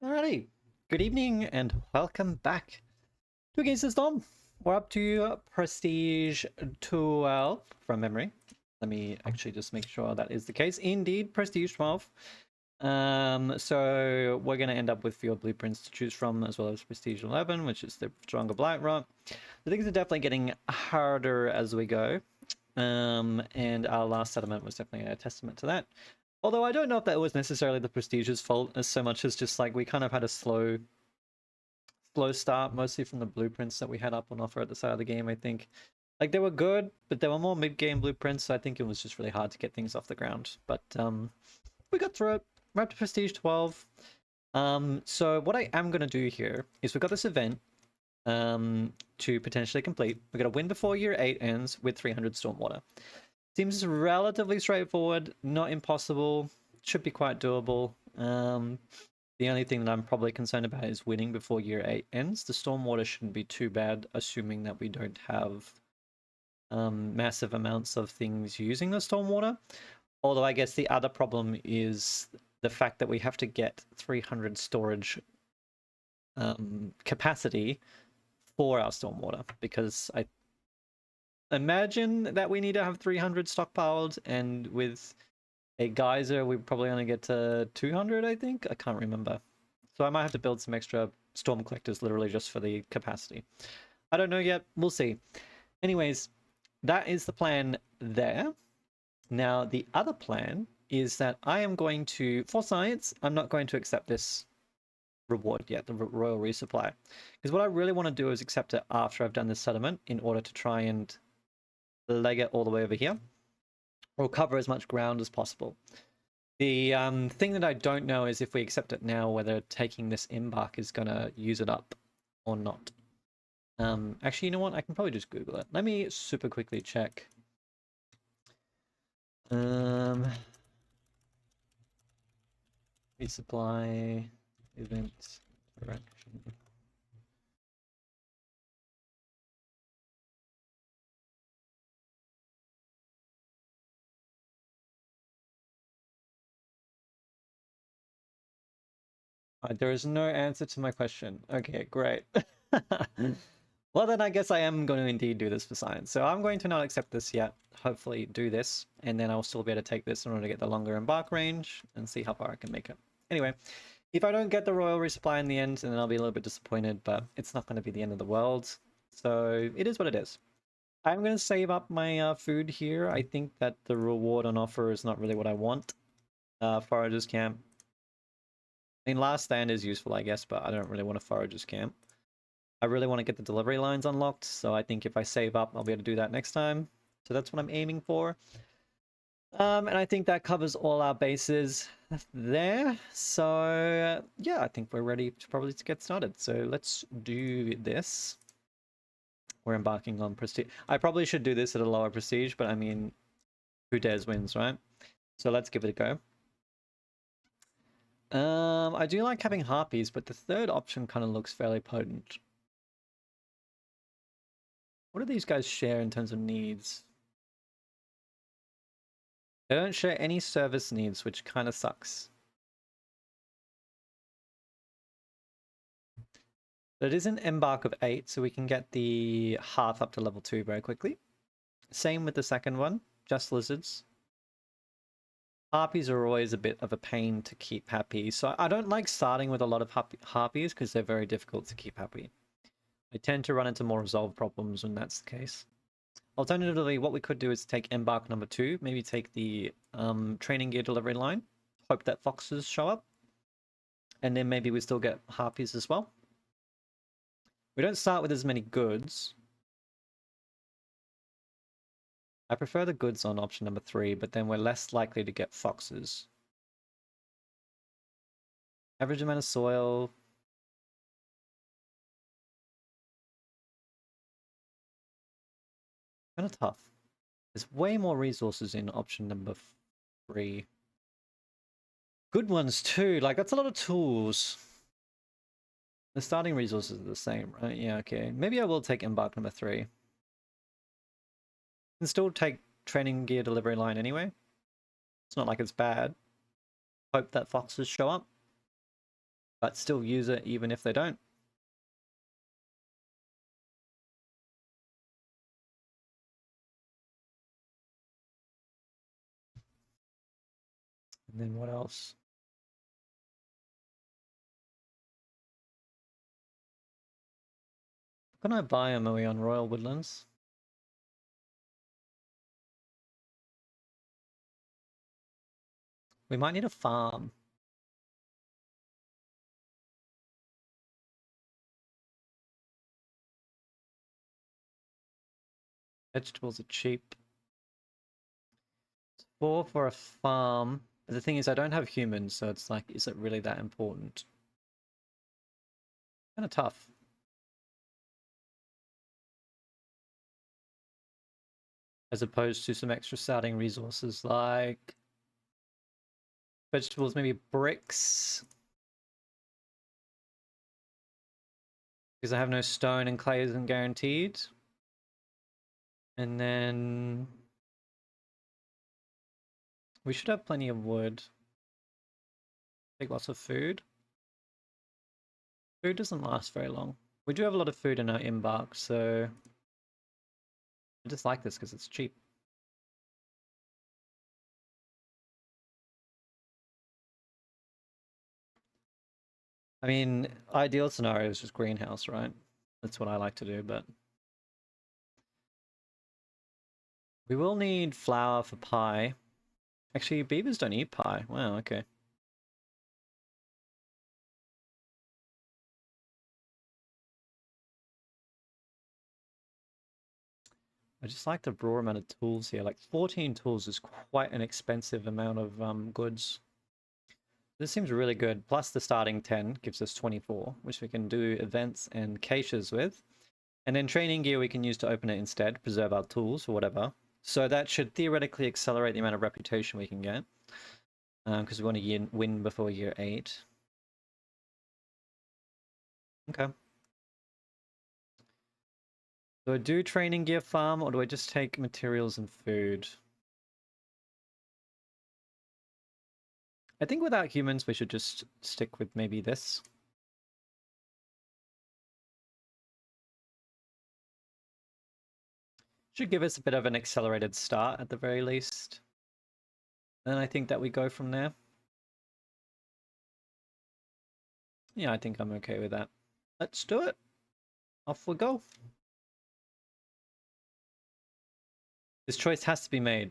Alrighty, good evening and welcome back to Against the Storm. We're up to Prestige 12 from memory. Let me actually just make sure that is the case. Indeed, Prestige 12. So we're going to end up with field blueprints to choose from, as well as Prestige 11, which is the stronger Blight Rot. The things are definitely getting harder as we go. And our last settlement was definitely a testament to that. Although I don't know if that was necessarily the Prestige's fault as so much as just like we kind of had a slow start, mostly from the blueprints that we had up on offer at the start of the game, I think. Like they were good, but they were more mid-game blueprints, so I think it was just really hard to get things off the ground. But we got through it. We're up to Prestige 12. So what I am going to do here is we've got this event to potentially complete. We're going to win before year 8 ends with 300 Stormwater. Seems relatively straightforward, not impossible, should be quite doable. The only thing that I'm probably concerned about is winning before year 8 ends. The Stormwater shouldn't be too bad, assuming that we don't have massive amounts of things using the Stormwater. Although I guess the other problem is the fact that we have to get 300 storage capacity for our Stormwater, because I imagine that we need to have 300 stockpiled, and with a geyser we probably only get to 200, I think. I can't remember. So I might have to build some extra storm collectors literally just for the capacity. I don't know yet. We'll see. Anyways, that is the plan there. Now, the other plan is that I am going to, for science, I'm not going to accept this reward yet, the royal resupply. Because what I really want to do is accept it after I've done this settlement in order to try and leg it all the way over here, or cover as much ground as possible. The thing that I don't know is if we accept it now, whether taking this embark is going to use it up or not. Actually, you know what? I can probably just Google it. Let me super quickly check. Resupply event direction. There is no answer to my question. Okay, great. Well, then I guess I am going to indeed do this for science. So I'm going to not accept this yet. Hopefully do this, and then I'll still be able to take this in order to get the longer embark range and see how far I can make it. Anyway, if I don't get the royal resupply in the end, then I'll be a little bit disappointed, but it's not going to be the end of the world. So it is what it is. I'm going to save up my food here. I think that the reward on offer is not really what I want. Forager's Camp. I mean, Last Stand is useful, I guess, but I don't really want a Forager's Camp. I really want to get the delivery lines unlocked, so I think if I save up, I'll be able to do that next time. So that's what I'm aiming for. And I think that covers all our bases there. So yeah, I think we're ready to probably get started. So let's do this. We're embarking on prestige. I probably should do this at a lower prestige, but I mean, who dares wins, right? So let's give it a go. I do like having harpies, but the third option kind of looks fairly potent. What do these guys share in terms of needs? They don't share any service needs, which kind of sucks. But it is an embark of 8, so we can get the hearth up to level 2 very quickly. Same with the second one, just lizards. Harpies are always a bit of a pain to keep happy, so I don't like starting with a lot of harpies because they're very difficult to keep happy. I tend to run into more resolve problems when that's the case. Alternatively, what we could do is take embark number 2, maybe take the training gear delivery line, hope that foxes show up, and then maybe we still get harpies as well. We don't start with as many goods. I prefer the goods on option number 3, but then we're less likely to get foxes. Average amount of soil. Kind of tough. There's way more resources in option number 3. Good ones too. Like, that's a lot of tools. The starting resources are the same, right? Yeah, okay. Maybe I will take embark number 3. Can still take training gear delivery line anyway. It's not like it's bad. Hope that foxes show up. but still use it even if they don't. And then what else? What kind of biome are we on? Royal Woodlands? We might need a farm. Vegetables are cheap. 4 for a farm. But the thing is, I don't have humans, so it's like, is it really that important? Kind of tough. As opposed to some extra starting resources like vegetables, maybe bricks. Because I have no stone and clay isn't guaranteed. And then we should have plenty of wood. Take lots of food. Food doesn't last very long. We do have a lot of food in our embark, so I just like this because it's cheap. I mean, ideal scenario is just greenhouse, right? That's what I like to do, but we will need flour for pie. Actually, beavers don't eat pie. Wow, okay. I just like the raw amount of tools here. Like 14 tools is quite an expensive amount of goods. This seems really good. Plus the starting 10 gives us 24, which we can do events and caches with. And then training gear we can use to open it instead, preserve our tools or whatever. So that should theoretically accelerate the amount of reputation we can get. Because we want to win before year 8. Okay. Do I do training gear farm or do I just take materials and food? I think without humans we should just stick with maybe this. Should give us a bit of an accelerated start at the very least. And I think that we go from there. Yeah, I think I'm okay with that. Let's do it. Off we go. This choice has to be made.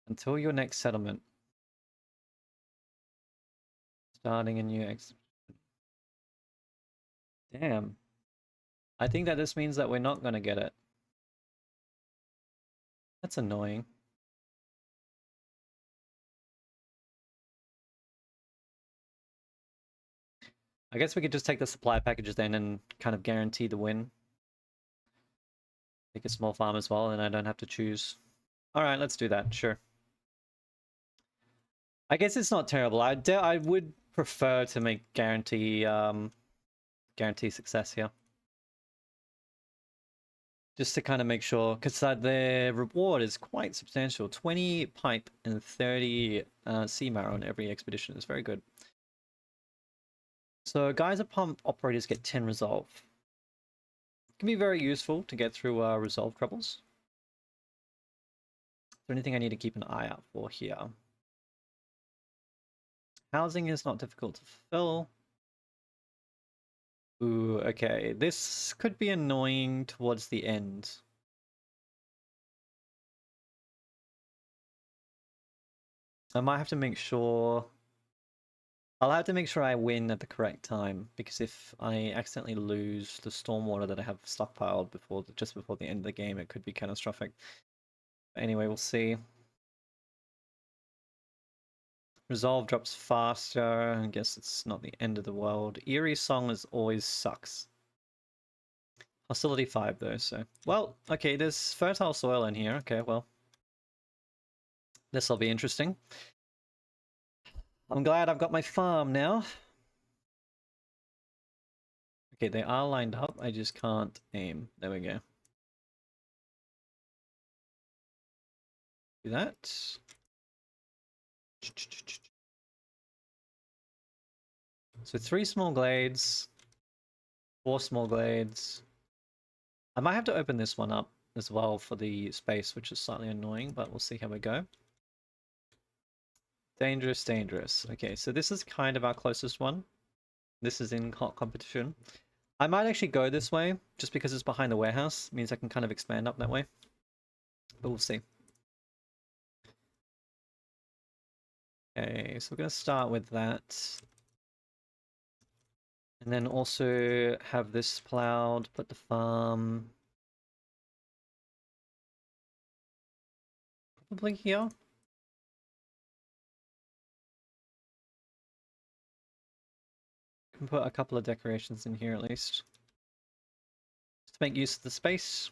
Until your next settlement. Starting a new expedition. Damn. I think that this means that we're not going to get it. That's annoying. I guess we could just take the supply packages then and kind of guarantee the win. Take a small farm as well, and I don't have to choose. Alright, let's do that, sure. I guess it's not terrible. I would prefer to make guarantee success here. Just to kind of make sure, because the reward is quite substantial. 20 pipe and 30 sea marrow on every expedition is very good. So geyser pump operators get 10 resolve. Can be very useful to get through resolve troubles. Is there anything I need to keep an eye out for here? Housing is not difficult to fill. Ooh, okay. This could be annoying towards the end. I might have to make sure... I'll have to make sure I win at the correct time, because if I accidentally lose the stormwater that I have stockpiled just before the end of the game, it could be catastrophic. But anyway, we'll see. Resolve drops faster. I guess it's not the end of the world. Eerie Song always sucks. Hostility 5 though, so... Well, okay, there's fertile soil in here. Okay, well. This'll be interesting. I'm glad I've got my farm now. Okay, they are lined up. I just can't aim. There we go. Do that. So 3 small glades, 4 small glades. I might have to open this one up as well for the space, which is slightly annoying, but we'll see how we go. Dangerous, dangerous. Okay, so this is kind of our closest one. This is in hot competition. I might actually go this way, just because it's behind the warehouse. It means I can kind of expand up that way. But we'll see. Okay, so we're going to start with that. And then also have this plowed, put the farm probably here. Can put a couple of decorations in here at least. Just to make use of the space.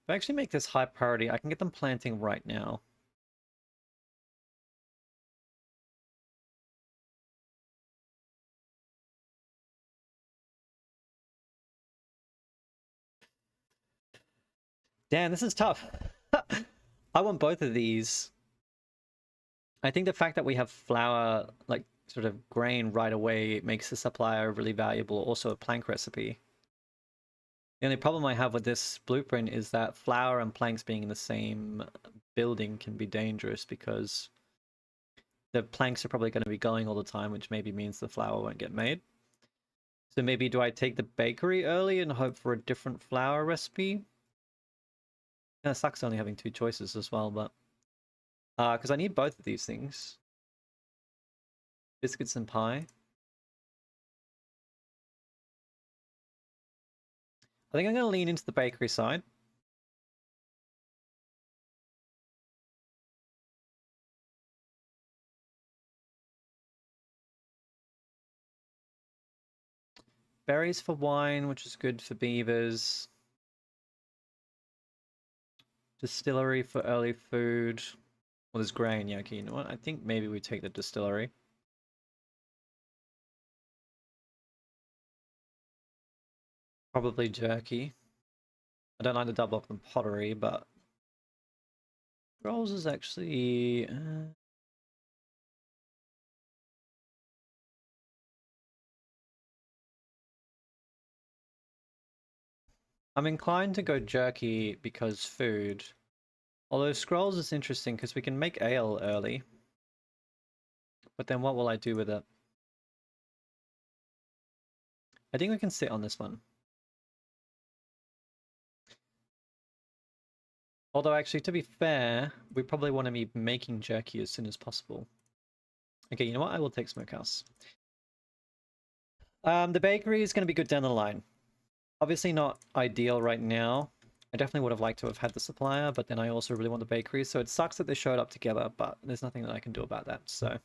If I actually make this high priority, I can get them planting right now. Damn, this is tough. I want both of these. I think the fact that we have flour, like sort of grain right away, makes the supplier really valuable. Also a plank recipe. The only problem I have with this blueprint is that flour and planks being in the same building can be dangerous because the planks are probably going to be going all the time, which maybe means the flour won't get made. So maybe do I take the bakery early and hope for a different flour recipe? Kind of sucks only having 2 choices as well, but because I need both of these things. Biscuits and pie. I think I'm going to lean into the bakery side. Berries for wine, which is good for beavers. Distillery for early food. Well, there's grain. Yeah, okay, you know what? I think maybe we take the distillery. Probably jerky. I don't like the double up on pottery, but rolls is actually... I'm inclined to go jerky because food. Although scrolls is interesting because we can make ale early. But then what will I do with it? I think we can sit on this one. Although actually, to be fair, we probably want to be making jerky as soon as possible. Okay, you know what? I will take Smokehouse. The bakery is going to be good down the line. Obviously not ideal right now. I definitely would have liked to have had the supplier, but then I also really want the bakery, so it sucks that they showed up together, but there's nothing that I can do about that, so...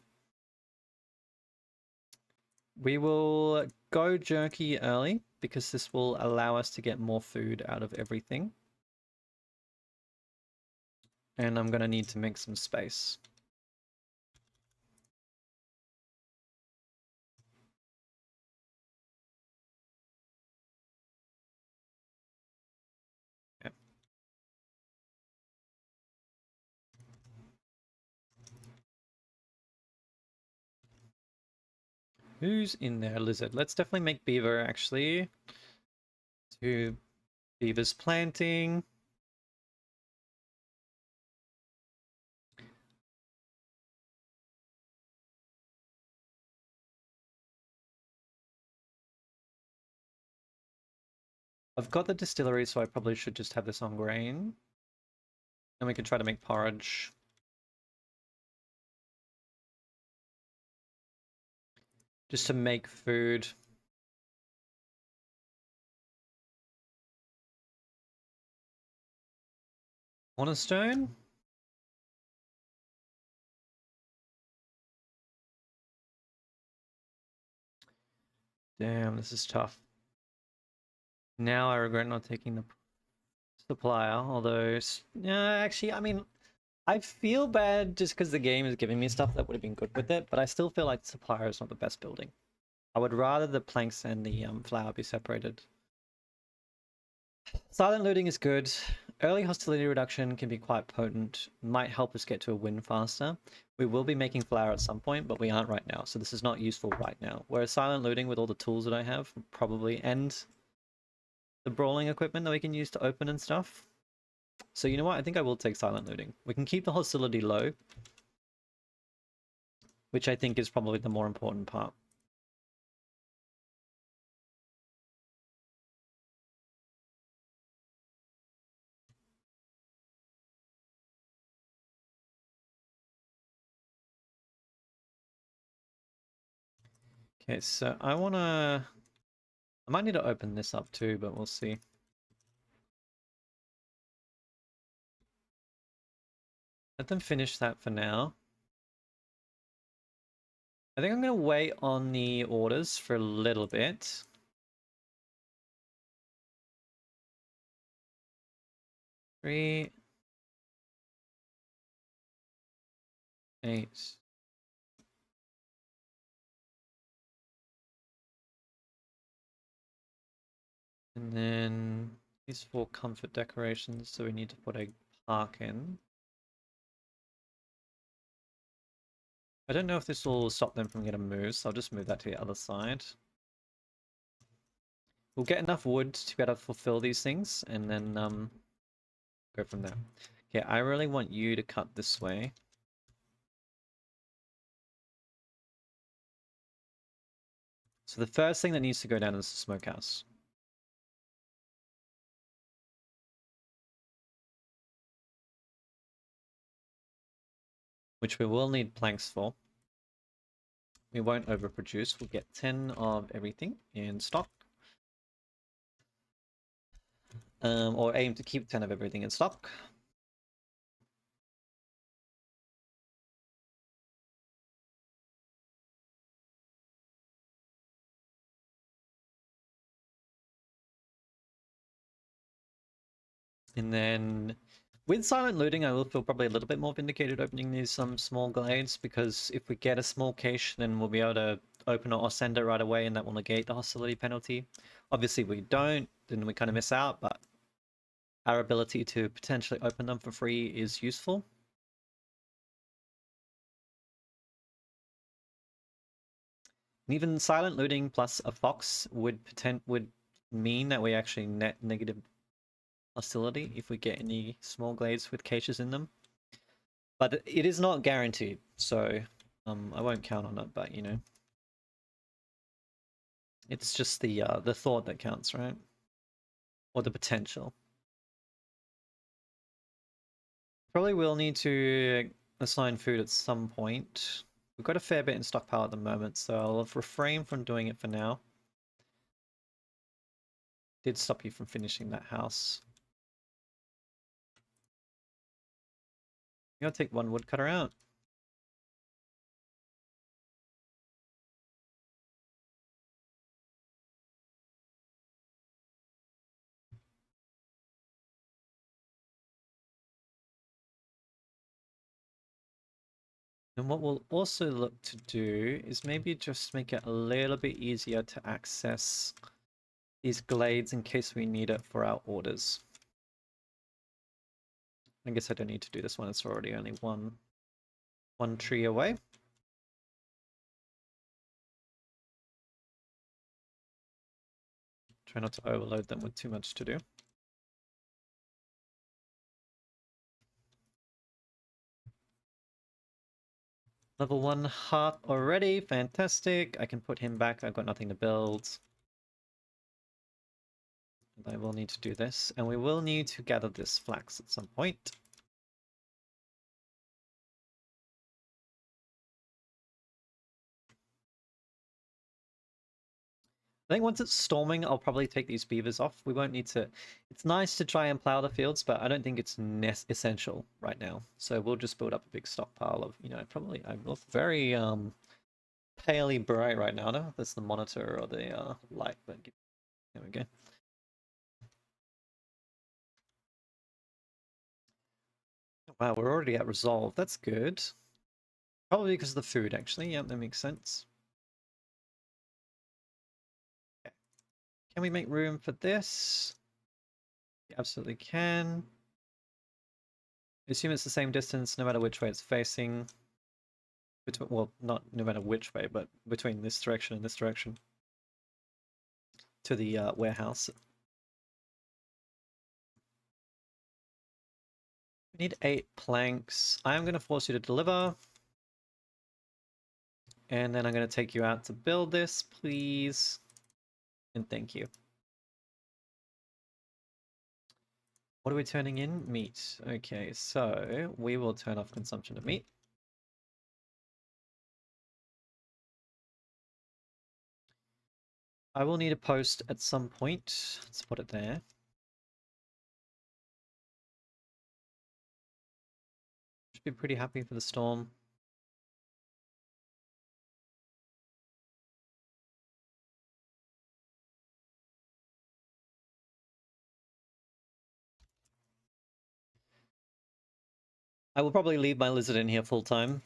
We will go jerky early, because this will allow us to get more food out of everything. And I'm going to need to make some space. Okay. Who's in there? Lizard. Let's definitely make beaver, actually. 2 beavers planting. I've got the distillery, so I probably should just have this on grain. And we can try to make porridge. Just to make food. Cornerstone? Damn, this is tough. Now I regret not taking the supplier, although... Yeah, actually, I mean... I feel bad just because the game is giving me stuff that would have been good with it, but I still feel like the supplier is not the best building. I would rather the planks and the flour be separated. Silent looting is good. Early hostility reduction can be quite potent, might help us get to a win faster. We will be making flour at some point, but we aren't right now, so this is not useful right now. Whereas silent looting with all the tools that I have, probably, and the brawling equipment that we can use to open and stuff. So you know what, I think I will take silent looting. We can keep the hostility low, which I think is probably the more important part. Okay, so I might need to open this up too, but we'll see. Let them finish that for now. I think I'm going to wait on the orders for a little bit. Three, 8. And then these 4 comfort decorations, so we need to put a park in. I don't know if this will stop them from getting moved, so I'll just move that to the other side. We'll get enough wood to be able to fulfill these things, and then go from there. Okay, I really want you to cut this way. So the first thing that needs to go down is the smokehouse. Which we will need planks for. We won't overproduce. We'll get 10 of everything in stock. Or aim to keep 10 of everything in stock. And then with silent looting, I will feel probably a little bit more vindicated opening these small glades, because if we get a small cache, then we'll be able to open it or send it right away, and that will negate the hostility penalty. Obviously, we don't, then we kind of miss out, but our ability to potentially open them for free is useful. And even silent looting plus a fox would mean that we actually net negative hostility if we get any small glades with caches in them. But it is not guaranteed, so I won't count on it, but you know. It's just the thought that counts, right? Or the potential. Probably will need to assign food at some point. We've got a fair bit in stockpile at the moment, so I'll refrain from doing it for now. Did stop you from finishing that house. You gotta take 1 woodcutter out. And what we'll also look to do is maybe just make it a little bit easier to access these glades in case we need it for our orders. I guess I don't need to do this one, it's already only one tree away. Try not to overload them with too much to do. Level 1 heart already, fantastic. I can put him back, I've got nothing to build. And I will need to do this, and we will need to gather this flax at some point. I think once it's storming, I'll probably take these beavers off. We won't need to... It's nice to try and plow the fields, but I don't think it's essential right now. So we'll just build up a big stockpile of, you know, probably... I look very palely bright right now. I don't know if that's the monitor or the light, but there we go. Wow, we're already at resolve. That's good. Probably because of the food, actually. Yep, that makes sense. Can we make room for this? We absolutely can. I assume it's the same distance no matter which way it's facing. Well, not no matter which way, but between this direction and this direction. To the warehouse. We need 8 planks. I am going to force you to deliver. And then I'm going to take you out to build this, please. And thank you. What are we turning in? Meat. Okay, so we will turn off consumption of meat. I will need a post at some point. Let's put it there. Should be pretty happy for the storm. I will probably leave my lizard in here full time.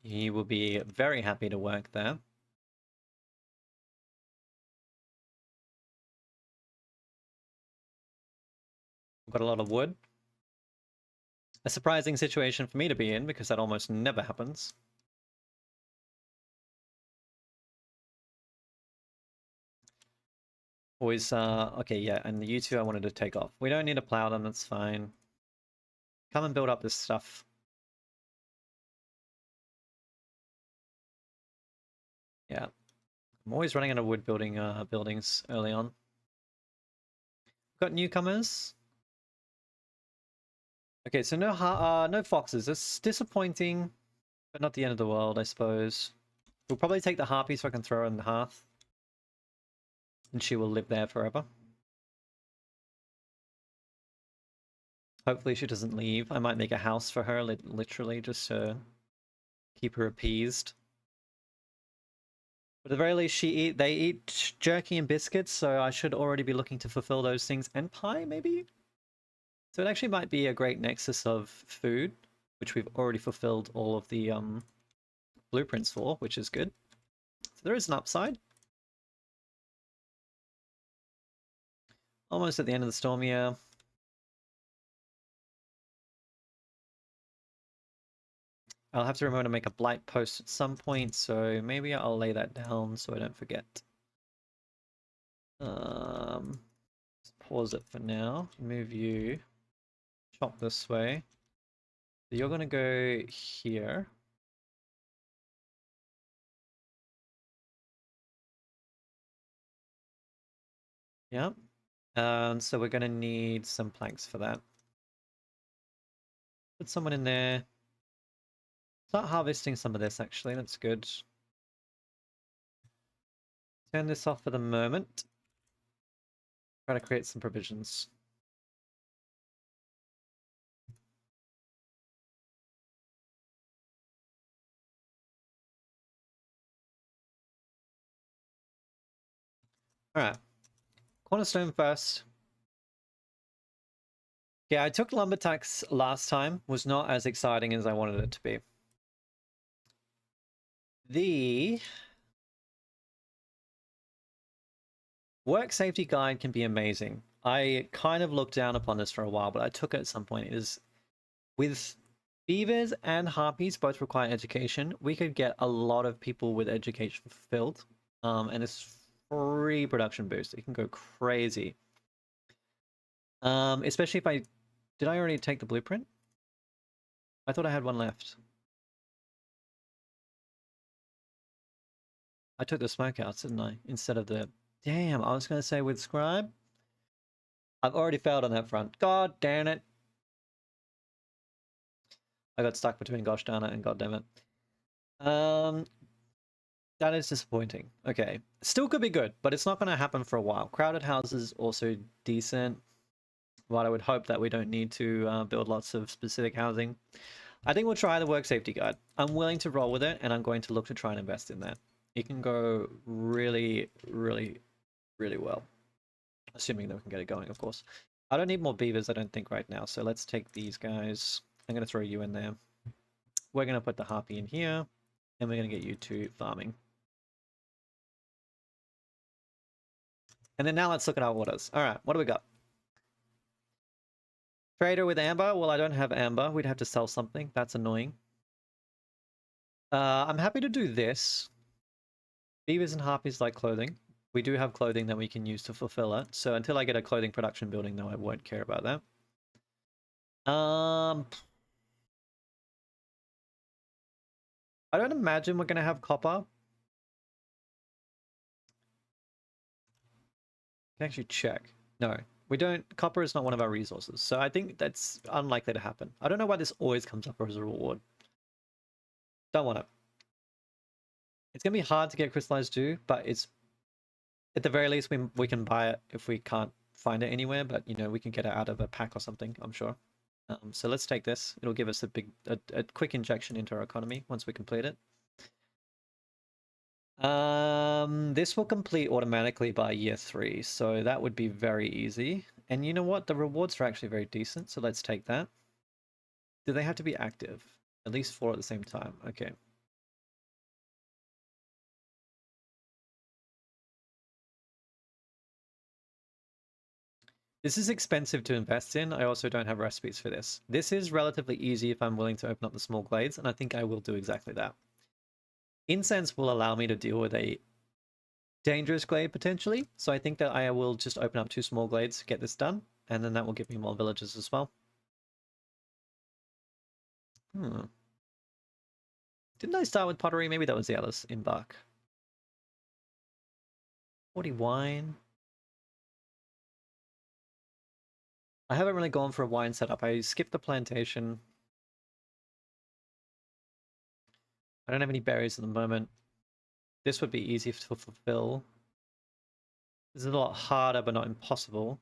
He will be very happy to work there. We've got a lot of wood. A surprising situation for me to be in because that almost never happens. Always, okay, yeah, and you two I wanted to take off. We don't need to plow them, that's fine. Come and build up this stuff. Yeah. I'm always running out of wood building buildings early on. Got newcomers. Okay, so no foxes. It's disappointing, but not the end of the world, I suppose. We'll probably take the harpy so I can throw her in the hearth. And she will live there forever. Hopefully she doesn't leave. I might make a house for her, literally, just to keep her appeased. But at the very least, they eat jerky and biscuits, so I should already be looking to fulfill those things. And pie, maybe? So it actually might be a great nexus of food, which we've already fulfilled all of the blueprints for, which is good. So there is an upside. Almost at the end of the storm year. I'll have to remember to make a blight post at some point, so maybe I'll lay that down so I don't forget. Let's pause it for now. Move you. Chop this way. So you're gonna go here. Yep. So we're gonna need some planks for that. Put someone in there. Start harvesting some of this, actually. That's good. Turn this off for the moment. Try to create some provisions. Alright. Cornerstone first. Yeah, I took lumber tax last time. Was not as exciting as I wanted it to be. The work safety guide can be amazing. I kind of looked down upon this for a while, but I took it at some point. It is with beavers and harpies both require education. We could get a lot of people with education fulfilled, and it's free production boost. It can go crazy. Especially if did I already take the blueprint? I thought I had one left. I took the smokeouts, didn't I? Instead of the... Damn, I was going to say with scribe. I've already failed on that front. God damn it. I got stuck between gosh darn it and god damn it. That is disappointing. Okay. Still could be good, but it's not going to happen for a while. Crowded houses also decent. But I would hope that we don't need to build lots of specific housing. I think we'll try the work safety guide. I'm willing to roll with it, and I'm going to look to try and invest in that. It can go really, really, really well. Assuming that we can get it going, of course. I don't need more beavers, I don't think, right now. So let's take these guys. I'm going to throw you in there. we're going to put the harpy in here, and we're going to get you to farming. And then now let's look at our orders. All right, what do we got? Trader with amber. Well, I don't have amber. We'd have to sell something. That's annoying. I'm happy to do this. Beavers and harpies like clothing. We do have clothing that we can use to fulfill it. So until I get a clothing production building, though, I won't care about that. I don't imagine we're going to have copper. I can actually check. No, we don't. Copper is not one of our resources. So I think that's unlikely to happen. I don't know why this always comes up as a reward. Don't want it. It's going to be hard to get crystallized dew, but it's at the very least we can buy it if we can't find it anywhere, but you know, we can get it out of a pack or something, I'm sure. So let's take this. It'll give us a quick injection into our economy once we complete it. This will complete automatically by year 3, so that would be very easy. And you know what? The rewards are actually very decent, so let's take that. Do they have to be active? At least 4 at the same time. Okay. This is expensive to invest in. I also don't have recipes for this. This is relatively easy if I'm willing to open up the small glades, and I think I will do exactly that. Incense will allow me to deal with a dangerous glade potentially, so I think that I will just open up 2 small glades to get this done, and then that will give me more villages as well. Didn't I start with pottery? Maybe that was the others. Embark. 40 wine. I haven't really gone for a wine setup. I skipped the plantation. I don't have any berries at the moment. This would be easy to fulfill. This is a lot harder, but not impossible.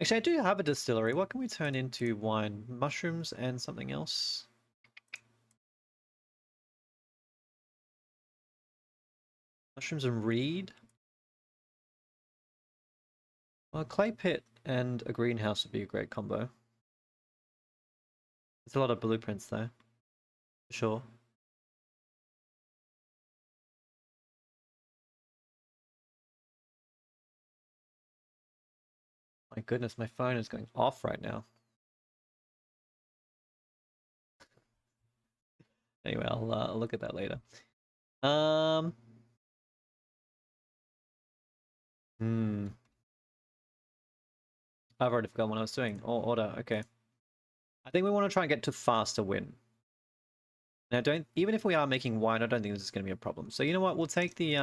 Actually, I do have a distillery. What can we turn into wine? Mushrooms and something else? Mushrooms and reed? Well, a clay pit and a greenhouse would be a great combo. There's a lot of blueprints though. For sure. My goodness, my phone is going off right now. Anyway, I'll look at that later. I've already forgotten what I was doing. Oh, order, okay. I think we want to try and get to faster win. Now, even if we are making wine, I don't think this is going to be a problem. So you know what? We'll take the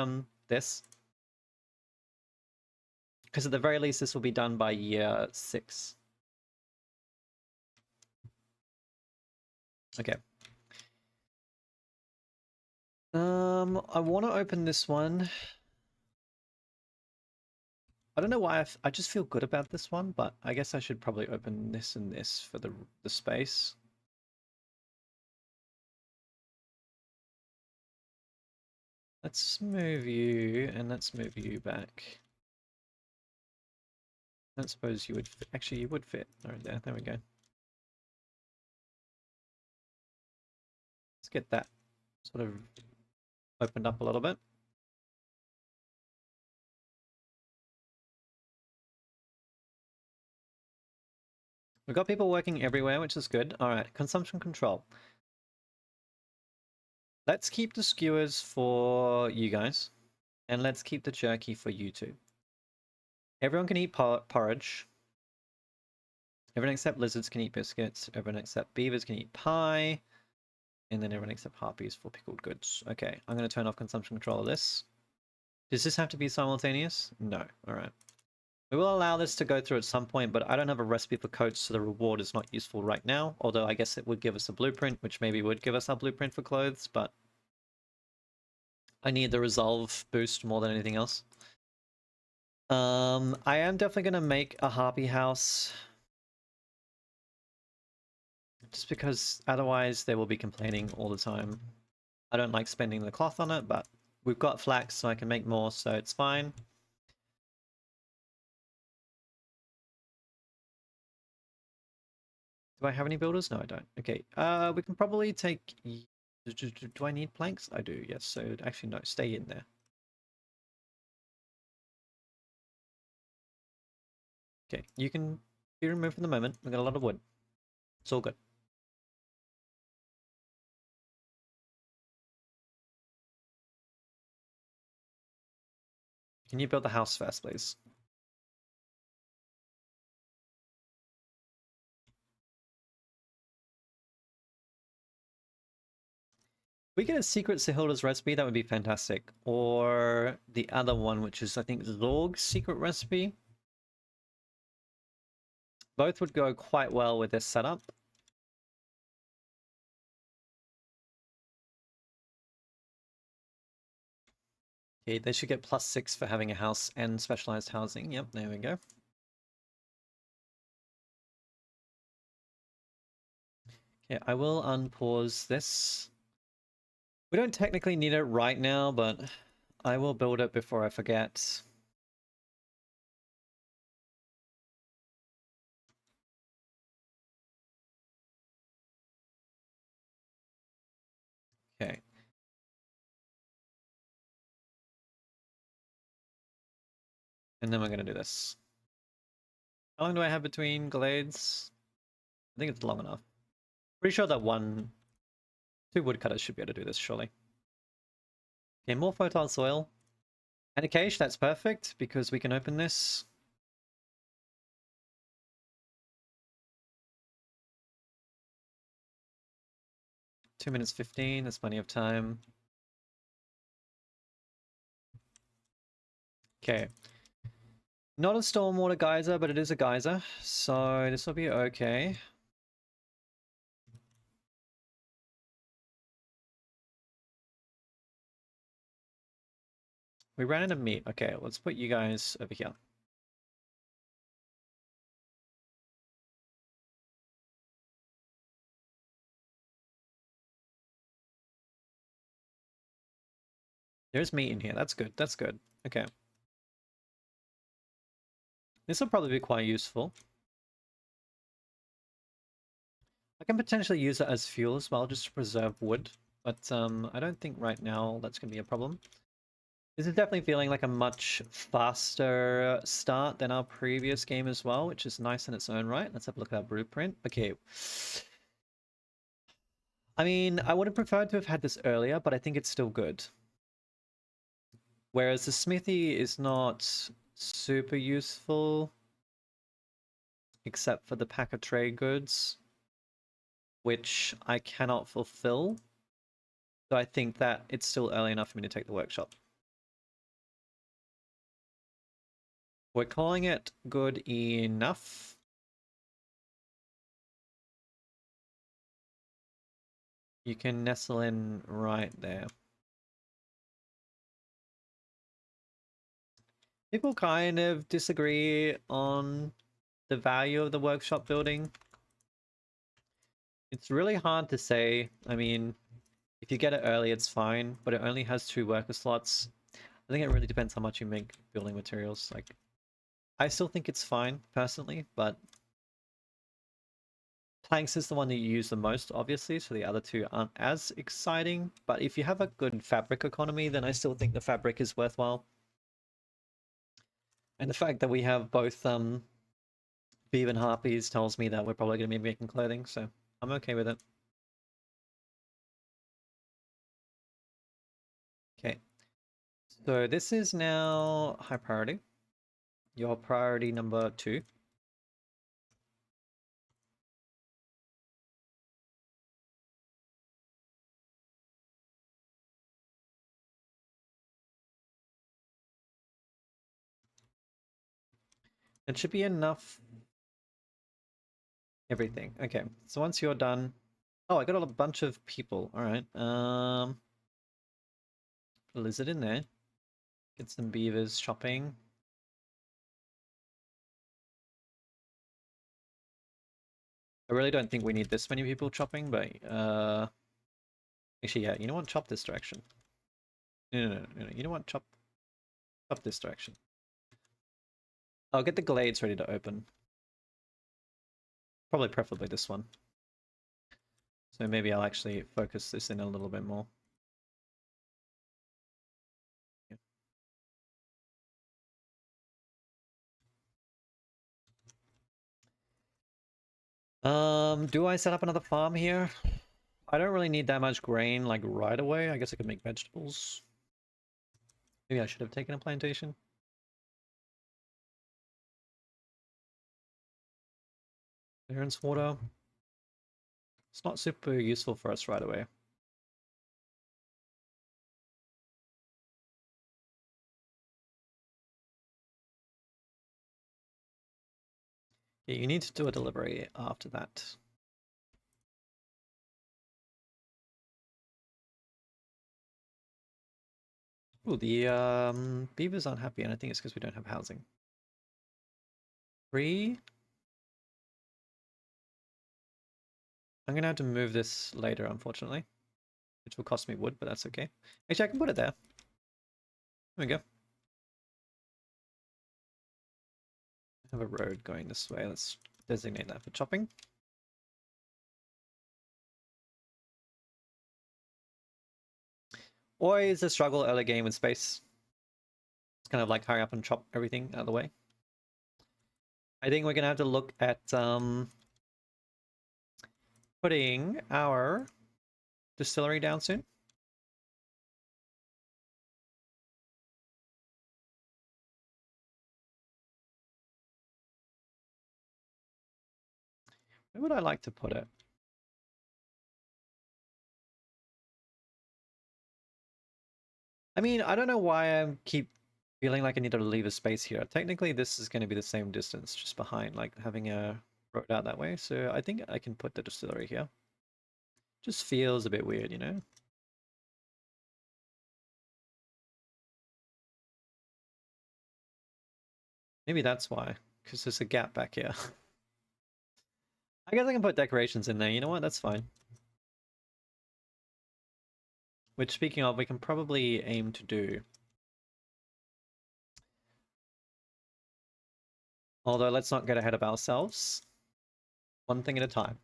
this, because at the very least this will be done by year 6. Okay. I want to open this one. I don't know why I just feel good about this one, but I guess I should probably open this and this for the space. Let's move you, and let's move you back. I don't suppose you would fit. Actually, you would fit right there. There we go. Let's get that sort of opened up a little bit. We've got people working everywhere, which is good. All right, consumption control. Let's keep the skewers for you guys, and let's keep the jerky for you two. Everyone can eat porridge. Everyone except lizards can eat biscuits. Everyone except beavers can eat pie. And then everyone except harpies for pickled goods. Okay, I'm going to turn off consumption control of this. Does this have to be simultaneous? No. All right. We will allow this to go through at some point, but I don't have a recipe for coats, so the reward is not useful right now. Although I guess it would give us a blueprint, which maybe would give us our blueprint for clothes, but I need the resolve boost more than anything else. I am definitely going to make a harpy house. Just because otherwise they will be complaining all the time. I don't like spending the cloth on it, but we've got flax, so I can make more, so it's fine. Do I have any builders? No, I don't. Okay, we can probably take... Do I need planks? I do, yes. So actually, no, stay in there. Okay, you can be removed for the moment. We've got a lot of wood. It's all good. Can you build the house first, please? If we get a secret Sahilda's recipe, that would be fantastic. Or the other one, which is, I think, Zorg's secret recipe. Both would go quite well with this setup. Okay, they should get +6 for having a house and specialized housing. Yep, there we go. Okay, I will unpause this. We don't technically need it right now, but I will build it before I forget. Okay. And then we're going to do this. How long do I have between glades? I think it's long enough. Pretty sure that two woodcutters should be able to do this, surely. Okay, more fertile soil. And a cache, that's perfect, because we can open this. Two minutes 15, that's plenty of time. Okay. Not a stormwater geyser, but it is a geyser, so this will be okay. We ran out of meat. Okay, let's put you guys over here. There's meat in here. That's good. That's good. Okay. This will probably be quite useful. I can potentially use it as fuel as well, just to preserve wood. But I don't think right now that's going to be a problem. This is definitely feeling like a much faster start than our previous game as well, which is nice in its own right. Let's have a look at our blueprint. Okay. I mean, I would have preferred to have had this earlier, but I think it's still good. Whereas the smithy is not super useful, except for the pack of trade goods, which I cannot fulfill. So I think that it's still early enough for me to take the workshop. We're calling it good enough. You can nestle in right there. People kind of disagree on the value of the workshop building. It's really hard to say. I mean, if you get it early, it's fine, but it only has 2 worker slots. I think it really depends how much you make building materials. Like, I still think it's fine, personally, but planks is the one that you use the most, obviously, so the other 2 aren't as exciting. But if you have a good fabric economy, then I still think the fabric is worthwhile. And the fact that we have both Beaver and Harpies tells me that we're probably going to be making clothing, so I'm okay with it. Okay. So this is now high priority. Your priority number 2. It should be enough. Everything. Okay. So once you're done. Oh, I got a bunch of people. All right. Put a lizard in there. Get some beavers shopping. I really don't think we need this many people chopping, but actually, yeah. You know what? Chop this direction. No. You know what? Chop this direction. I'll get the glades ready to open. Probably preferably this one. So maybe I'll actually focus this in a little bit more. Do I set up another farm here? I don't really need that much grain like right away. I guess I could make vegetables. Maybe I should have taken a plantation. Clearance water. It's not super useful for us right away. Yeah, you need to do a delivery after that. Ooh, the beavers aren't happy, and I think it's because we don't have housing. 3. I'm gonna have to move this later, unfortunately, which will cost me wood, but that's okay. Actually, I can put it there. There we go. I have a road going this way. Let's designate that for chopping. Always a struggle early game with space. It's kind of like hurry up and chop everything out of the way. I think we're gonna have to look at putting our distillery down soon. Where would I like to put it? I mean, I don't know why I keep feeling like I need to leave a space here. Technically, this is going to be the same distance just behind, like having a road out that way. So I think I can put the distillery here. Just feels a bit weird, you know? Maybe that's why, because there's a gap back here. I guess I can put decorations in there. You know what? That's fine. Which, speaking of, we can probably aim to do. Although, let's not get ahead of ourselves. One thing at a time.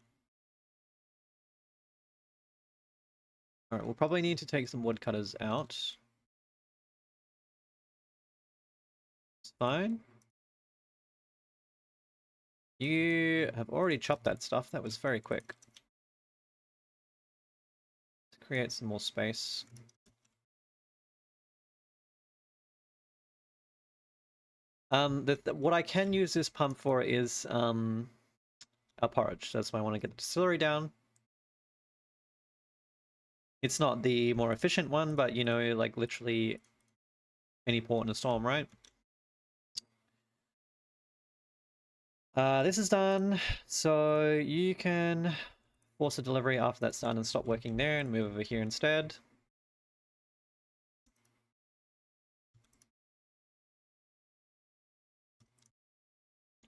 Alright, we'll probably need to take some woodcutters out. It's fine. You have already chopped that stuff. That was very quick. To create some more space. What I can use this pump for is a porridge. That's why I want to get the distillery down. It's not the more efficient one, but you know, like literally any port in a storm, right? This is done, so you can force a delivery after that's done and stop working there and move over here instead.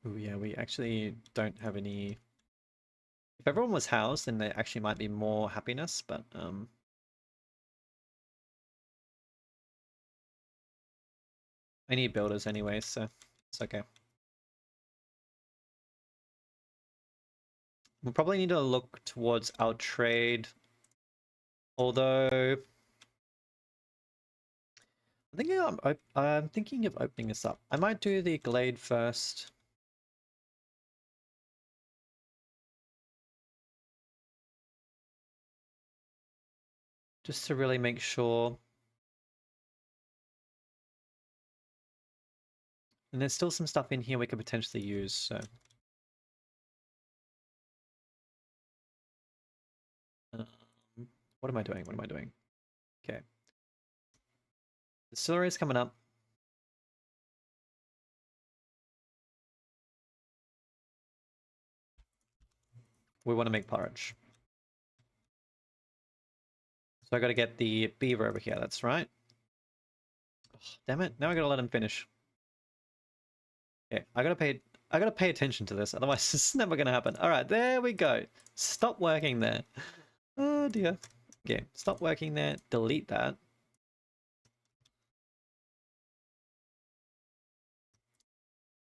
Oh yeah, we actually don't have any. If everyone was housed, then there actually might be more happiness, but I need builders anyway, so it's okay. We'll probably need to look towards our trade, although I'm thinking of opening this up. I might do the glade first. Just to really make sure. And there's still some stuff in here we could potentially use, so. What am I doing? What am I doing? Okay. Distillery is coming up. We want to make porridge. So I got to get the beaver over here, that's right. Oh, damn it, now I gotta let him finish. Yeah, I gotta pay attention to this, otherwise it's never gonna happen. Alright, there we go. Stop working there. Oh dear. Okay, stop working there, delete that.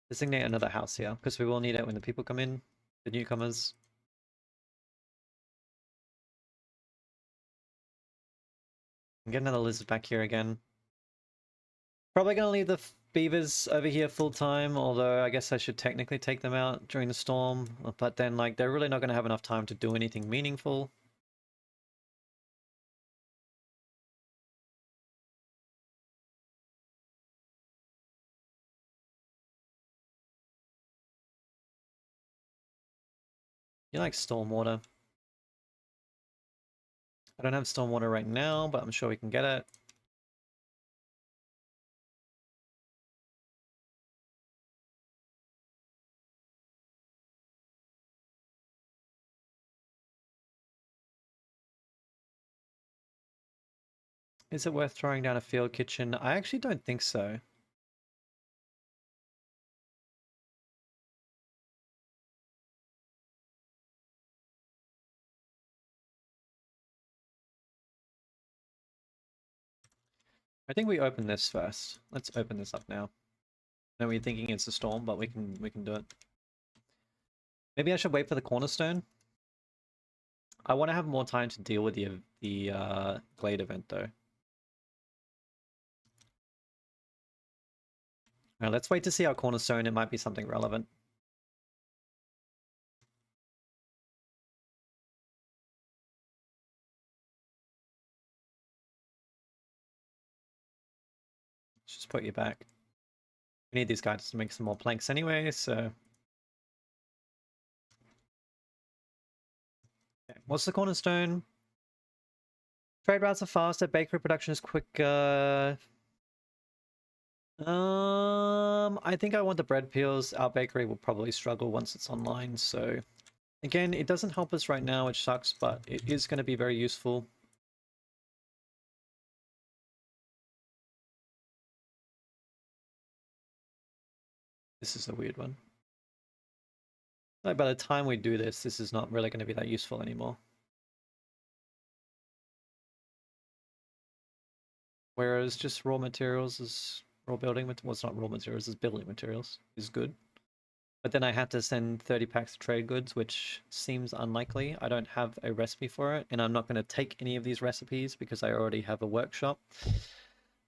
Designate another house here, because we will need it when the people come in. the newcomers. Get another lizard back here again. Probably gonna leave the beavers over here full time, although I guess I should technically take them out during the storm. But then, like, they're really not gonna have enough time to do anything meaningful. You like stormwater? I don't have stormwater right now, but I'm sure we can get it. Is it worth throwing down a field kitchen? I actually don't think so. I think we open this first. Let's open this up now. I know we're thinking it's a storm, but we can do it. Maybe I should wait for the cornerstone. I want to have more time to deal with the Glade event though. Alright, let's wait to see our cornerstone. It might be something relevant. Let's just put you back. We need these guys to make some more planks anyway, so... Okay. What's the cornerstone? Trade routes are faster, bakery production is quicker. I think I want the bread peels. Our bakery will probably struggle once it's online, so... Again, it doesn't help us right now, which sucks, but it is going to be very useful. This is a weird one. Like, by the time we do this, this is not really going to be that useful anymore. Whereas just raw materials is... Raw building... Well, it's not raw materials, it's building materials is good. But then I have to send 30 packs of trade goods, which seems unlikely. I don't have a recipe for it, and I'm not going to take any of these recipes because I already have a workshop.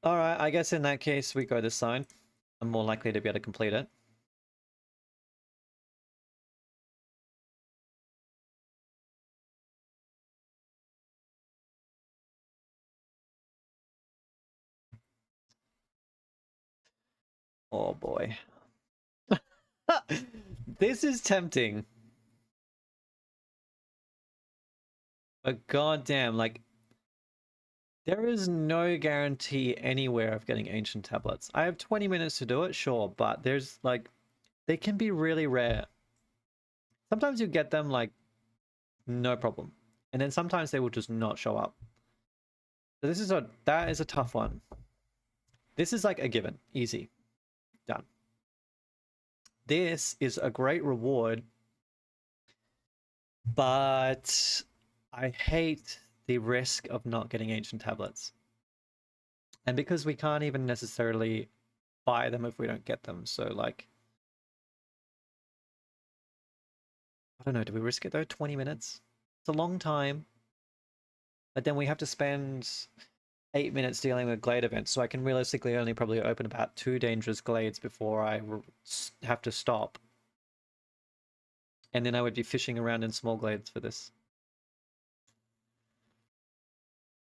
Alright, I guess in that case we go this side. I'm more likely to be able to complete it. Oh boy. This is tempting. But goddamn, like, there is no guarantee anywhere of getting ancient tablets. I have 20 minutes to do it, sure, but there's like, they can be really rare. Sometimes you get them like, no problem. And then sometimes they will just not show up. So that is a tough one. This is like a given, easy, done. This is a great reward, but I hate the risk of not getting ancient tablets. And because we can't even necessarily buy them if we don't get them, so like, I don't know, do we risk it though? 20 minutes? It's a long time. But then we have to spend 8 minutes dealing with glade events, so I can realistically only probably open about 2 dangerous glades before I have to stop. And then I would be fishing around in small glades for this.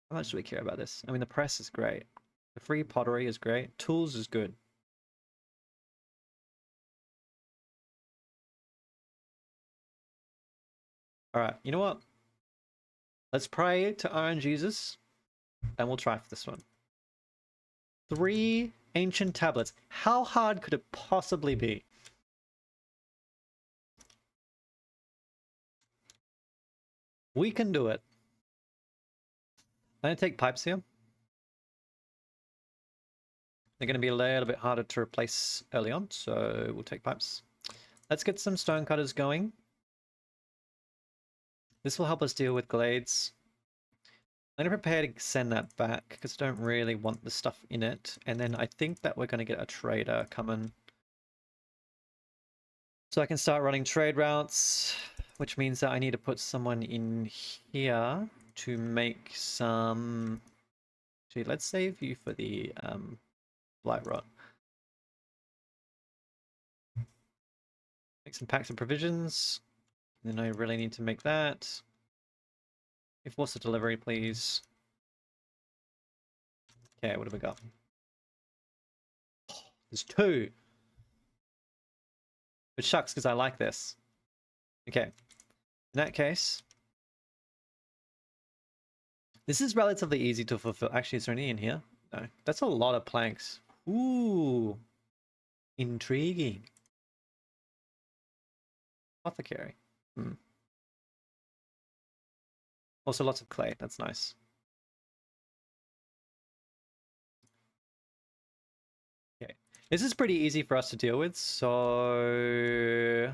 How much do we care about this? I mean, the press is great. The free pottery is great. Tools is good. Alright, you know what? Let's pray to Iron Jesus, and we'll try for this one. 3 ancient tablets. How hard could it possibly be? We can do it. I'm going to take pipes here. They're going to be a little bit harder to replace early on, so we'll take pipes. Let's get some stone cutters going. This will help us deal with glades. I'm going to prepare to send that back because I don't really want the stuff in it. And then I think that we're going to get a trader coming. So I can start running trade routes, which means that I need to put someone in here to make some... Actually, let's save you for the Blight Rot. Make some packs of provisions. Then I really need to make that. Force a delivery, please. Okay, what have we got? Oh, there's 2. Which sucks because I like this. Okay. In that case, this is relatively easy to fulfill. Actually, is there any in here? No. That's a lot of planks. Ooh. Intriguing. Apothecary. Also lots of clay. That's nice. Okay. This is pretty easy for us to deal with, so...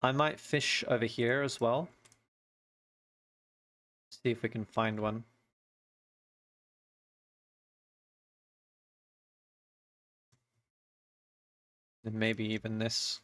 I might fish over here as well. See if we can find one. And maybe even this.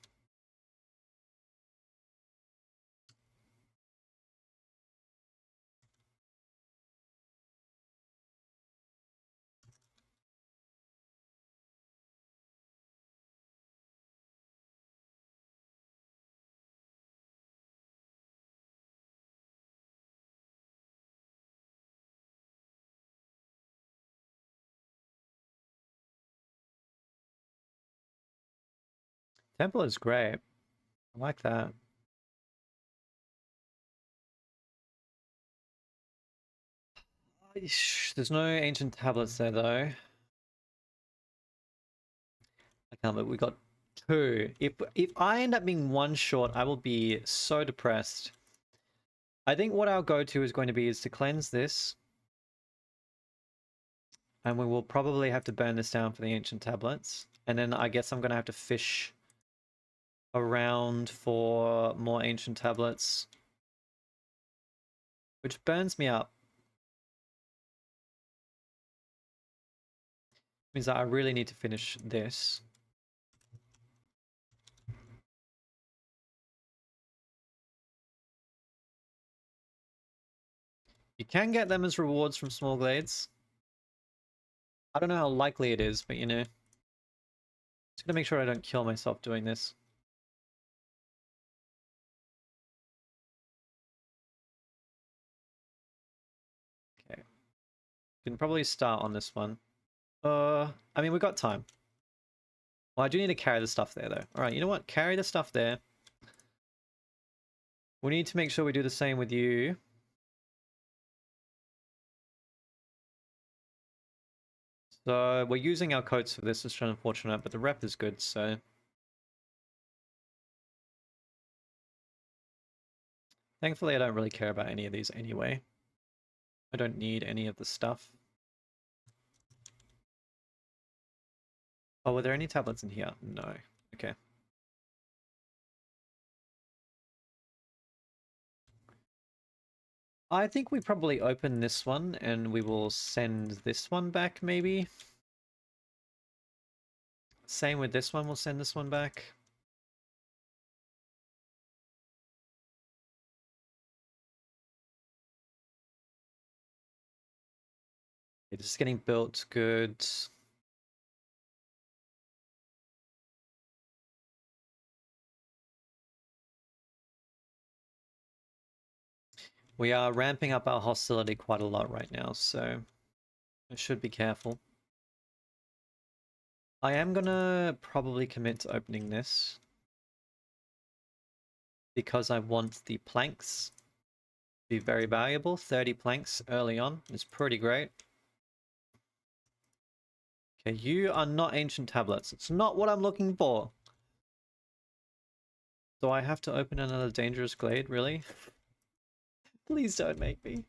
Temple is great. I like that. There's no ancient tablets there though. I can't believe we got 2. If I end up being 1 short, I will be so depressed. I think what our go-to is going to be is to cleanse this. And we will probably have to burn this down for the ancient tablets. And then I guess I'm going to have to fish around for more ancient tablets. Which burns me up. Means that I really need to finish this. You can get them as rewards from small glades. I don't know how likely it is, but you know. Just gonna make sure I don't kill myself doing this. Okay. Can probably start on this one. I mean, we've got time. Well, I do need to carry the stuff there, though. Alright, you know what? Carry the stuff there. We need to make sure we do the same with you. So, we're using our coats for this, it's kind of unfortunate, but the rep is good, so... Thankfully, I don't really care about any of these anyway. I don't need any of the stuff. Oh, were there any tablets in here? No. Okay. I think we probably open this one and we will send this one back, maybe. Same with this one, we'll send this one back. It's just getting built good. We are ramping up our hostility quite a lot right now, so I should be careful. I am gonna probably commit to opening this because I want the planks to be very valuable. 30 planks early on is pretty great. Okay, you are not ancient tablets. It's not what I'm looking for. Do I have to open another dangerous glade, really? Please don't make me.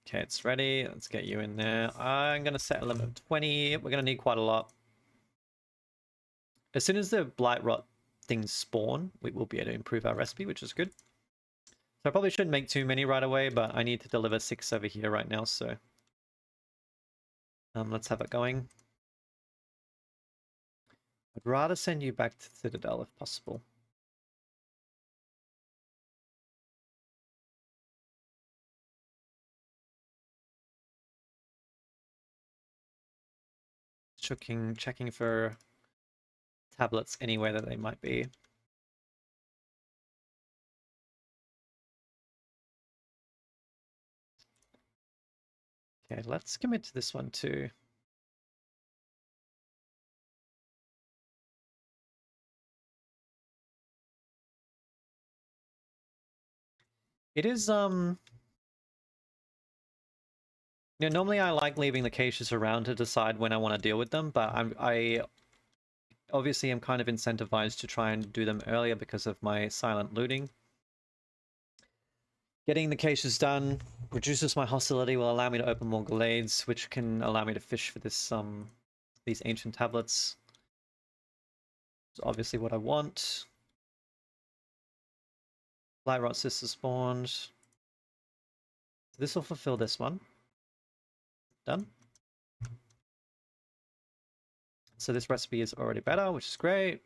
Okay, it's ready. Let's get you in there. I'm going to set a limit of 20. We're going to need quite a lot. As soon as the Blight Rot things spawn, we will be able to improve our recipe, which is good. So I probably shouldn't make too many right away, but I need to deliver 6 over here right now, so let's have it going. I'd rather send you back to Citadel if possible. Checking for tablets anywhere that they might be. Okay, let's commit to this one too. It is normally I like leaving the caches around to decide when I want to deal with them, but I obviously am kind of incentivized to try and do them earlier because of my silent looting. Getting the caches done reduces my hostility, will allow me to open more glades, which can allow me to fish for this these ancient tablets. It's obviously what I want. Blightrot Sister spawned. This will fulfill this one. Done. So this recipe is already better, which is great.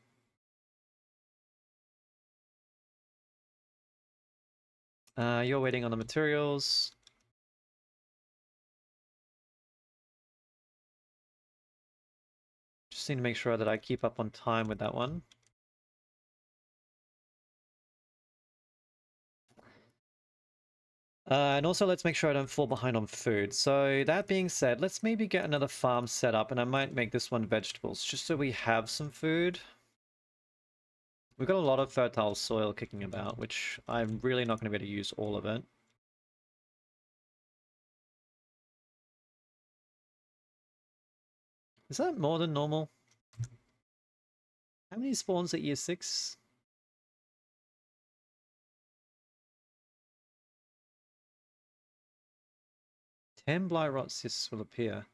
You're waiting on the materials. Just need to make sure that I keep up on time with that one. And also let's make sure I don't fall behind on food. So that being said, let's maybe get another farm set up, and I might make this one vegetables, just so we have some food. We've got a lot of fertile soil kicking about, which I'm really not going to be able to use all of it. Is that more than normal? How many spawns at year 6? 10 Blightrot cysts will appear.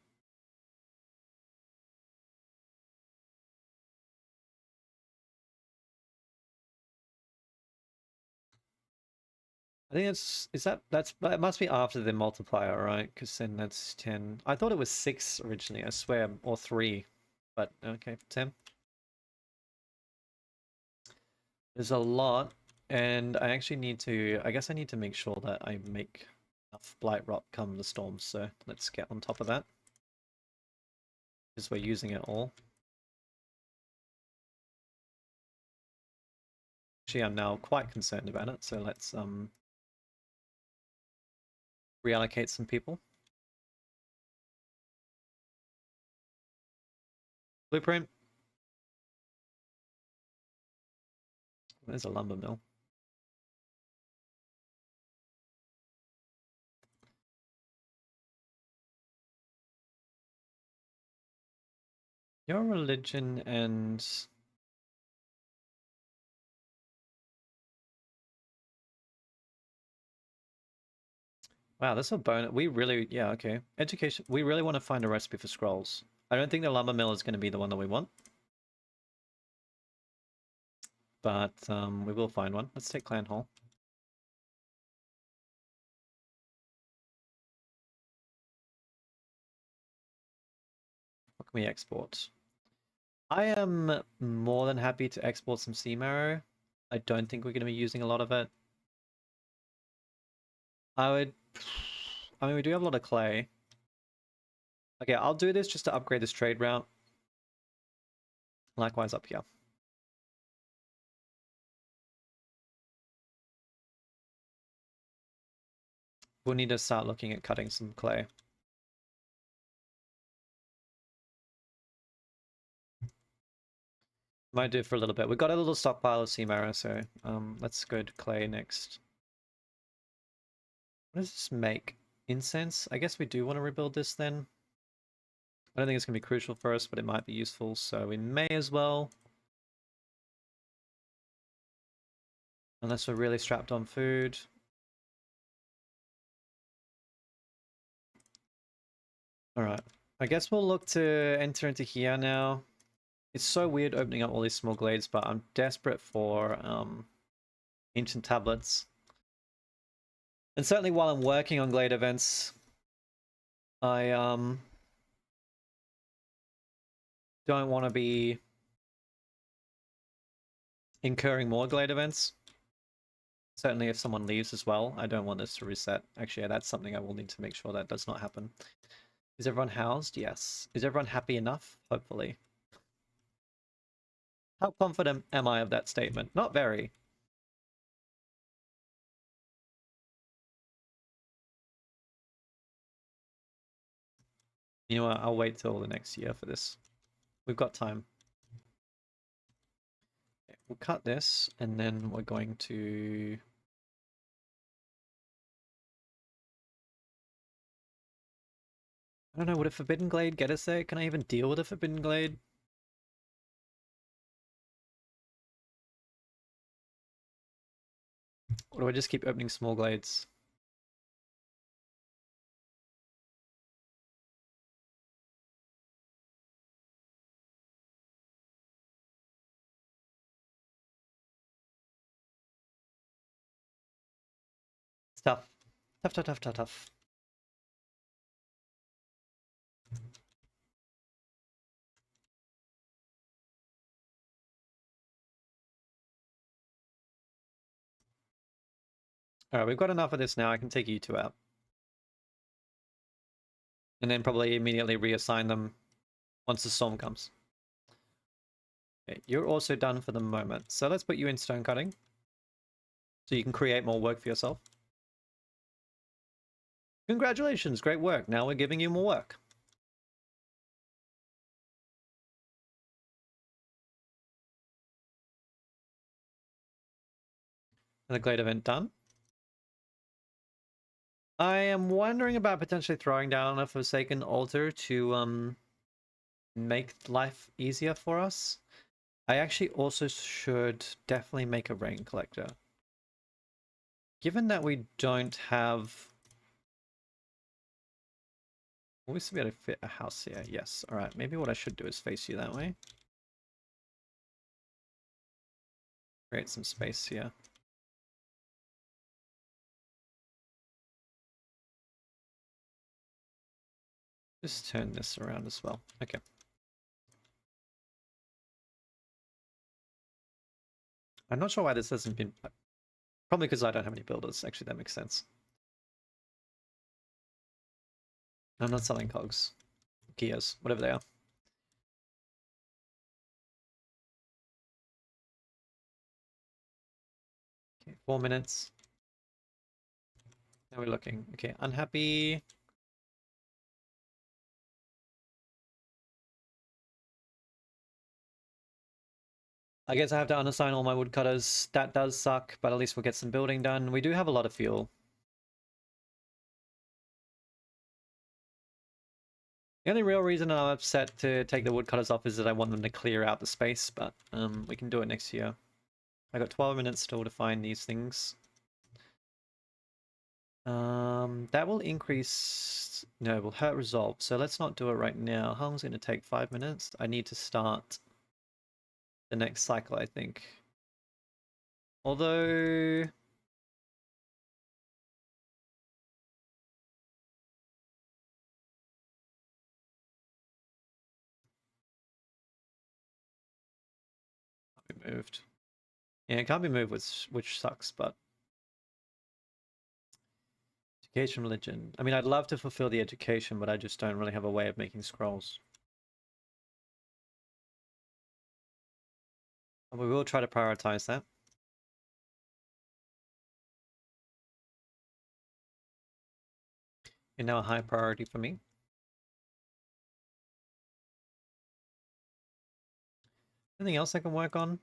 I think that must be after the multiplier, right? Because then that's 10. I thought it was 6 originally, I swear, or 3. But okay, 10. There's a lot, and I actually need to, I guess I need to make sure that I make enough Blightrot come the storm, so let's get on top of that. Because we're using it all. Actually, I'm now quite concerned about it, so let's reallocate some people. Blueprint. There's a lumber mill. Your religion and... Wow, that's a bonus. We really, yeah, okay. Education, we really want to find a recipe for scrolls. I don't think the lumber mill is going to be the one that we want. But we will find one. Let's take Clan Hall. What can we export? I am more than happy to export some sea marrow. I don't think we're going to be using a lot of it. I mean, we do have a lot of clay. Okay, I'll do this just to upgrade this trade route. Likewise up here. We'll need to start looking at cutting some clay. Might do it for a little bit. We've got a little stockpile of sea marrow, so let's go to clay next. What does this make? Incense? I guess we do want to rebuild this then. I don't think it's going to be crucial for us, but it might be useful, so we may as well. Unless we're really strapped on food. Alright. I guess we'll look to enter into here now. It's so weird opening up all these small glades, but I'm desperate for ancient tablets. And certainly while I'm working on glade events, I don't want to be incurring more glade events. Certainly if someone leaves as well, I don't want this to reset. Actually, that's something I will need to make sure that does not happen. Is everyone housed? Yes. Is everyone happy enough? Hopefully. How confident am I of that statement? Not very. You know what? I'll wait till the next year for this. We've got time. Okay, we'll cut this, and then we're going to... I don't know, would a Forbidden Glade get us there? Can I even deal with a Forbidden Glade? Or do I just keep opening small glades? It's tough. Tough, tough, tough, tough, tough. Alright, we've got enough of this now. I can take you two out. And then probably immediately reassign them once the storm comes. Okay, you're also done for the moment. So let's put you in stone cutting. So you can create more work for yourself. Congratulations, great work. Now we're giving you more work. And the glade event done. I am wondering about potentially throwing down a Forsaken Altar to make life easier for us. I actually also should definitely make a Rain Collector. Given that we don't have... Will we still be able to fit a house here? Yes. Alright, maybe what I should do is face you that way. Create some space here. Just turn this around as well. Okay. I'm not sure why this hasn't been... Probably because I don't have any builders. Actually, that makes sense. I'm not selling cogs. Gears, whatever they are. Okay, 4 minutes. Now we're looking. Okay, unhappy. I guess I have to unassign all my woodcutters. That does suck, but at least we'll get some building done. We do have a lot of fuel. The only real reason I'm upset to take the woodcutters off is that I want them to clear out the space, but we can do it next year. I got 12 minutes still to find these things. That will increase... No, it will hurt resolve, so let's not do it right now. How long is it going to take? 5 minutes? I need to start the next cycle, I think. Although... Can't be moved. Yeah, it can't be moved, which sucks, but... Education, religion. I mean, I'd love to fulfill the education, but I just don't really have a way of making scrolls. But we will try to prioritize that. You're now a high priority for me. Anything else I can work on?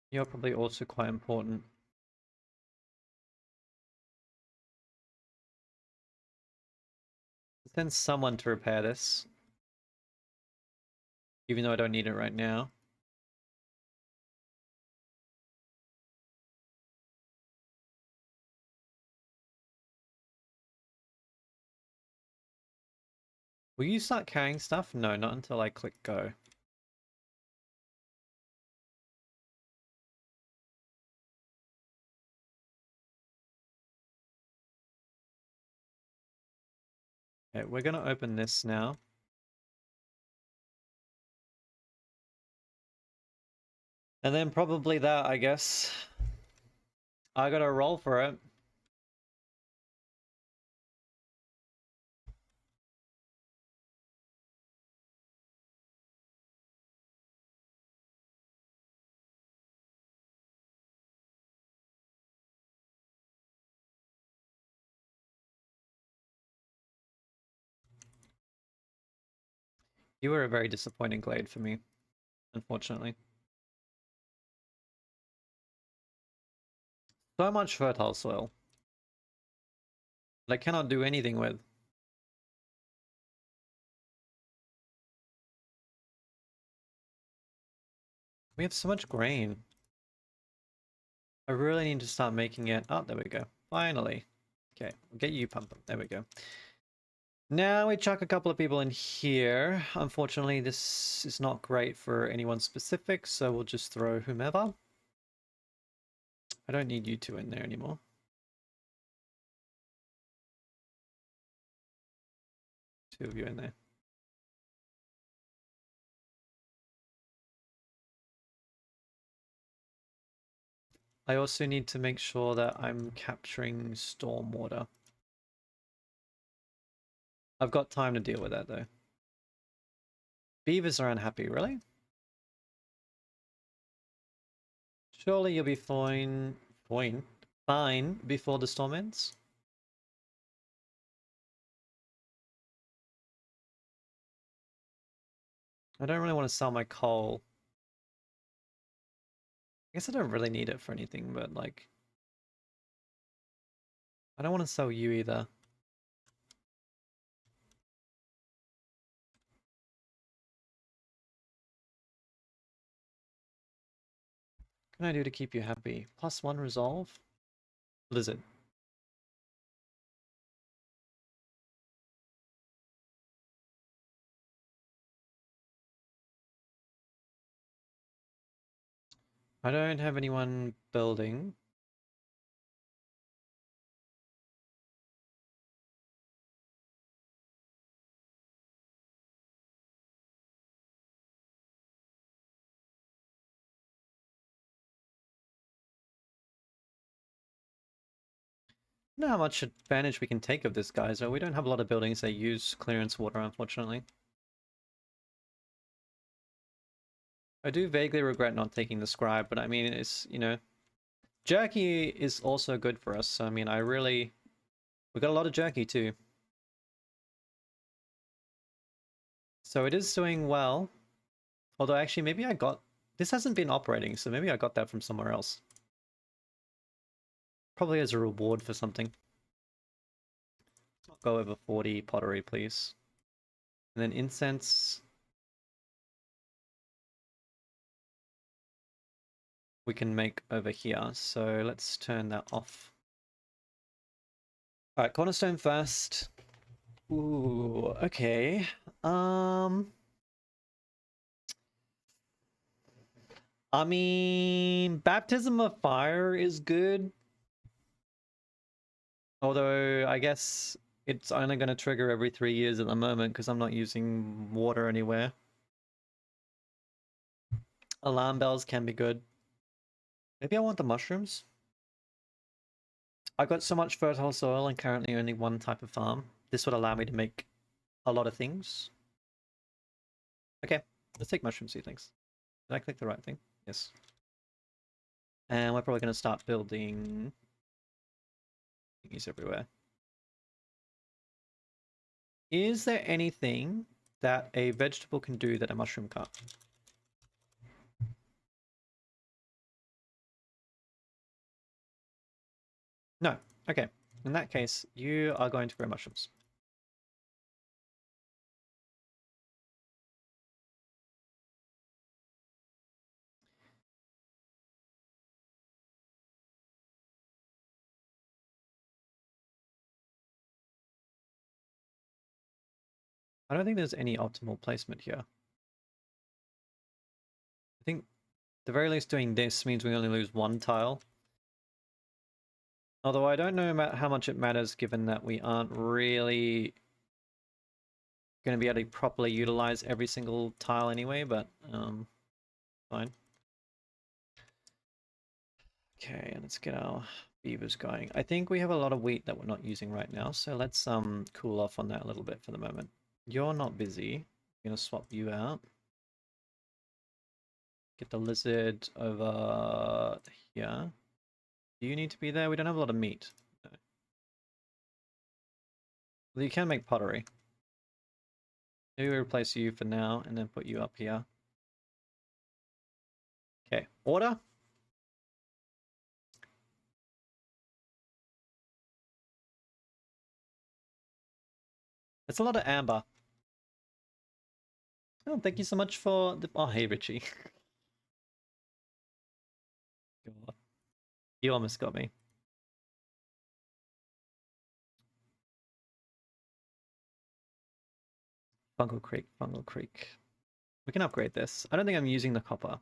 You're probably also quite important. Send someone to repair this. Even though I don't need it right now. Will you start carrying stuff? No, not until I click go. Okay, we're gonna open this now. And then probably that, I guess. I gotta roll for it. You were a very disappointing glade for me, unfortunately. So much fertile soil that I cannot do anything with. We have so much grain. I really need to start making it. Oh, there we go. Finally. Okay, we'll get you pumping. There we go. Now we chuck a couple of people in here. Unfortunately, this is not great for anyone specific, so we'll just throw whomever. I don't need you two in there anymore. Two of you in there. I also need to make sure that I'm capturing stormwater. I've got time to deal with that though. Beavers are unhappy, really? Surely you'll be fine before the storm ends? I don't really want to sell my coal. I guess I don't really need it for anything, but like... I don't want to sell you either. What can I do to keep you happy? +1 resolve? Blizzard. I don't have anyone building. I don't know how much advantage we can take of this, guys. We don't have a lot of buildings that use clearance water, unfortunately. I do vaguely regret not taking the scribe, but I mean, it's, you know... Jerky is also good for us, so I mean, we got a lot of jerky too. So it is doing well. Although actually, maybe I got... This hasn't been operating, so maybe I got that from somewhere else. Probably as a reward for something. Let's not go over 40 pottery, please. And then incense... we can make over here, so let's turn that off. Alright, cornerstone first. Ooh, okay. I mean, baptism of fire is good. Although, I guess it's only going to trigger every 3 years at the moment because I'm not using water anywhere. Alarm bells can be good. Maybe I want the mushrooms. I've got so much fertile soil and currently only one type of farm. This would allow me to make a lot of things. Okay, let's take mushroom seedlings. Did I click the right thing? Yes. And we're probably going to start building thingies everywhere. Is there anything that a vegetable can do that a mushroom can't? No. Okay. In that case, you are going to grow mushrooms. I don't think there's any optimal placement here. I think at the very least doing this means we only lose one tile. Although I don't know about how much it matters given that we aren't really going to be able to properly utilize every single tile anyway, but fine. Okay, and let's get our beavers going. I think we have a lot of wheat that we're not using right now, so let's cool off on that a little bit for the moment. You're not busy. I'm gonna swap you out. Get the lizard over here. Do you need to be there? We don't have a lot of meat. No. Well, you can make pottery. Maybe we replace you for now and then put you up here. Okay, order. It's a lot of amber. Oh, thank you so much for the... Oh, hey, Richie. God. You almost got me. Fungal Creek, Fungal Creek. We can upgrade this. I don't think I'm using the copper.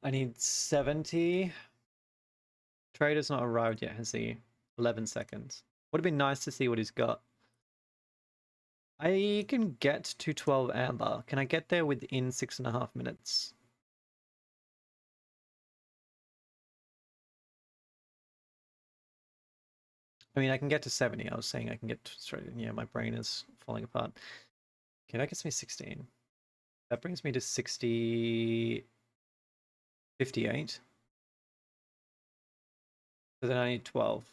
I need 70. Trader's not arrived yet, has he? 11 seconds. Would have been nice to see what he's got. I can get to 12 amber. Can I get there within 6.5 minutes? I mean, I can get to 70. I was saying I can get straight. Yeah, my brain is falling apart. Okay, that gets me 16. That brings me to 60... 58. So then I need 12.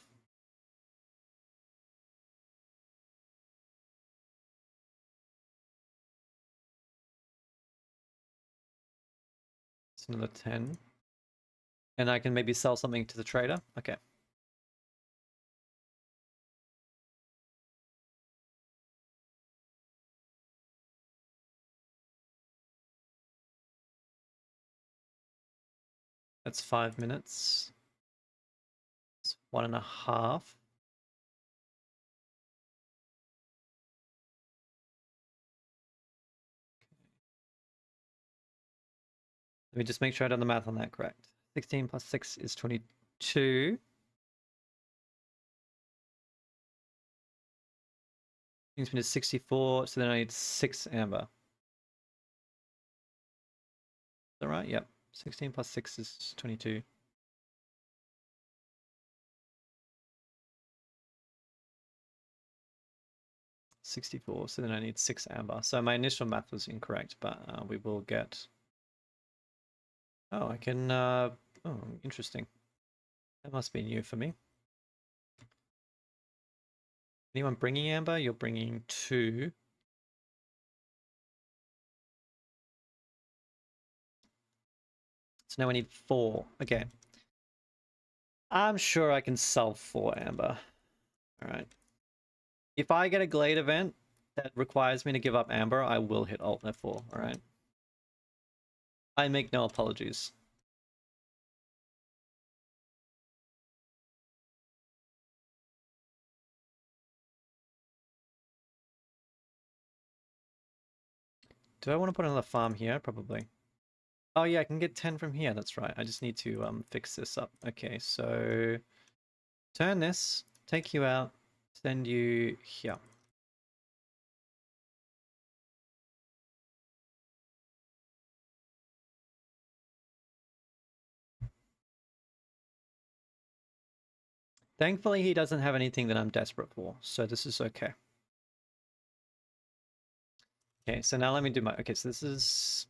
It's another 10. And I can maybe sell something to the trader? Okay. That's 5 minutes. It's 1.5. Let me just make sure I done the math on that correct. 16 plus 6 is 22. Brings me to 64, so then I need 6 amber. Is that right? Yep. 16 plus 6 is 22. $64, so then I need 6 amber. So my initial math was incorrect, but we will get... Oh, I can... Oh, interesting. That must be new for me. Anyone bringing amber? You're bringing 2. So now I need 4. Okay. I'm sure I can sell 4 amber. Alright. If I get a Glade event that requires me to give up amber, I will hit Alt F4, alright? I make no apologies. Do I want to put another farm here? Probably. Oh yeah, I can get 10 from here, that's right. I just need to fix this up. Okay, so... Turn this, take you out, send you here. Thankfully, he doesn't have anything that I'm desperate for, so this is okay. Okay, so now let me do my... Okay, so this is...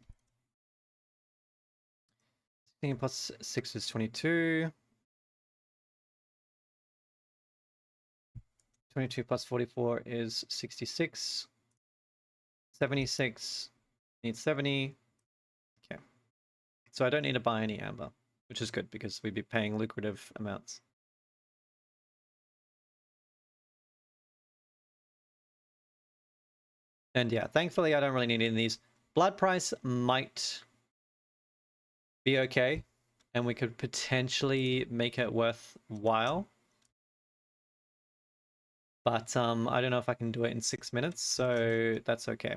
16 plus 6 is 22. 22 plus 44 is 66. 76. Need 70. Okay. So I don't need to buy any amber, which is good because we'd be paying lucrative amounts. And yeah, thankfully I don't really need any of these. Blood price might be okay. and we could potentially make it worthwhile. But I don't know if I can do it in 6 minutes, so that's okay.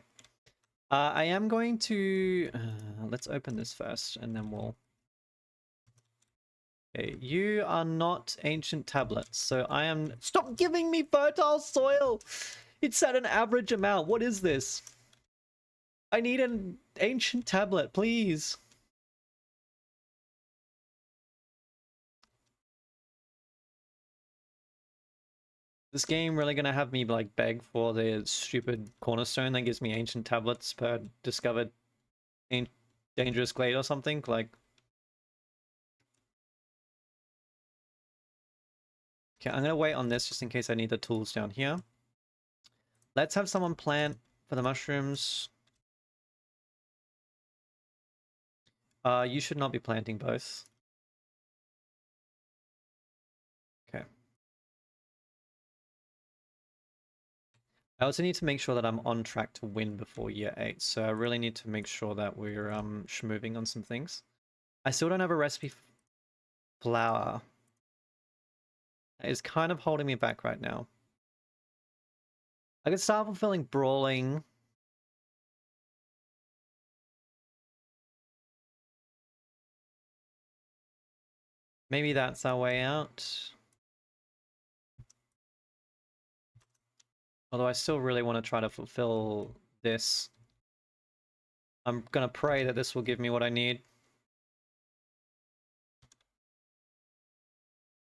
I am going to... let's open this first, and then we'll... Okay, you are not ancient tablets, so I am... Stop giving me fertile soil! It's at an average amount. What is this? I need an ancient tablet, please. This game really gonna have me like beg for the stupid cornerstone that gives me ancient tablets per discovered dangerous glade or something? Like, okay, I'm gonna wait on this just in case I need the tools down here. Let's have someone plant for the mushrooms. You should not be planting both. Okay. I also need to make sure that I'm on track to win before year 8, so I really need to make sure that we're schmoving on some things. I still don't have a recipe for flour. It's kind of holding me back right now. I could start fulfilling brawling. Maybe that's our way out. Although I still really want to try to fulfill this. I'm gonna pray that this will give me what I need.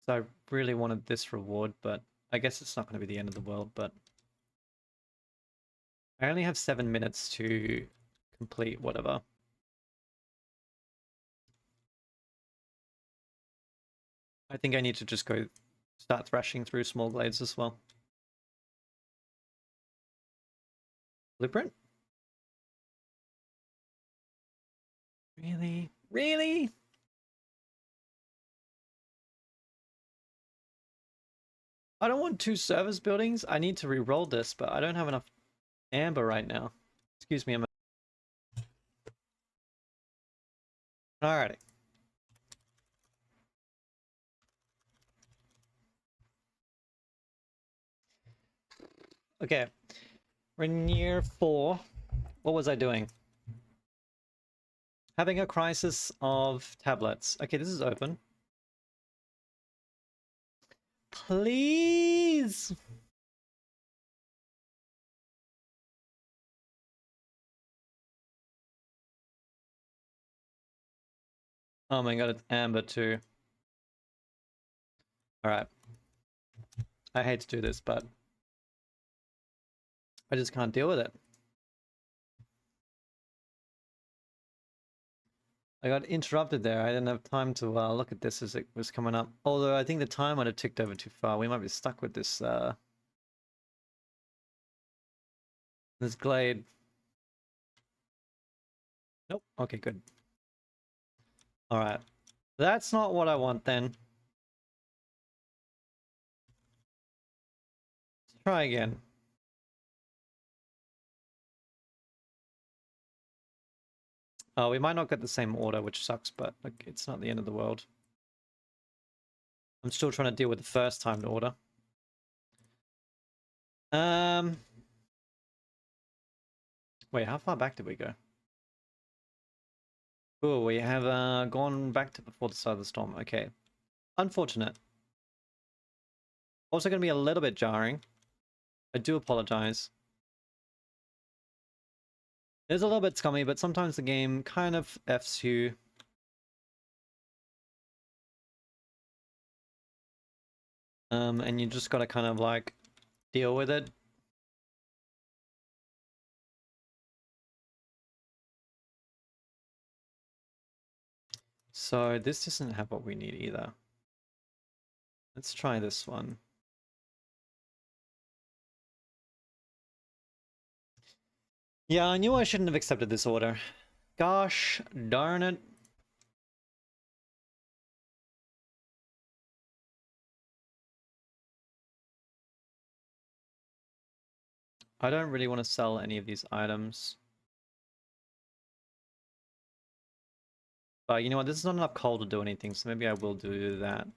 So I really wanted this reward, but I guess it's not going to be the end of the world, but... I only have 7 minutes to complete whatever. I think I need to just go start thrashing through small glades as well. Blueprint? Really? Really? I don't want 2 service buildings. I need to re-roll this, but I don't have enough amber right now. Excuse me. Alrighty. Okay. We're near 4. What was I doing? Having a crisis of tablets. Okay, this is open. Please! Oh my god, it's amber too. Alright. I hate to do this, but I just can't deal with it. I got interrupted there. I didn't have time to look at this as it was coming up. Although I think the time might have ticked over too far. We might be stuck with this this glade. Nope. Okay, good. Alright. That's not what I want then. Let's try again. Oh, we might not get the same order, which sucks, but like, it's not the end of the world. I'm still trying to deal with the first timed order. Wait, how far back did we go? Oh, we have gone back to before the start of the storm. Okay. Unfortunate. Also going to be a little bit jarring. I do apologize. It's a little bit scummy, but sometimes the game kind of Fs you. And you just gotta kind of like deal with it. So this doesn't have what we need either. Let's try this one. Yeah, I knew I shouldn't have accepted this order. Gosh darn it. I don't really want to sell any of these items. But you know what? This is not enough coal to do anything, so maybe I will do that.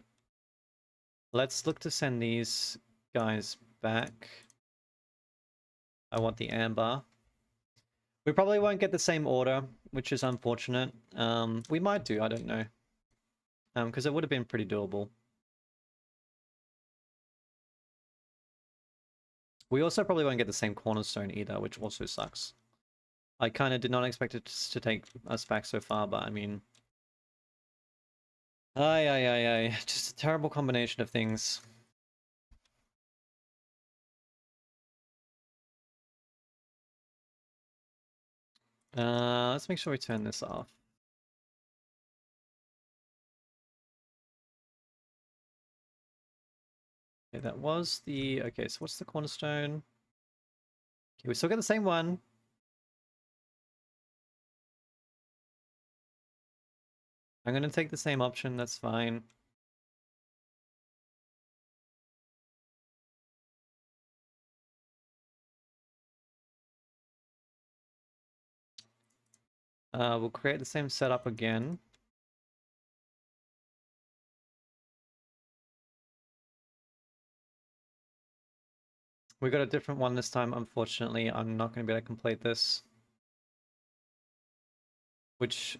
Let's look to send these guys back. I want the amber. We probably won't get the same order, which is unfortunate. We might do, I don't know. Because it would have been pretty doable. We also probably won't get the same cornerstone either, which also sucks. I kind of did not expect it to take us back so far, but I mean... Ay. Just a terrible combination of things. Let's make sure we turn this off. Okay, that was the... Okay, so what's the cornerstone? Okay, we still get the same one. I'm going to take the same option, that's fine. We'll create the same setup again. We got a different one this time, unfortunately. I'm not going to be able to complete this. Which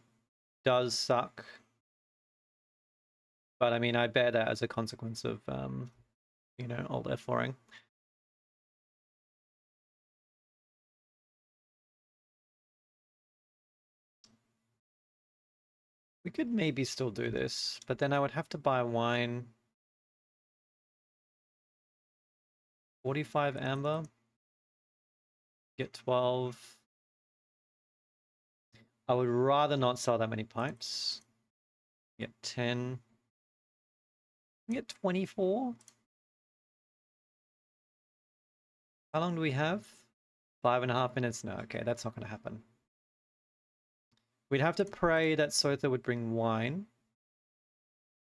does suck. But I mean, I bear that as a consequence of, you know, old F4ing. We could maybe still do this, but then I would have to buy wine. 45 amber. Get 12. I would rather not sell that many pipes. Get 10. Get 24. How long do we have? 5.5 minutes? No, okay, that's not going to happen. We'd have to pray that Sotha would bring wine.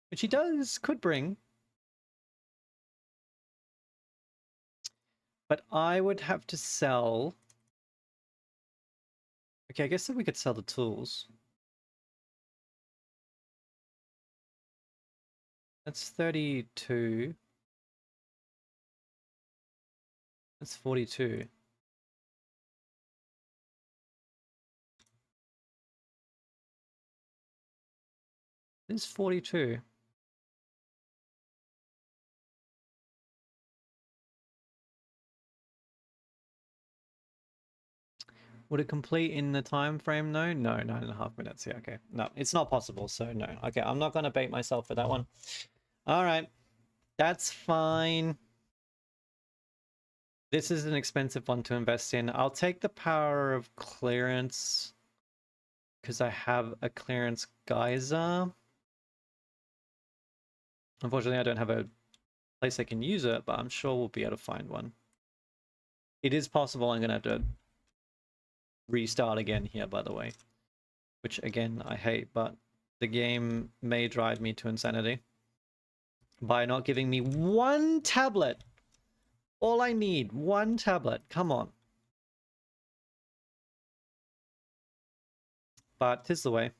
Which he could bring. But I would have to sell... Okay, I guess that we could sell the tools. That's 32. That's 42. This is 42. Would it complete in the time frame? No, 9.5 minutes. Yeah, okay. No, it's not possible, so no. Okay, I'm not gonna bait myself for that one. Alright. That's fine. This is an expensive one to invest in. I'll take the power of clearance because I have a clearance geyser. Unfortunately, I don't have a place I can use it, but I'm sure we'll be able to find one. It is possible I'm gonna have to restart again here, by the way. Which, again, I hate, but the game may drive me to insanity. By not giving me one tablet! All I need, one tablet. Come on. But 'tis the way.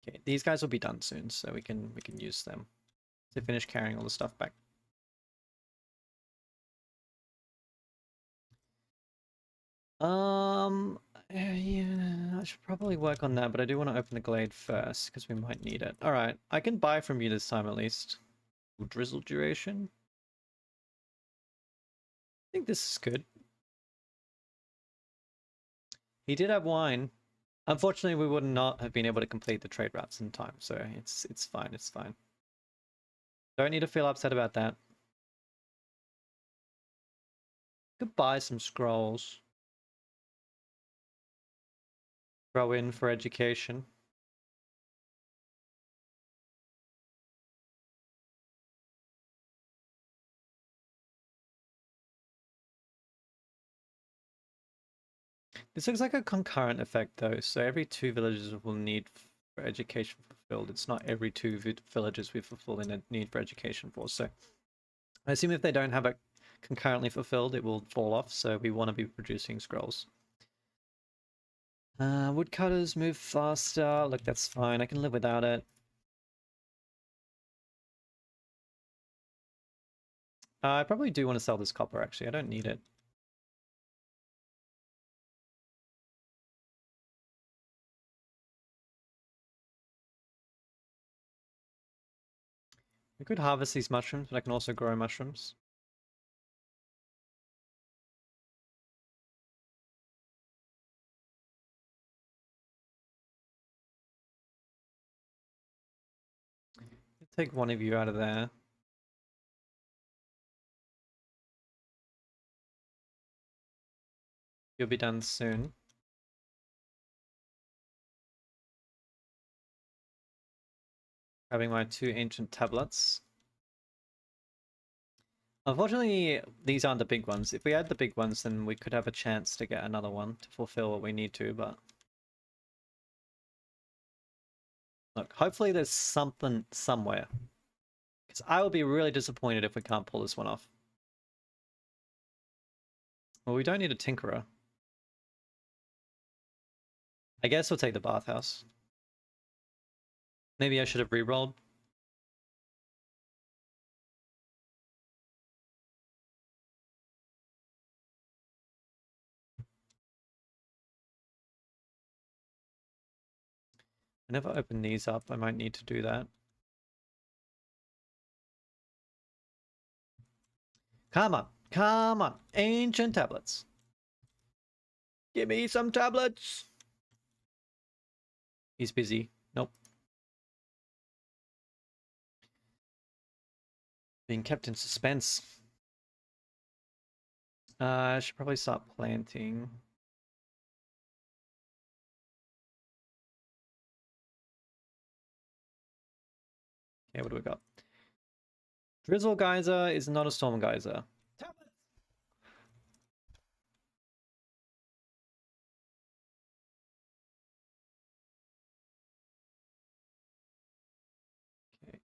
Okay, these guys will be done soon, so we can use them to finish carrying all the stuff back. Yeah, I should probably work on that, but I do want to open the glade first, because we might need it. Alright, I can buy from you this time at least. Drizzle duration. I think this is good. He did have wine. Unfortunately, we would not have been able to complete the trade routes in time, so it's fine, it's fine. Don't need to feel upset about that. Could buy some scrolls. Throw in for education. This looks like a concurrent effect though, so every 2 villages will need for education fulfilled. It's not every 2 villages we fulfill in a need for education for, so I assume if they don't have it concurrently fulfilled, it will fall off, so we want to be producing scrolls. Woodcutters move faster. Look, that's fine. I can live without it. I probably do want to sell this copper, actually. I don't need it. I could harvest these mushrooms, but I can also grow mushrooms. Take one of you out of there. You'll be done soon. Grabbing my 2 ancient tablets. Unfortunately, these aren't the big ones. If we had the big ones, then we could have a chance to get another one to fulfill what we need to, but... Look, hopefully there's something somewhere. Because I will be really disappointed if we can't pull this one off. Well, we don't need a tinkerer. I guess we'll take the bathhouse. Maybe I should have re-rolled. I never opened these up. I might need to do that. Come on. Come on. Ancient tablets. Give me some tablets. He's busy. Nope. Being kept in suspense. I should probably start planting. Okay, what do we got? Drizzle geyser is not a storm geyser. Tablets. Okay.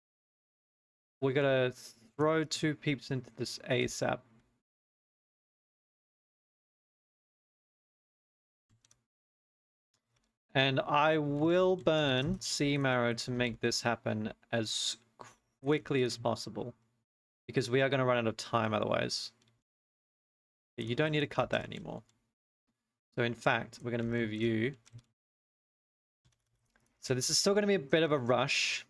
We gotta throw 2 peeps into this ASAP. And I will burn Sea Marrow to make this happen as quickly as possible. Because we are going to run out of time otherwise. You don't need to cut that anymore. So in fact, we're going to move you. So this is still going to be a bit of a rush.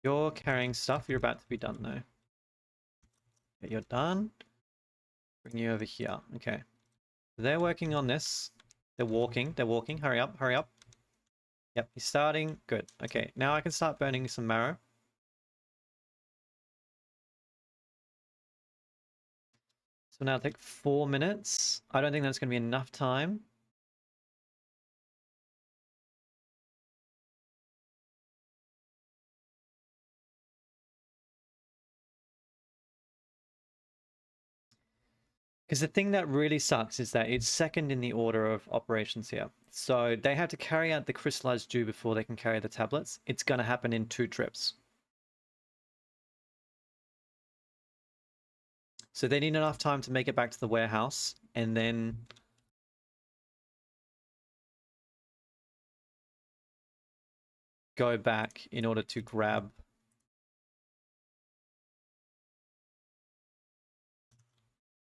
You're carrying stuff. You're about to be done though. Okay, you're done. Bring you over here. Okay. They're working on this. They're walking. They're walking. Hurry up. Hurry up. Yep, he's starting. Good. Okay, now I can start burning some marrow. So now take 4 minutes. I don't think that's going to be enough time. Because the thing that really sucks is that it's second in the order of operations here. So they have to carry out the crystallized dew before they can carry the tablets. It's going to happen in 2 trips. So they need enough time to make it back to the warehouse and then go back in order to grab.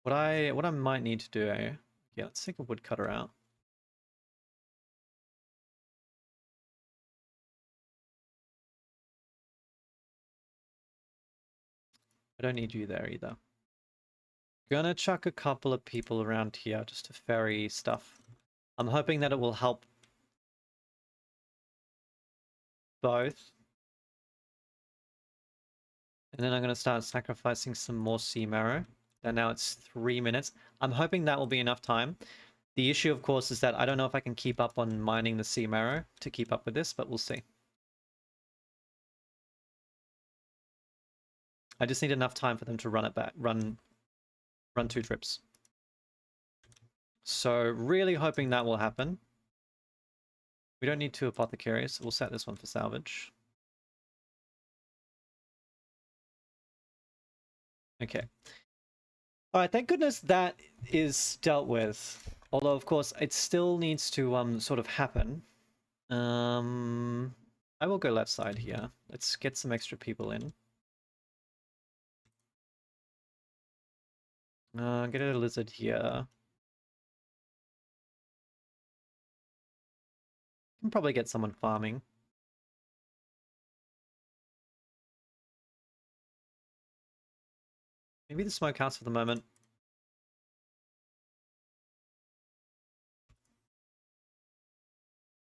What I might need to do, yeah, let's take a woodcutter out. I don't need you there either. Gonna chuck a couple of people around here just to ferry stuff. I'm hoping that it will help both. And then I'm gonna start sacrificing some more sea marrow. And now it's 3 minutes. I'm hoping that will be enough time. The issue, of course, is that I don't know if I can keep up on mining the sea marrow to keep up with this, but we'll see. I just need enough time for them to run it back, run 2 trips. So really hoping that will happen. We don't need 2 apothecaries. We'll set this one for salvage. Okay. All right, thank goodness that is dealt with. Although, of course, it still needs to sort of happen. I will go left side here. Let's get some extra people in. Get a lizard here. Can probably get someone farming. Maybe the smokehouse for the moment.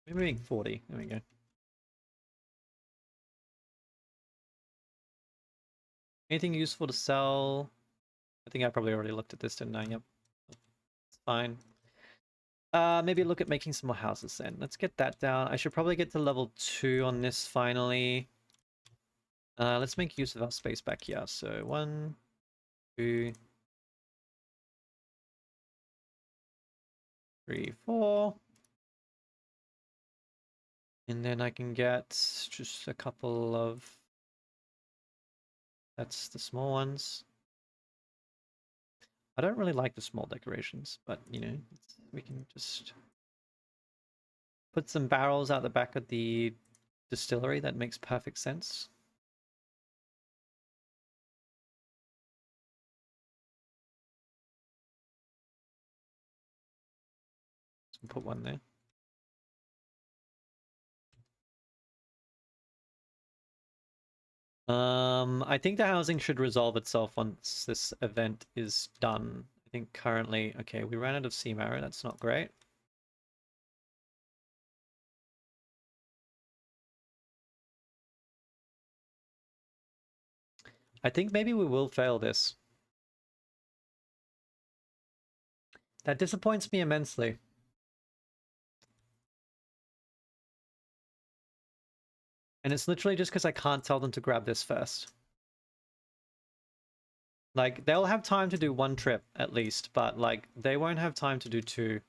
Maybe 40. There we go. Anything useful to sell? I think I probably already looked at this, didn't I? Yep. It's fine. Maybe look at making some more houses then. Let's get that down. I should probably get to level 2 on this finally. Let's make use of our space back here. So 1, 2, 3, 4. And then I can get just a couple of... That's the small ones. I don't really like the small decorations, but, you know, we can just put some barrels out the back of the distillery. That makes perfect sense. So put one there. I think the housing should resolve itself once this event is done. I think currently, okay, we ran out of sea marrow. That's not great. I think maybe we will fail this. That disappoints me immensely. And it's literally just because I can't tell them to grab this first. Like, they'll have time to do 1 trip at least, but like, they won't have time to do 2.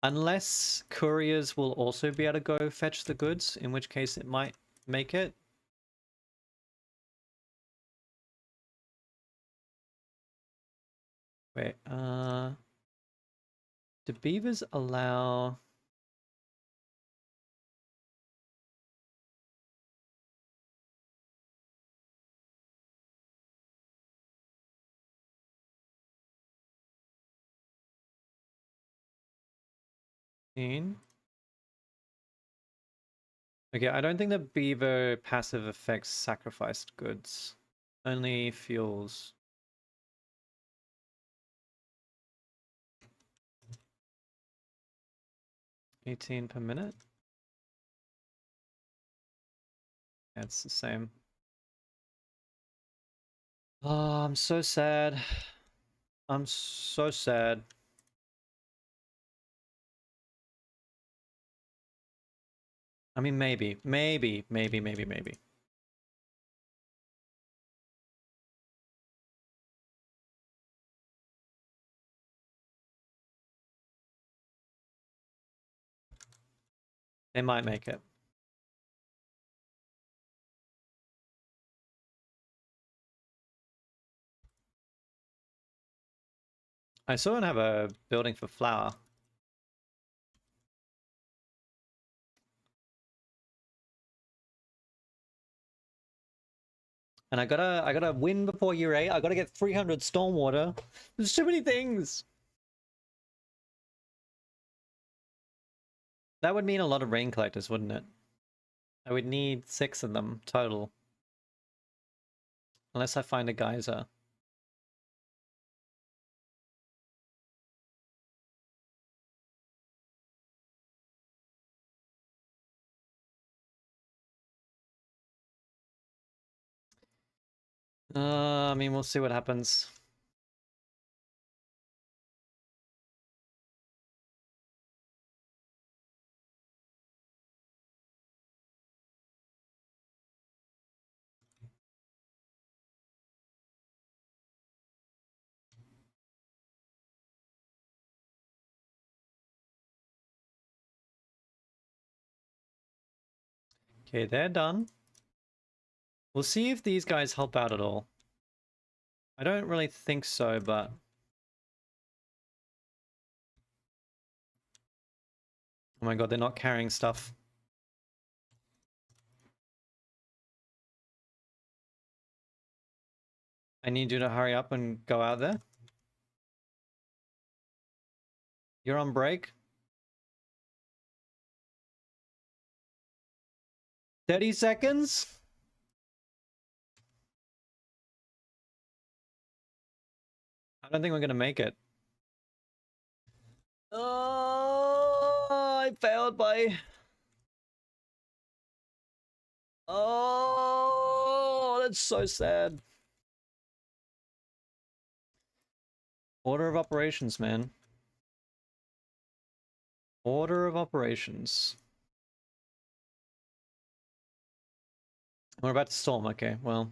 Unless couriers will also be able to go fetch the goods, in which case it might make it. Wait, do beavers allow... Okay, I don't think the beaver passive affects sacrificed goods. Only fuels. $18 per minute? Yeah, it's the same. Oh, I'm so sad. I'm so sad. I mean, maybe. They might make it. I still don't have a building for flour. And I gotta win before year 8. I gotta get 300 stormwater. There's too many things. That would mean a lot of rain collectors, wouldn't it? I would need 6 of them total. Unless I find a geyser. I mean, we'll see what happens. Okay, they're done. We'll see if these guys help out at all. I don't really think so, but... Oh my god, they're not carrying stuff. I need you to hurry up and go out there. You're on break. 30 seconds? I don't think we're gonna make it. Oh, I failed by... Oh, that's so sad. Order of operations, man. Order of operations. We're about to storm, okay, well.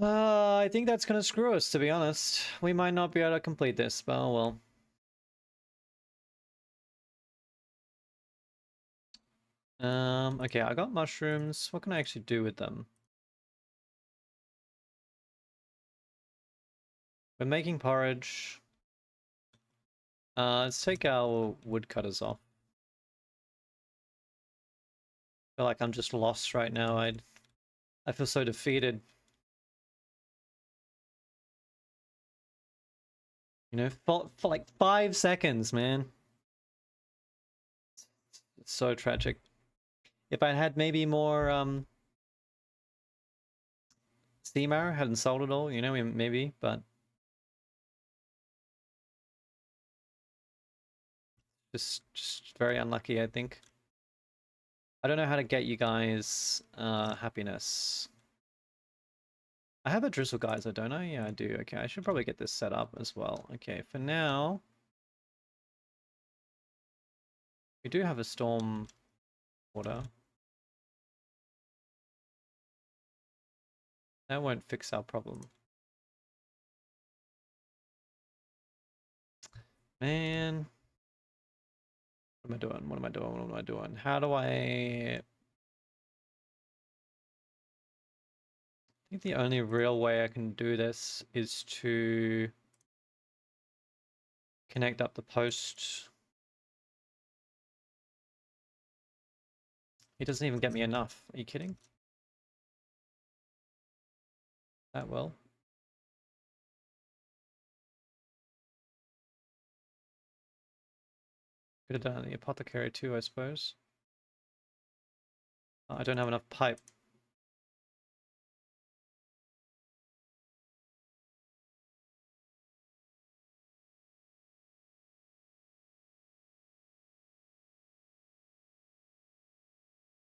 I think that's gonna screw us, to be honest. We might not be able to complete this, but oh well. Okay, I got mushrooms. What can I actually do with them? We're making porridge. Let's take our woodcutters off. I feel like I'm just lost right now. I feel so defeated. You know, for like 5 seconds, man. It's so tragic. If I had maybe more steam arrow, hadn't sold it all, you know, maybe, but just very unlucky, I think. I don't know how to get you guys happiness. I have a drizzle geyser, don't I? Yeah, I do. Okay, I should probably get this set up as well. Okay, for now, we do have a storm water. That won't fix our problem. Man. What am I doing? What am I doing? What am I doing? How do I... I think the only real way I can do this is to connect up the post. He doesn't even get me enough. Are you kidding? That well? Could have done it in the apothecary too, I suppose. I don't have enough pipe.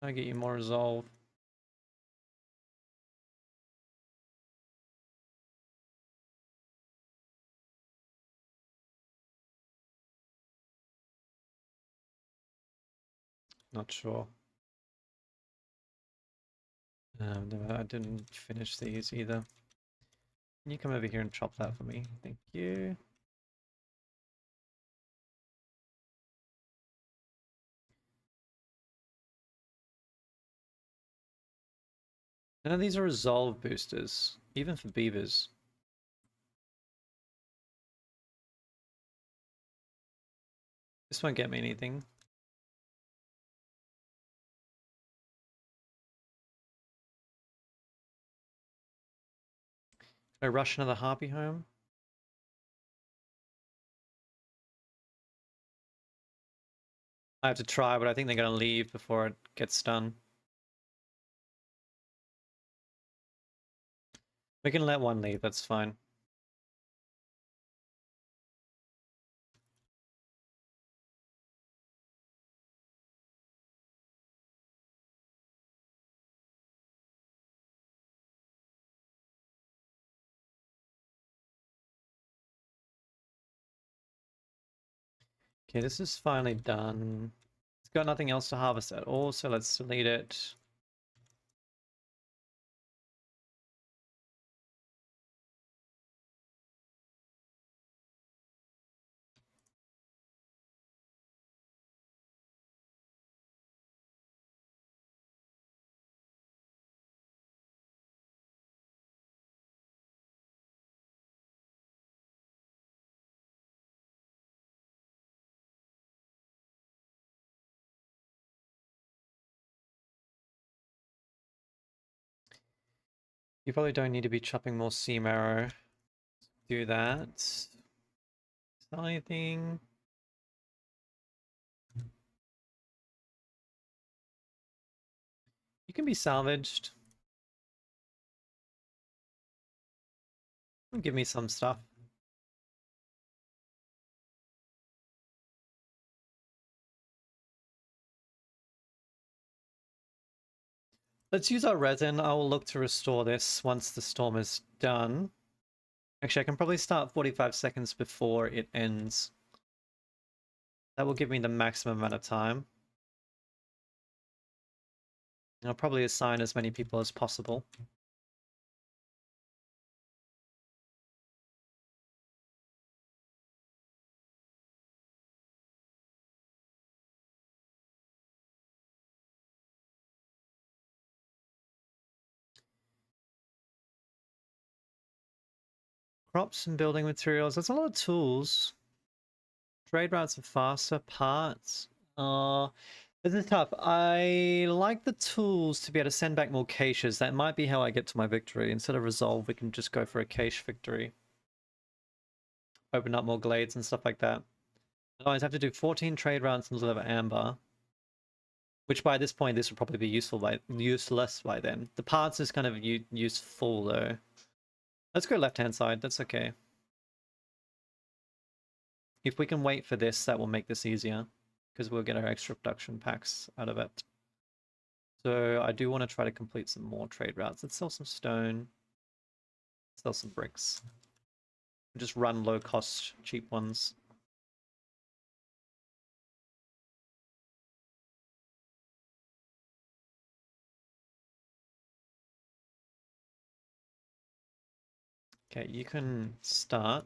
I get you more resolve. Not sure. I didn't finish these either. Can you come over here and chop that for me? Thank you. None of these are resolve boosters, even for beavers. This won't get me anything. Can I rush another harpy home? I have to try, but I think they're going to leave before it gets done. We can let one leave, that's fine. Okay, this is finally done. It's got nothing else to harvest at all, so let's delete it. You probably don't need to be chopping more sea marrow. Do that. Sell anything? You can be salvaged. Give me some stuff. Let's use our resin. I will look to restore this once the storm is done. Actually, I can probably start 45 seconds before it ends. That will give me the maximum amount of time. I'll probably assign as many people as possible. Crops and building materials. That's a lot of tools. Trade routes are faster. Parts. This is tough. I like the tools to be able to send back more caches. That might be how I get to my victory. Instead of resolve, we can just go for a cache victory. Open up more glades and stuff like that. Otherwise, I have to do 14 trade routes and deliver amber. Which by this point, this would probably be useless by then. The parts is kind of useful though. Let's go left-hand side. That's okay. If we can wait for this, that will make this easier. Because we'll get our extra production packs out of it. So I do want to try to complete some more trade routes. Let's sell some stone. Sell some bricks. Just run low-cost, cheap ones. Okay, you can start.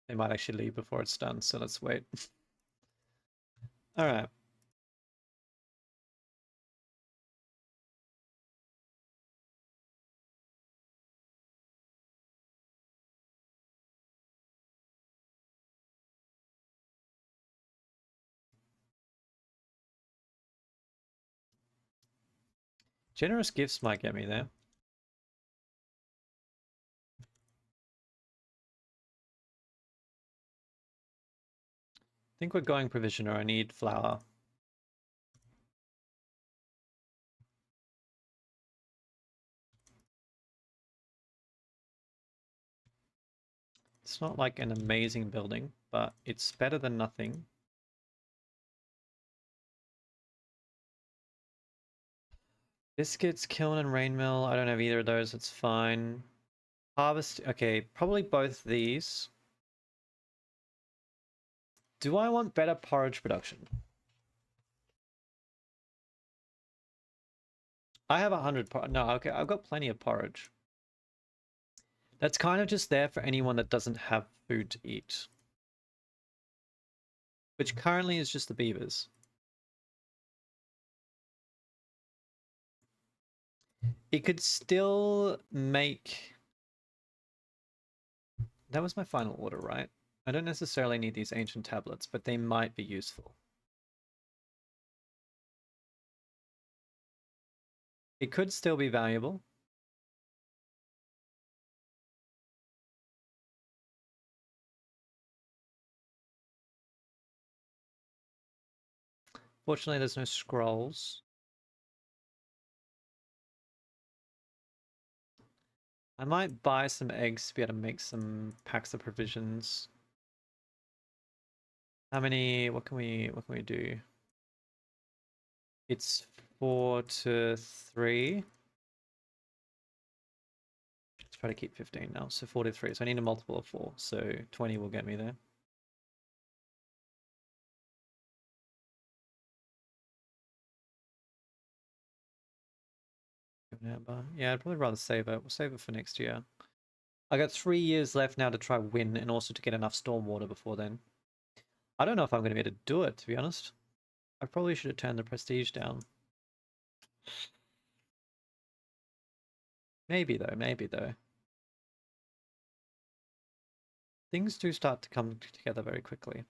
They might actually leave before it's done, so let's wait. All right. Generous gifts might get me there. I think we're going provisioner. I need flour. It's not like an amazing building, but it's better than nothing. Biscuits, kiln, and rain mill. I don't have either of those. It's fine. Harvest. Okay, probably both these. Do I want better porridge production? I have 100 porridge. No, okay, I've got plenty of porridge. That's kind of just there for anyone that doesn't have food to eat. Which currently is just the beavers. It could still make... That was my final order, right? I don't necessarily need these ancient tablets, but they might be useful. It could still be valuable. Fortunately, there's no scrolls. I might buy some eggs to be able to make some packs of provisions. How many? What can we do? It's 4 to 3. Let's try to keep 15 now. So 4 to 3. So I need a multiple of 4. So 20 will get me there. Yeah, I'd probably rather save it. We'll save it for next year. I got 3 years left now to try win and also to get enough stormwater before then. I don't know if I'm going to be able to do it, to be honest. I probably should have turned the prestige down. Maybe though, maybe though. I things do start to come together very quickly.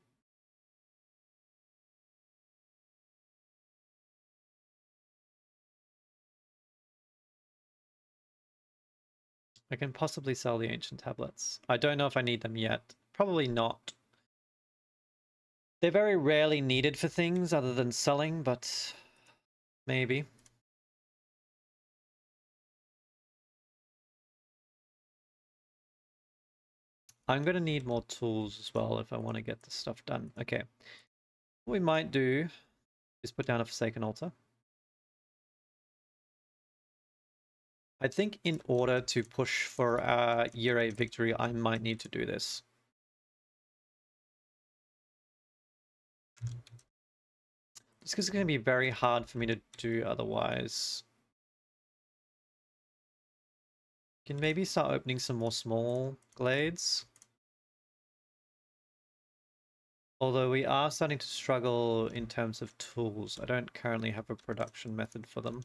I can possibly sell the ancient tablets. I don't know if I need them yet. Probably not. They're very rarely needed for things other than selling, but maybe. I'm going to need more tools as well if I want to get this stuff done. Okay. What we might do is put down a Forsaken Altar. I think in order to push for a Year 8 victory, I might need to do this. Just because it's going to be very hard for me to do otherwise. Can maybe start opening some more small glades. Although we are starting to struggle in terms of tools. I don't currently have a production method for them.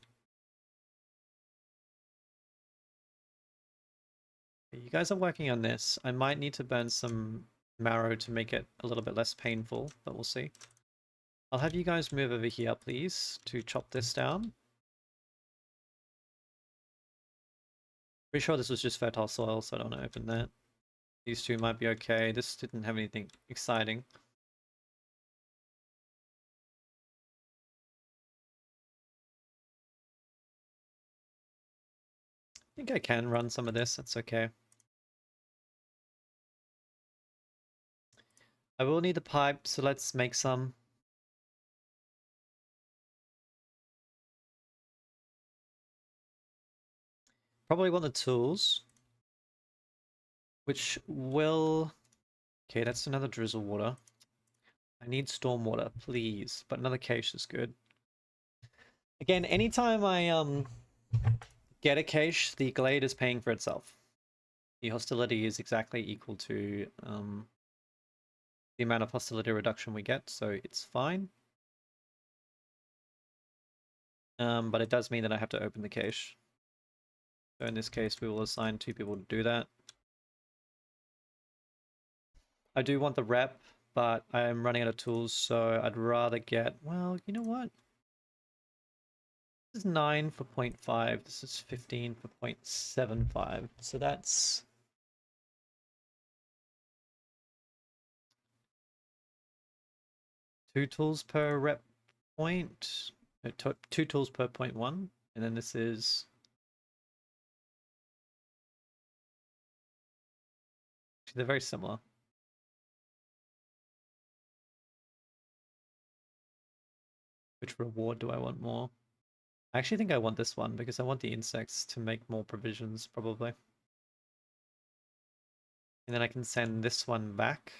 You guys are working on this. I might need to burn some marrow to make it a little bit less painful, but we'll see. I'll have you guys move over here, please, to chop this down. Pretty sure this was just fertile soil, so I don't want to open that. These two might be okay. This didn't have anything exciting. I think I can run some of this, that's okay. I will need the pipe, so let's make some. Probably want the tools. Which will... Okay, that's another drizzle water. I need storm water, please. But another cache is good. Again, anytime I get a cache, the glade is paying for itself. The hostility is exactly equal to the amount of hostility reduction we get, so it's fine. But it does mean that I have to open the cache. So in this case, we will assign 2 people to do that. I do want the rep, but I am running out of tools, so I'd rather get... Well, you know what? This is 9 for 0.5. This is 15 for 0.75. So that's... two tools per rep point. No, 2 tools per 0.1. And then this is... Actually, they're very similar. Which reward do I want more? I actually think I want this one because I want the insects to make more provisions, probably. And then I can send this one back.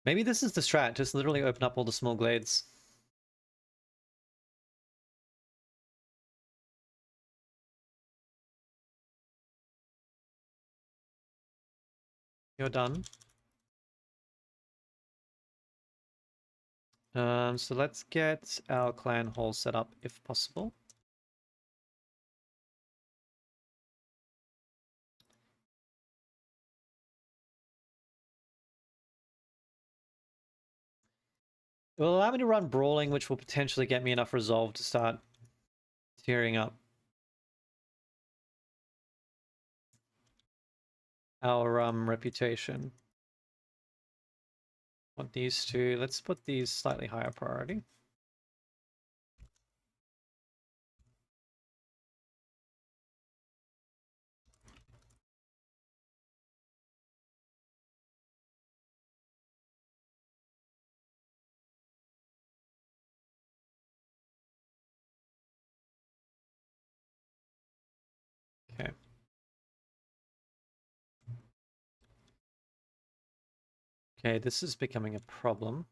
Maybe this is the strat, just literally open up all the small glades. You're done. So let's get our clan hall set up if possible. It will allow me to run brawling, which will potentially get me enough resolve to start tearing up our reputation. Want these two. Let's put these slightly higher priority. Okay. Okay, this is becoming a problem.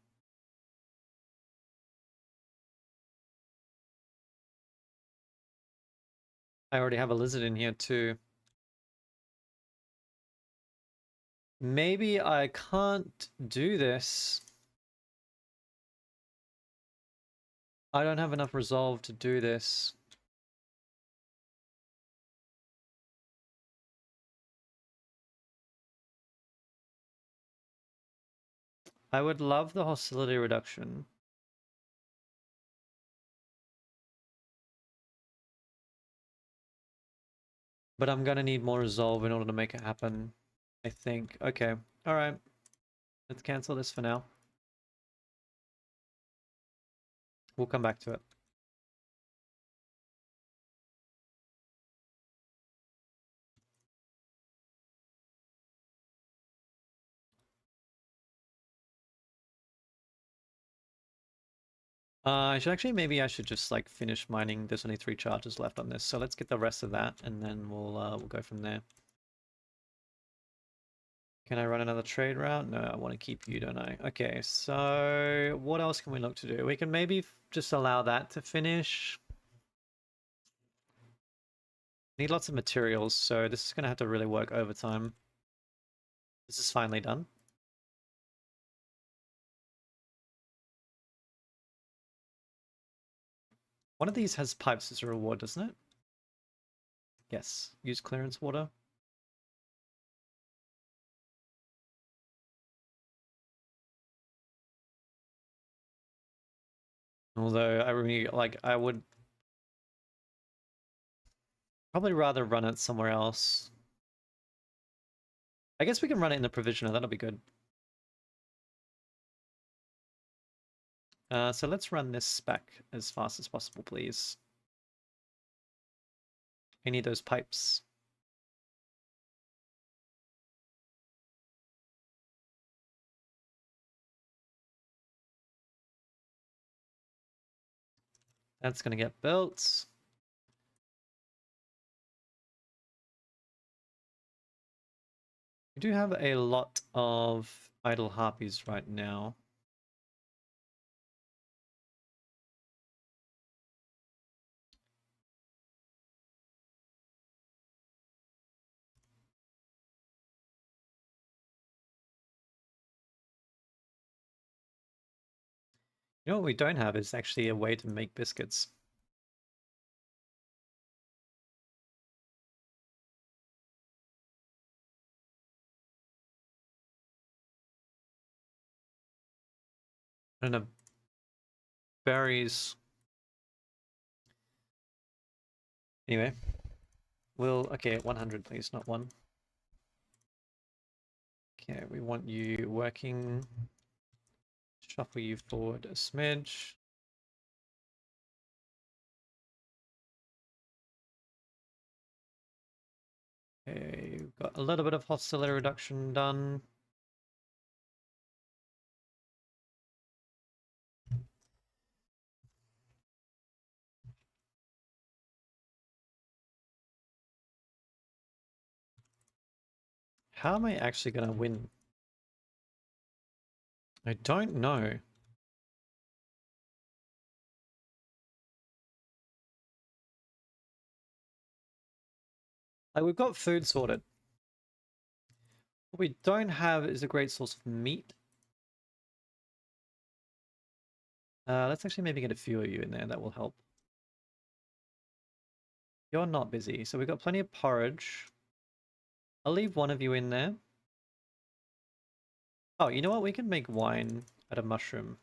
I already have a lizard in here too. Maybe I can't do this. I don't have enough resolve to do this. I would love the hostility reduction. But I'm gonna need more resolve in order to make it happen, I think. Okay, alright. Let's cancel this for now. We'll come back to it. Maybe I should just like finish mining. There's only 3 charges left on this, so let's get the rest of that, and then we'll go from there. Can I run another trade route? No, I want to keep you, don't I? Okay, so what else can we look to do? We can maybe just allow that to finish. Need lots of materials, so this is going to have to really work overtime. This is finally done. One of these has pipes as a reward, doesn't it? Yes. Use clearance water. Although I would probably rather run it somewhere else. I guess we can run it in the provisioner, that'll be good. So let's run this spec as fast as possible, please. I need those pipes. That's going to get built. We do have a lot of idle harpies right now. You know what we don't have is actually a way to make biscuits. I don't know. Berries. Anyway. Okay, 100 please, not 1. Okay, we want you working. Shuffle you forward a smidge. Okay, we've got a little bit of hostility reduction done. How am I actually going to win? I don't know. Like, we've got food sorted. What we don't have is a great source of meat. Let's actually maybe get a few of you in there. That will help. You're not busy, so we've got plenty of porridge. I'll leave one of you in there. Oh, you know what? We can make wine out of mushroom.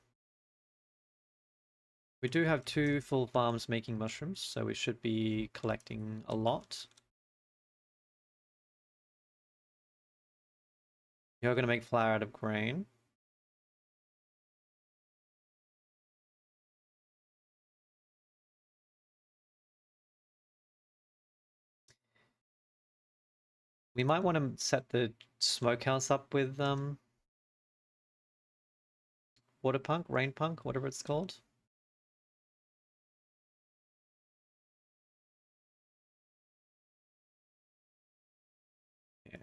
We do have 2 full farms making mushrooms, so we should be collecting a lot. You're going to make flour out of grain. We might want to set the smokehouse up with water punk, rain punk, whatever it's called.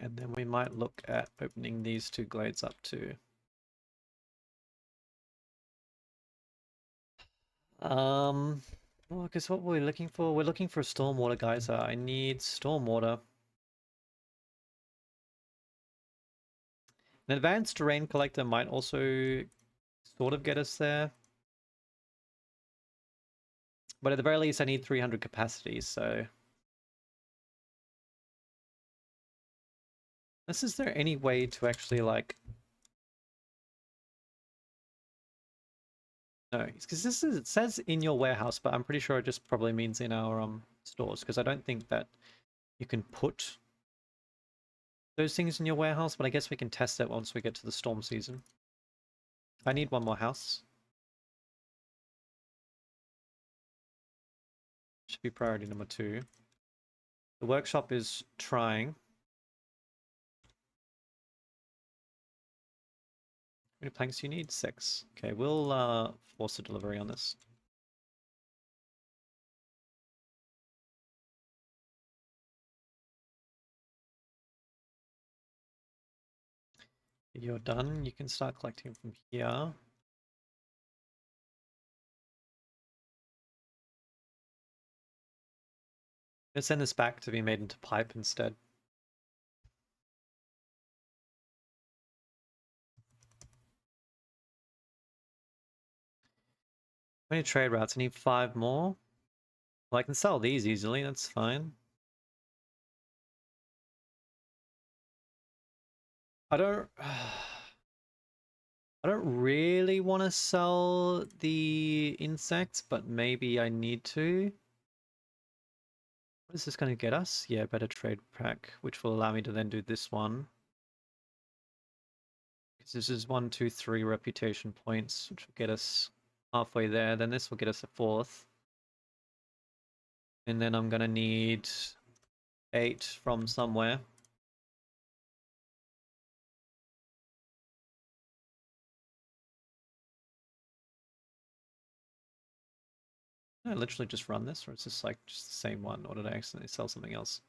And then we might look at opening these 2 glades up too. Well, because what we're looking for? We're looking for a stormwater geyser. I need stormwater. An advanced rain collector might also sort of get us there. But at the very least, I need 300 capacity, so... Is there any way to actually, like... No, because it says in your warehouse, but I'm pretty sure it just probably means in our stores, because I don't think that you can put those things in your warehouse, but I guess we can test it once we get to the storm season. I need one more house. Should be priority number 2. The workshop is trying. How many planks do you need? 6. Okay, we'll force a delivery on this. If you're done, you can start collecting from here. Let's send this back to be made into pipe instead. How many trade routes? I need 5 more. Well, I can sell these easily, that's fine. I don't really want to sell the insects, but maybe I need to. What is this going to get us? Yeah, better trade pack, which will allow me to then do this one. Because this is 1, 2, 3 reputation points, which will get us halfway there. Then this will get us a 4th. And then I'm going to need 8 from somewhere. Did I literally just run this, or is this like just the same one, or did I accidentally sell something else?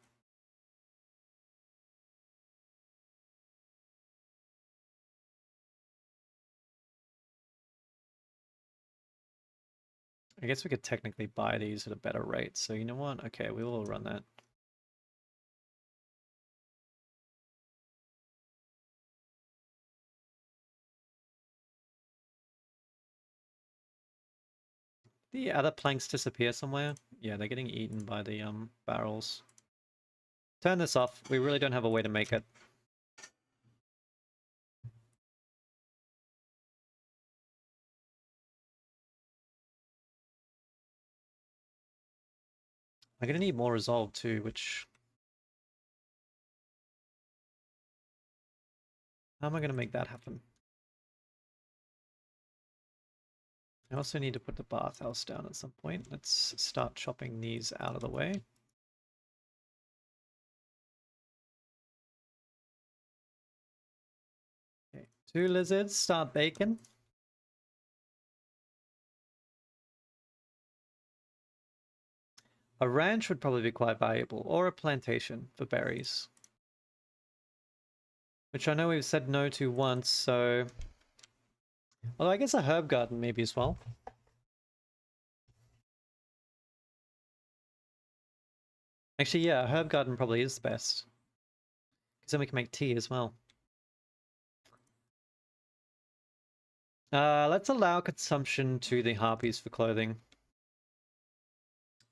I guess we could technically buy these at a better rate, so you know what? Okay, we will run that. The other planks disappear somewhere? Yeah, they're getting eaten by the barrels. Turn this off. We really don't have a way to make it. I'm gonna need more resolve too, which... How am I gonna make that happen? I also need to put the bathhouse down at some point. Let's start chopping these out of the way. Okay, 2 lizards, start bacon. A ranch would probably be quite valuable, or a plantation for berries. Which I know we've said no to once, so... Although I guess a herb garden maybe as well. Actually, yeah, a herb garden probably is the best. Because then we can make tea as well. Let's allow consumption to the harpies for clothing.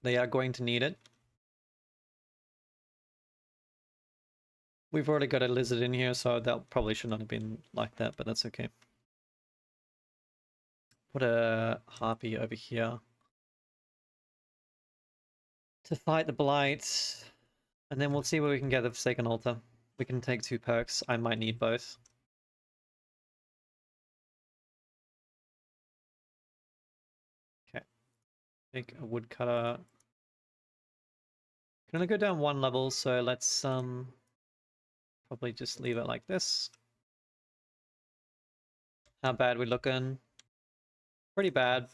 They are going to need it. We've already got a lizard in here, so that probably should not have been like that, but that's okay. Put a harpy over here to fight the blight, and then we'll see what we can get the Forsaken Altar. We can take 2 perks. I might need both. Okay. Take a woodcutter. Can only go down 1 level, so let's probably just leave it like this. How bad we looking? Pretty bad.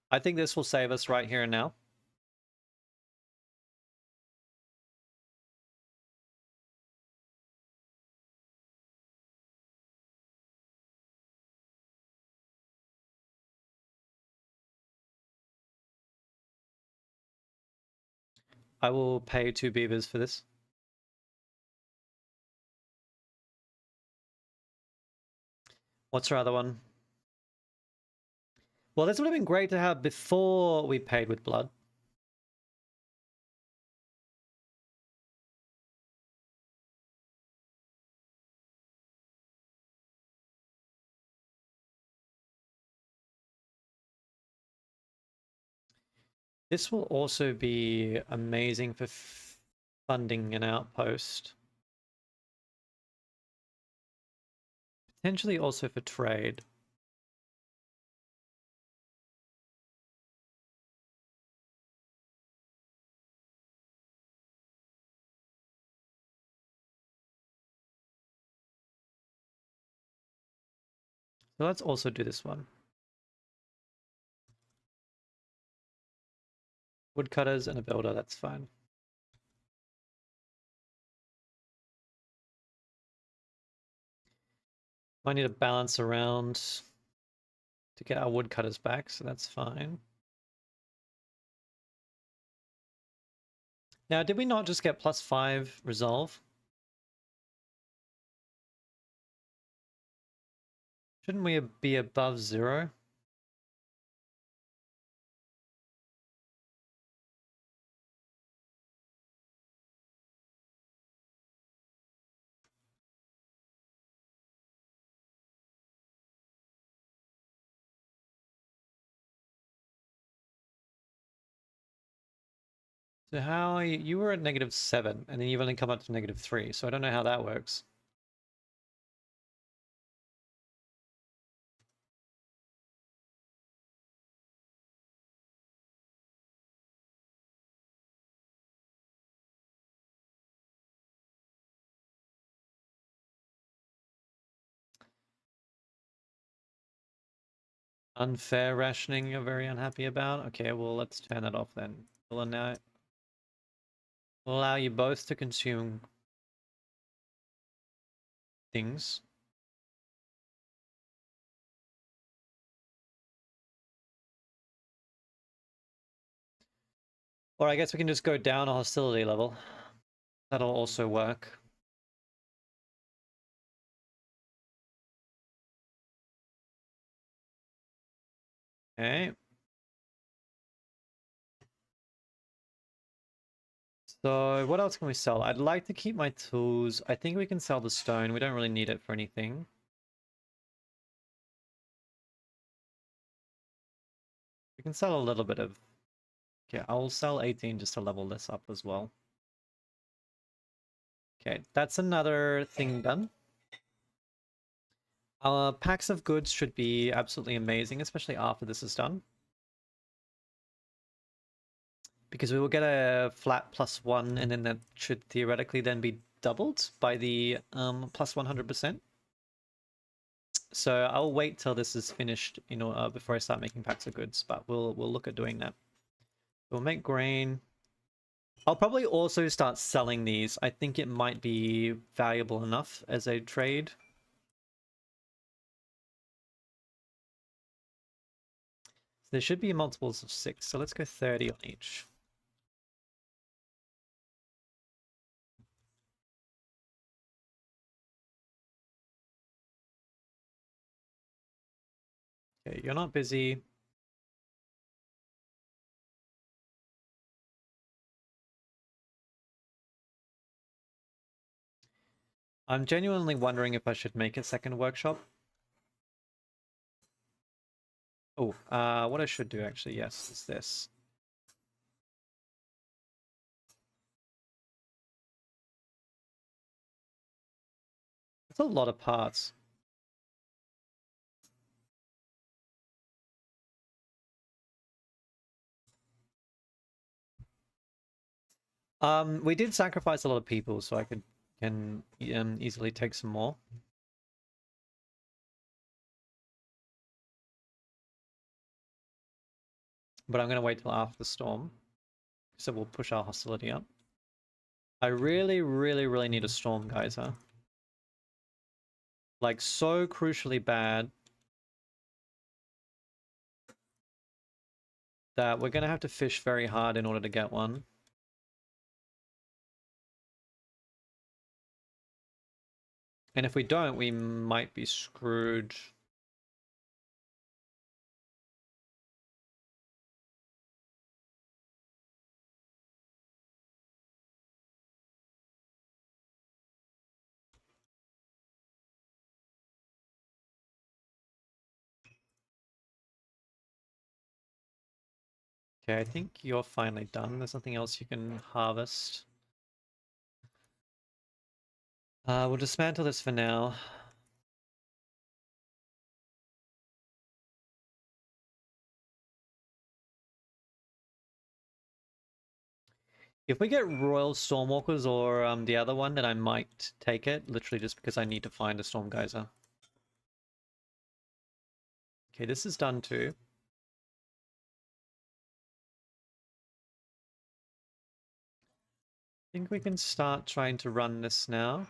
I think this will save us right here and now. I will pay 2 beavers for this. What's our other one? Well, this would have been great to have before we paid with blood. This will also be amazing for funding an outpost. Potentially also for trade. So let's also do this one. Woodcutters and a builder, that's fine. I need to balance around to get our woodcutters back, so that's fine. Now, did we not just get +5 resolve? Shouldn't we be above 0? So how you were at -7 and then you've only come up to -3, so I don't know how that works. Unfair rationing you're very unhappy about? Okay, well let's turn that off then. We'll allow you both to consume things. Or I guess we can just go down a hostility level. That'll also work. Okay. So what else can we sell? I'd like to keep my tools. I think we can sell the stone. We don't really need it for anything. We can sell a little bit of... Okay, I'll sell 18 just to level this up as well. Okay, that's another thing done. Our packs of goods should be absolutely amazing, especially after this is done. Because we will get a flat +1, and then that should theoretically then be doubled by the +100%. So I'll wait till this is finished, you know, before I start making packs of goods, but we'll look at doing that. We'll make grain. I'll probably also start selling these. I think it might be valuable enough as a trade. So there should be multiples of 6, so let's go 30 on each. Okay, you're not busy. I'm genuinely wondering if I should make a second workshop. Oh, what I should do actually, yes, is this. It's a lot of parts. We did sacrifice a lot of people, so I can easily take some more. But I'm going to wait till after the storm. So we'll push our hostility up. I really, really, really need a storm geyser. Like, so crucially bad that we're going to have to fish very hard in order to get one. And if we don't, we might be screwed. Okay, I think you're finally done. There's nothing else you can harvest. We'll dismantle this for now. If we get Royal Stormwalkers or the other one, then I might take it, literally just because I need to find a Storm Geyser. Okay, this is done too. I think we can start trying to run this now.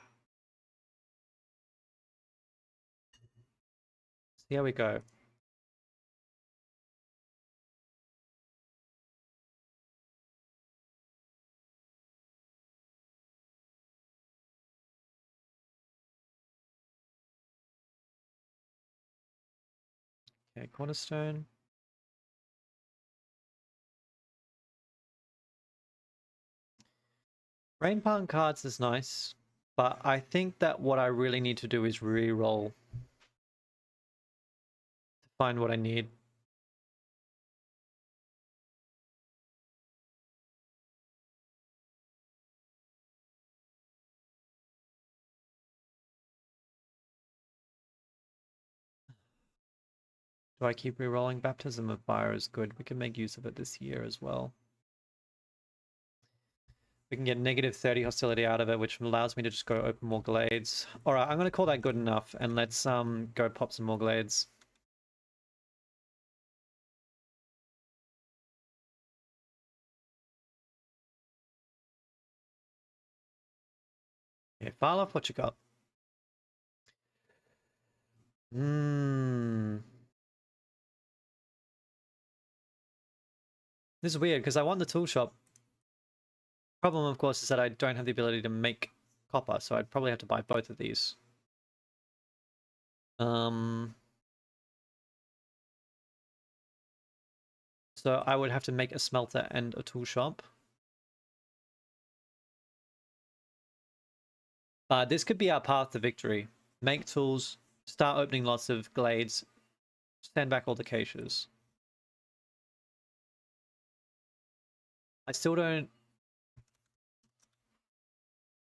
See how we go. Okay, Cornerstone. Rain Punk cards is nice, but I think that what I really need to do is re-roll to find what I need. Do I keep re-rolling? Baptism of Fire is good. We can make use of it this year as well. We can get negative 30 hostility out of it, which allows me to just go open more glades. Alright, I'm gonna call that good enough, and let's go pop some more glades. Okay, file off what you got. This is weird, because I want the tool shop. Problem, of course, is that I don't have the ability to make copper, so I'd probably have to buy both of these. So I would have to make a smelter and a tool shop. This could be our path to victory. Make tools, start opening lots of glades, send back all the caches. I still don't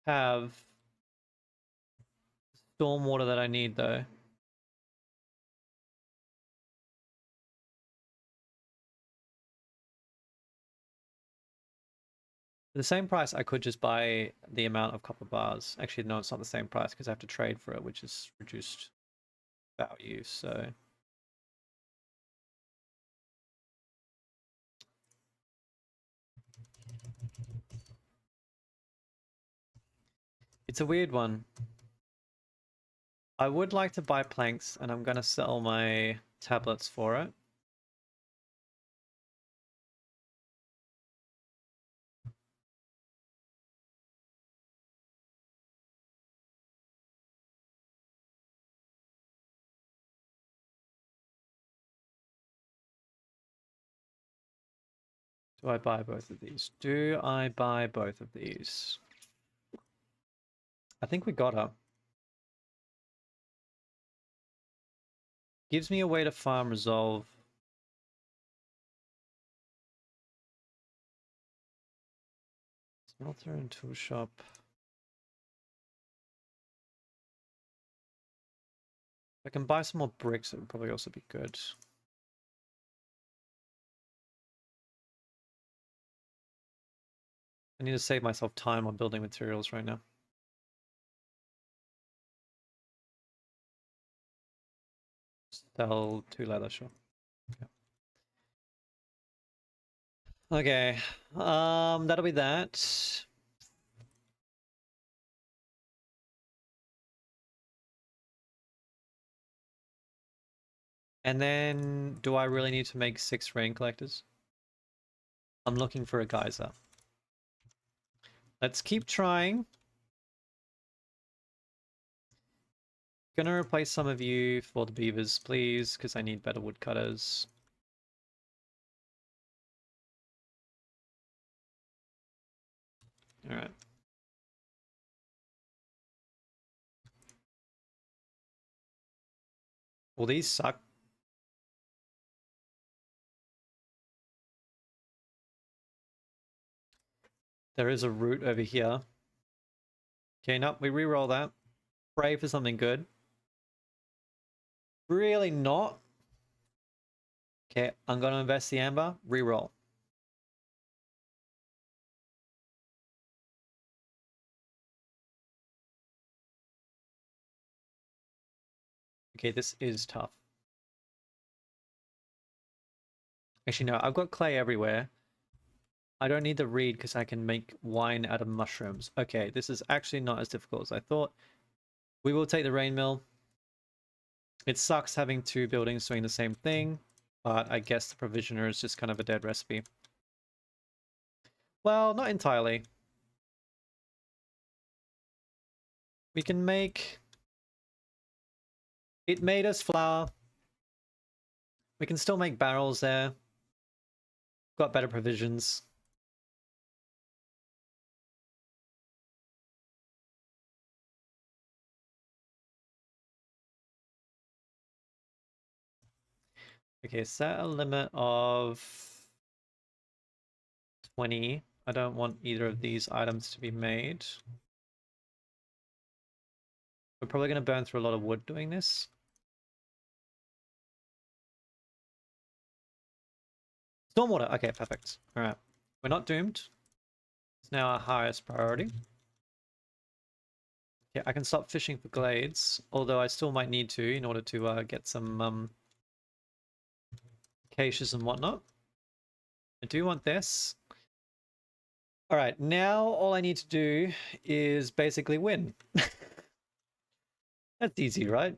have stormwater that I need, though. For the same price, I could just buy the amount of copper bars. Actually, no, it's not the same price because I have to trade for it, which is reduced value, so... It's a weird one. I would like to buy planks, and I'm going to sell my tablets for it. Do I buy both of these? Do I buy both of these? I think we got her. Gives me a way to farm resolve. Smelter and tool shop. If I can buy some more bricks, it would probably also be good. I need to save myself time on building materials right now. Sell 2 leather, sure. Okay, that'll be that. And then, do I really need to make 6 rain collectors? I'm looking for a geyser. Let's keep trying. Gonna replace some of you for the beavers, please, because I need better woodcutters. Alright. Well, these suck. There is a route over here. Okay, no, we re-roll that. Pray for something good. Really not. Okay, I'm going to invest the amber. Re-roll. Okay, this is tough. Actually, no, I've got clay everywhere. I don't need the reed because I can make wine out of mushrooms. Okay, this is actually not as difficult as I thought. We will take the rain mill. It sucks having two buildings doing the same thing, but I guess the provisioner is just kind of a dead recipe. Well, not entirely. We can make... It made us flour. We can still make barrels there. Got better provisions. Okay, set a limit of 20. I don't want either of these items to be made. We're probably going to burn through a lot of wood doing this. Stormwater. Okay, perfect. All right. We're not doomed. It's now our highest priority. Yeah, I can stop fishing for glades, although I still might need to in order to get some caches and whatnot. I do want this. All right, now all I need to do is basically win. That's easy, right?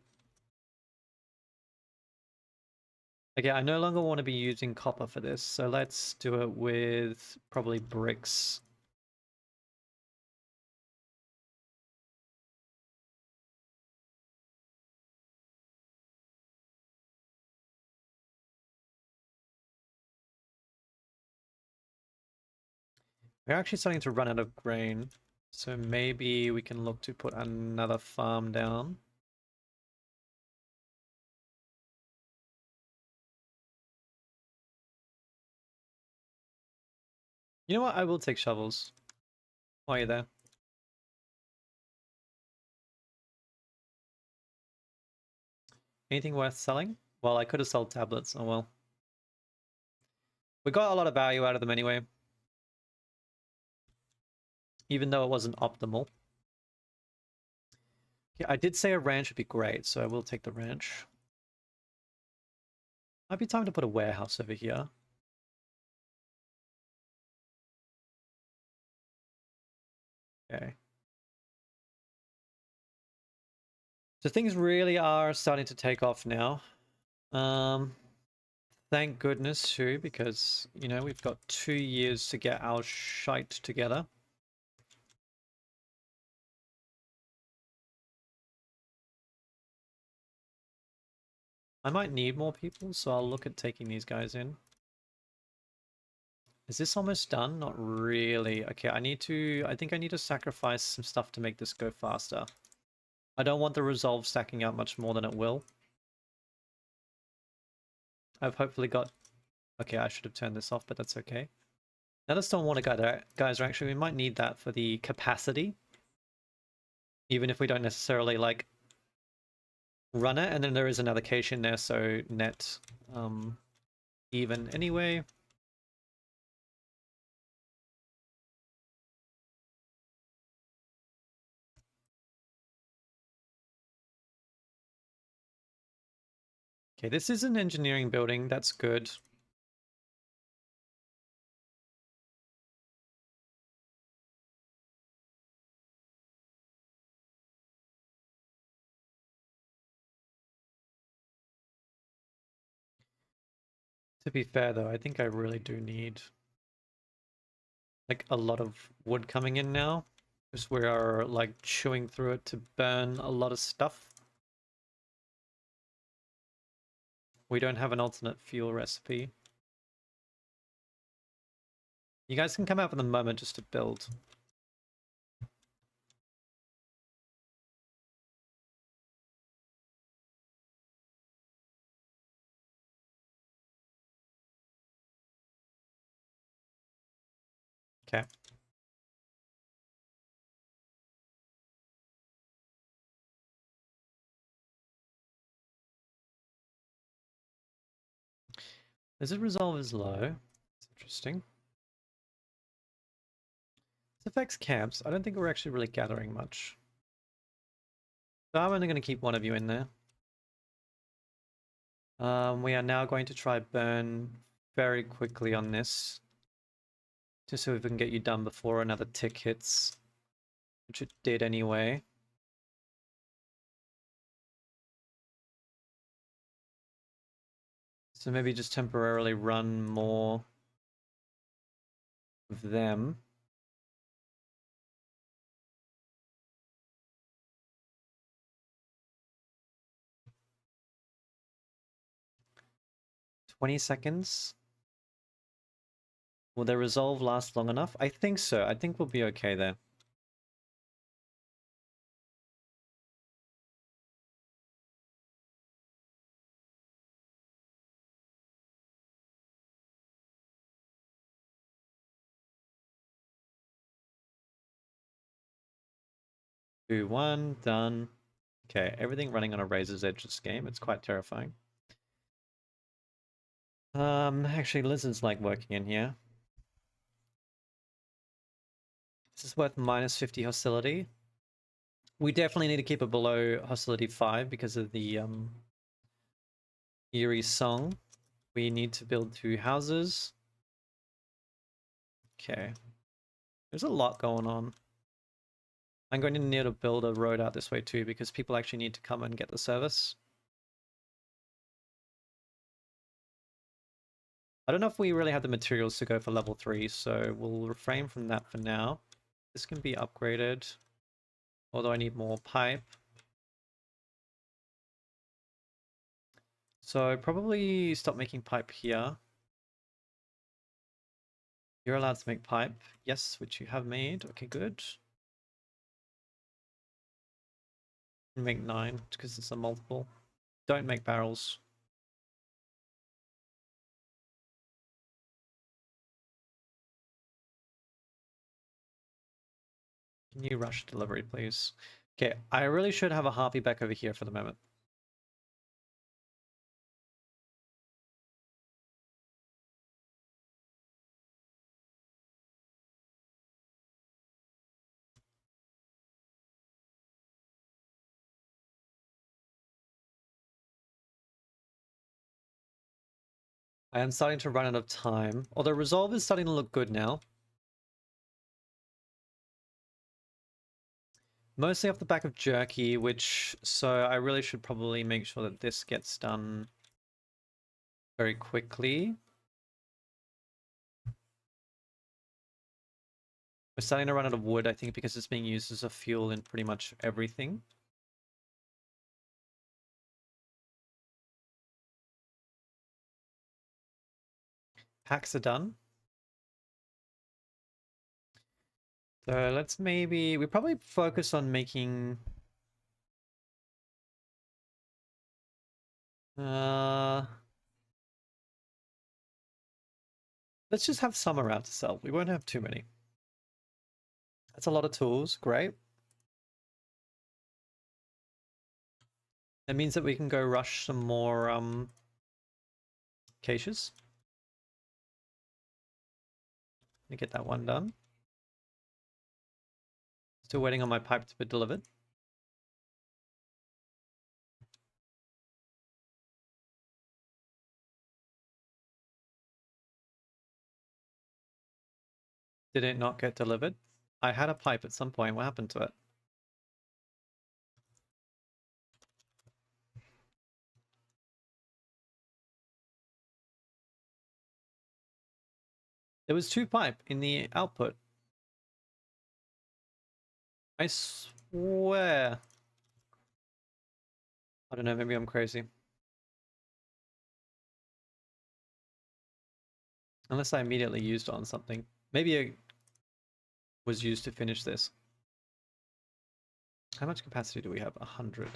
Okay, I no longer want to be using copper for this, so let's do it with probably bricks. We're actually starting to run out of grain, so maybe we can look to put another farm down. You know what? I will take shovels. While you're there. Anything worth selling? Well, I could have sold tablets. Oh well. We got a lot of value out of them anyway. Even though it wasn't optimal. Yeah, I did say a ranch would be great, so I will take the ranch. Might be time to put a warehouse over here. Okay. So things really are starting to take off now. Thank goodness too, because, you know, we've got 2 years to get our shite together. I might need more people, so I'll look at taking these guys in. Is this almost done? Not really. Okay, I think I need to sacrifice some stuff to make this go faster. I don't want the resolve stacking out much more than it will. I've hopefully got... Okay, I should have turned this off, but that's okay. Now the stormwater guys are actually... We might need that for the capacity. Even if we don't necessarily, like, run it. And then there is another cache in there, so net even anyway. Okay, this is an engineering building. That's good. To be fair, though, I think I really do need like a lot of wood coming in now. Because we are like chewing through it to burn a lot of stuff. We don't have an alternate fuel recipe. You guys can come out for the moment just to build. Okay. Does it resolve as low? It's interesting. This affects camps. I don't think we're actually really gathering much. So I'm only going to keep one of you in there. We are now going to try burn very quickly on this. Just so we can get you done before another tick hits. Which it did anyway. So maybe just temporarily run more of them. "20 seconds. Will their resolve last long enough? I think so. I think we'll be okay there. Two, one, done. Okay, everything running on a razor's edge this game. It's quite terrifying. Actually, lizards like working in here. This is worth minus 50 hostility. We definitely need to keep it below hostility 5 because of the eerie song. We need to build 2 houses. Okay. There's a lot going on. I'm going to need to build a road out this way too because people actually need to come and get the service. I don't know if we really have the materials to go for level 3, so we'll refrain from that for now. This can be upgraded, although I need more pipe. So probably stop making pipe here. You're allowed to make pipe. Yes, which you have made. Okay, good. Make 9 because it's a multiple. Don't make barrels. Can you rush delivery, please? Okay, I really should have a harpy back over here for the moment. I am starting to run out of time, although resolve is starting to look good now. Mostly off the back of jerky, so I really should probably make sure that this gets done very quickly. We're starting to run out of wood, I think, because it's being used as a fuel in pretty much everything. Packs are done. So let's we probably focus on making... let's just have some around to sell. We won't have too many. That's a lot of tools, great. That means that we can go rush some more caches. Let me get that one done. Still waiting on my pipe to be delivered. Did it not get delivered? I had a pipe at some point. What happened to it? There was 2 pipe in the output. I swear. I don't know, maybe I'm crazy. Unless I immediately used it on something. Maybe it was used to finish this. How much capacity do we have? 100.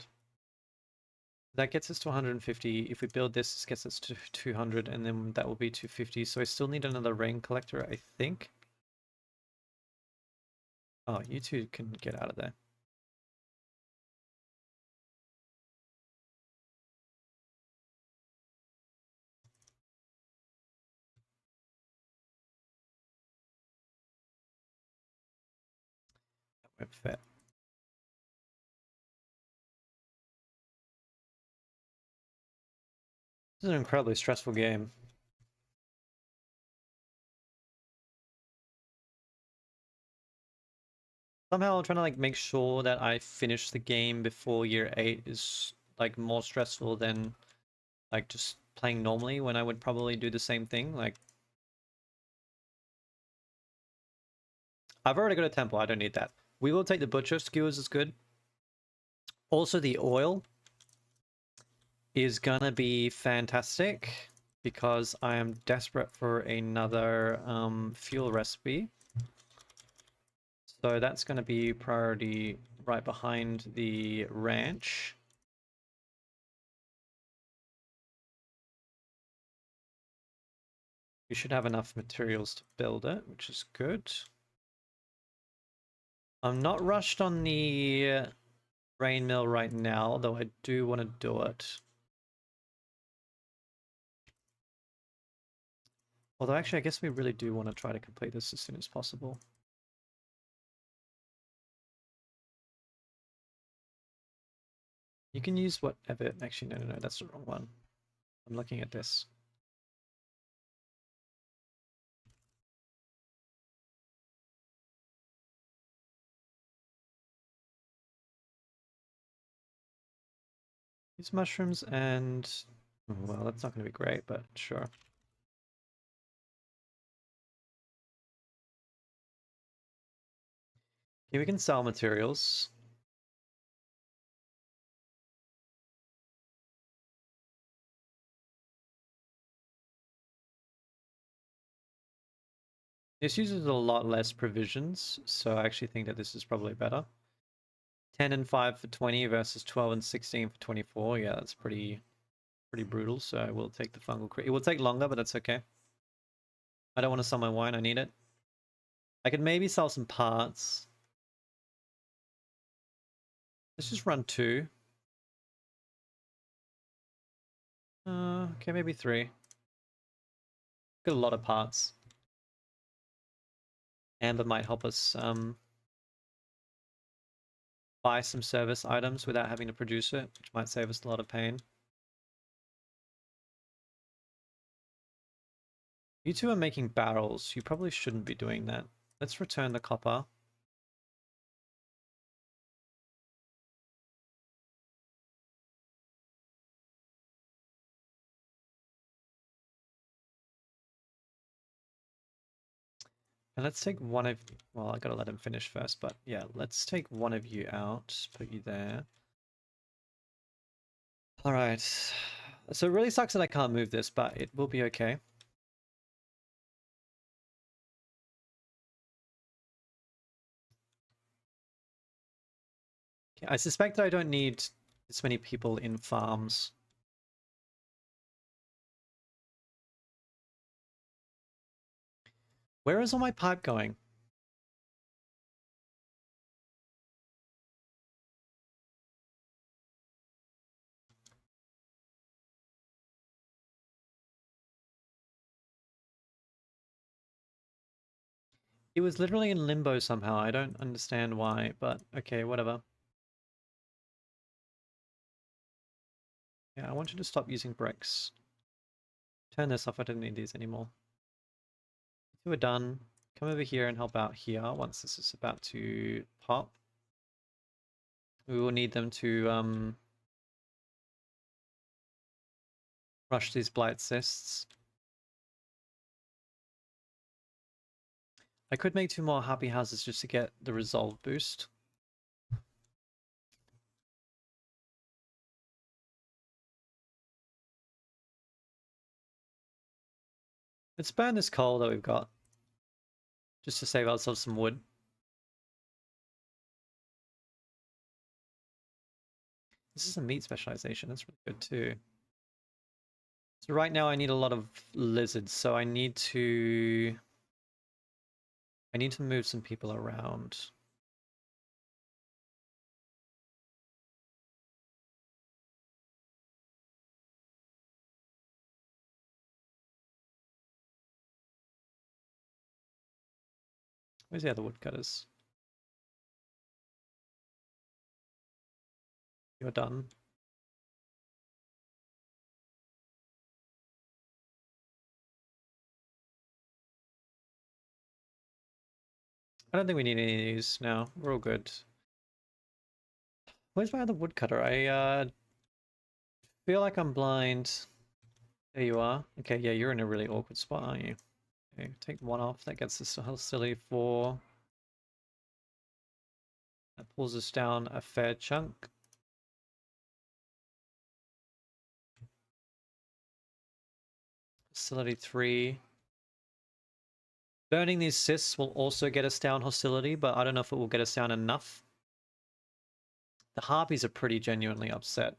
That gets us to 150. If we build this gets us to 200, and then that will be 250. So I still need another rain collector, I think. Oh, you two can get out of there. Won't fit. This is an incredibly stressful game. Somehow I'm trying to like make sure that I finish the game before year 8 is like more stressful than like just playing normally when I would probably do the same thing. Like I've already got a temple, I don't need that. We will take the butcher, skewers is good. Also the oil is gonna be fantastic because I am desperate for another fuel recipe. So that's gonna be priority right behind the ranch. We should have enough materials to build it, which is good. I'm not rushed on the grain mill right now, though I do want to do it. Although actually, I guess we really do want to try to complete this as soon as possible. You can use whatever. Actually, no, that's the wrong one. I'm looking at this. These mushrooms and... well, that's not going to be great, but sure. Okay, we can sell materials. This uses a lot less provisions, so I actually think that this is probably better. 10 and 5 for 20 versus 12 and 16 for 24. Yeah, that's pretty brutal, so I will take the fungal crit. It will take longer, but that's okay. I don't want to sell my wine, I need it. I could maybe sell some parts. Let's just run 2. Okay, maybe 3. Got a lot of parts. Amber might help us buy some service items without having to produce it, which might save us a lot of pain. You two are making barrels. You probably shouldn't be doing that. Let's return the copper. And let's take one of... well, I gotta let him finish first, but yeah, let's take one of you out. Put you there. Alright. So it really sucks that I can't move this, but it will be okay. Okay, I suspect that I don't need this many people in farms. Where is all my pipe going? It was literally in limbo somehow. I don't understand why, but okay, whatever. Yeah, I want you to stop using bricks. Turn this off, I don't need these anymore. We're done. Come over here and help out here once this is about to pop. We will need them to rush these blight cysts. I could make 2 more happy houses just to get the resolve boost. Let's burn this coal that we've got, just to save ourselves some wood. This is a meat specialization, that's really good too. So right now I need a lot of lizards, so I need to move some people around. Where's the other woodcutters? You're done. I don't think we need any of these now. We're all good. Where's my other woodcutter? I feel like I'm blind. There you are. Okay, yeah, you're in a really awkward spot, aren't you? Okay, take one off. That gets us to hostility 4. That pulls us down a fair chunk. Hostility 3. Burning these cysts will also get us down hostility, but I don't know if it will get us down enough. The harpies are pretty genuinely upset.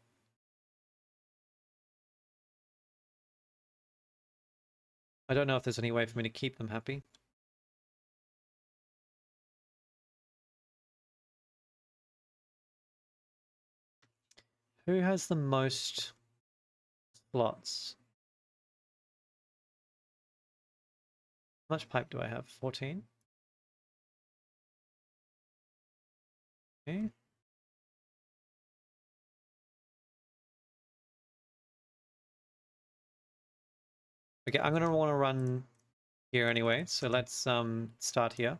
I don't know if there's any way for me to keep them happy. Who has the most slots? How much pipe do I have? 14? Okay. Okay, I'm gonna want to run here anyway, so let's start here.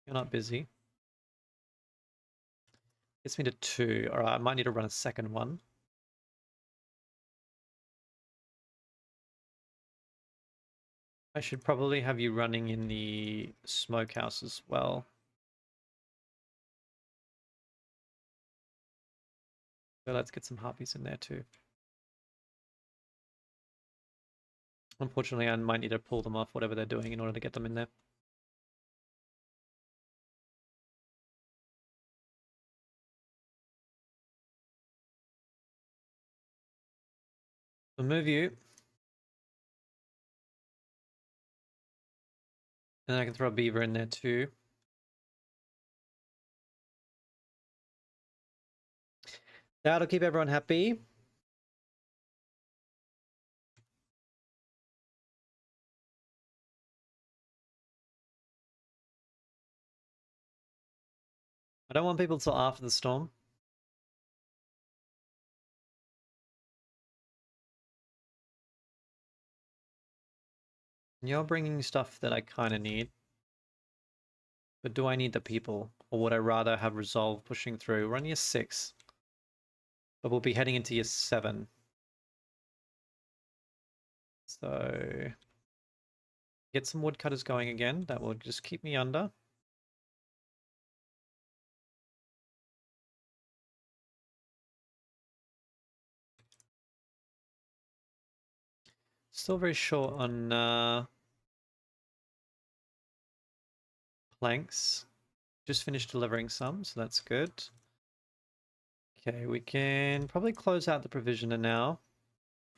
You're not busy. Gets me to 2. Alright, I might need to run a second one. I should probably have you running in the smokehouse as well. So let's get some harpies in there too. Unfortunately, I might need to pull them off whatever they're doing in order to get them in there. We'll move you. And I can throw a beaver in there too. That'll keep everyone happy. I don't want people till after the storm. You're bringing stuff that I kind of need. But do I need the people? Or would I rather have resolve pushing through? We're on year 6. But we'll be heading into year 7. So get some woodcutters going again. That will just keep me under. Still very short on planks. Just finished delivering some, so that's good. Okay, we can probably close out the provisioner now.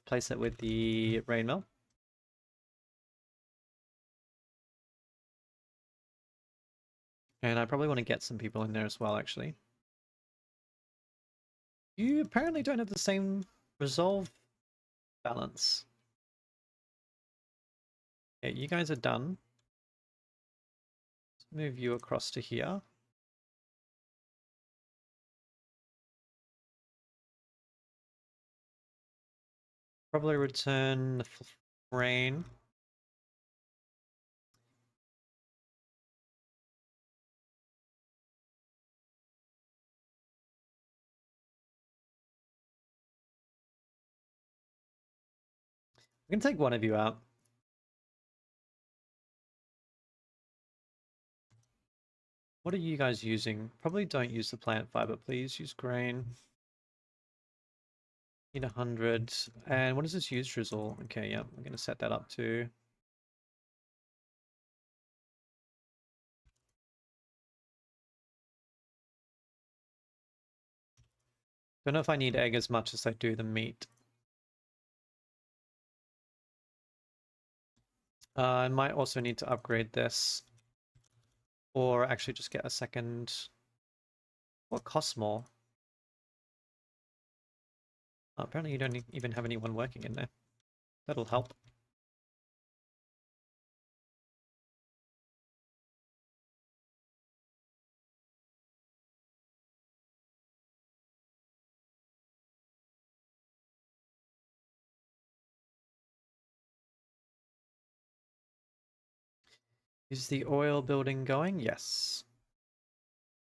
Replace it with the rain mill. And I probably want to get some people in there as well, actually. You apparently don't have the same resolve balance. Yeah, you guys are done. Let's move you across to here. Probably return the rain. We can take one of you out. What are you guys using? Probably don't use the plant fiber, please. Use grain. Need 100. And what does this use, drizzle? Okay, yeah, I'm going to set that up too. Don't know if I need egg as much as I do the meat. I might also need to upgrade this. Or actually just get a second... What costs more? Oh, apparently you don't even have anyone working in there. That'll help. Is the oil building going? Yes.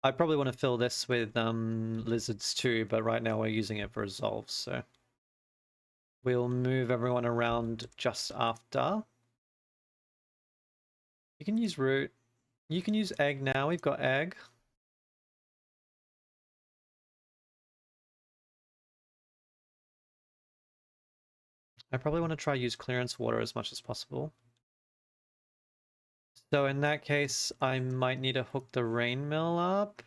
I probably want to fill this with lizards too, but right now we're using it for resolve, so we'll move everyone around just after. You can use root. You can use egg now. We've got egg. I probably want to try use clearance water as much as possible. So in that case, I might need to hook the rain mill up.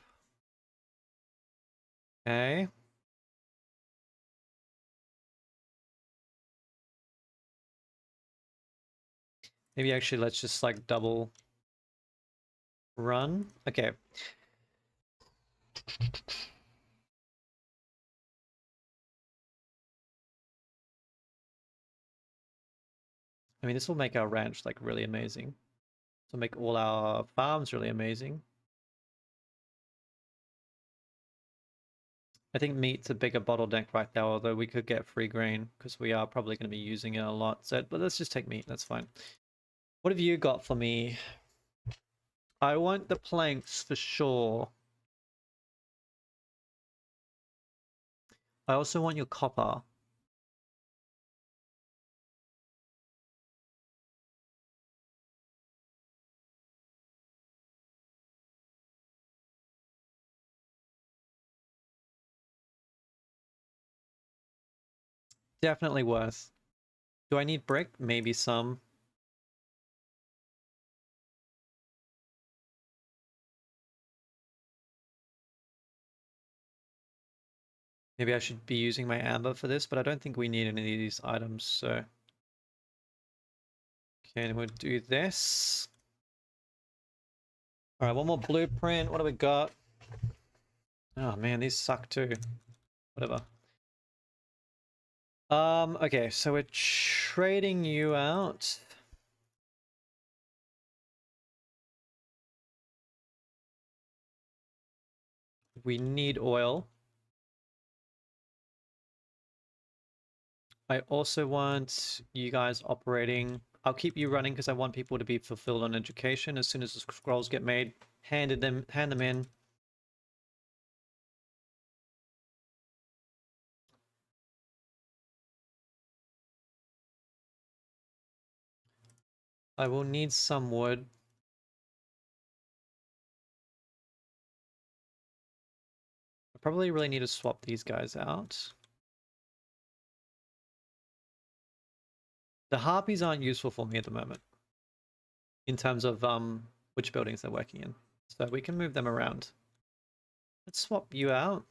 Okay. Maybe actually let's just like double run. Okay. I mean, this will make our ranch like really amazing. This will make all our farms really amazing. I think meat's a bigger bottleneck right now, although we could get free grain because we are probably going to be using it a lot. So, but let's just take meat. That's fine. What have you got for me? I want the planks for sure. I also want your copper. Definitely worth. Do I need brick? Maybe some. Maybe I should be using my amber for this, but I don't think we need any of these items, so. Okay, and we'll do this. Alright, one more blueprint. What do we got? Oh man, these suck too. Whatever. Okay, so we're trading you out. We need oil. I also want you guys operating. I'll keep you running because I want people to be fulfilled on education. As soon as the scrolls get made, hand them in. I will need some wood. I probably really need to swap these guys out. The harpies aren't useful for me at the moment in terms of which buildings they're working in. So we can move them around. Let's swap you out.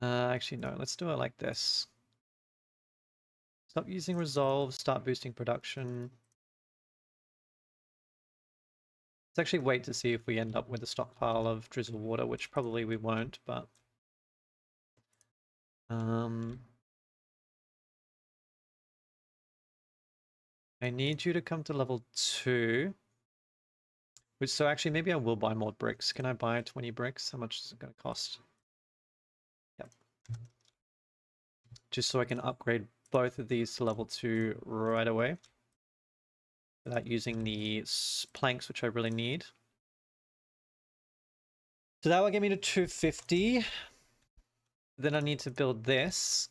Actually, no, let's do it like this. Stop using resolve, start boosting production. Let's actually wait to see if we end up with a stockpile of drizzle water, which probably we won't, but I need you to come to level 2. Which, so actually, maybe I will buy more bricks. Can I buy 20 bricks? How much is it going to cost? Yep. Just so I can upgrade both of these to level 2 right away. Without using the planks, which I really need. So that will get me to 250. Then I need to build this.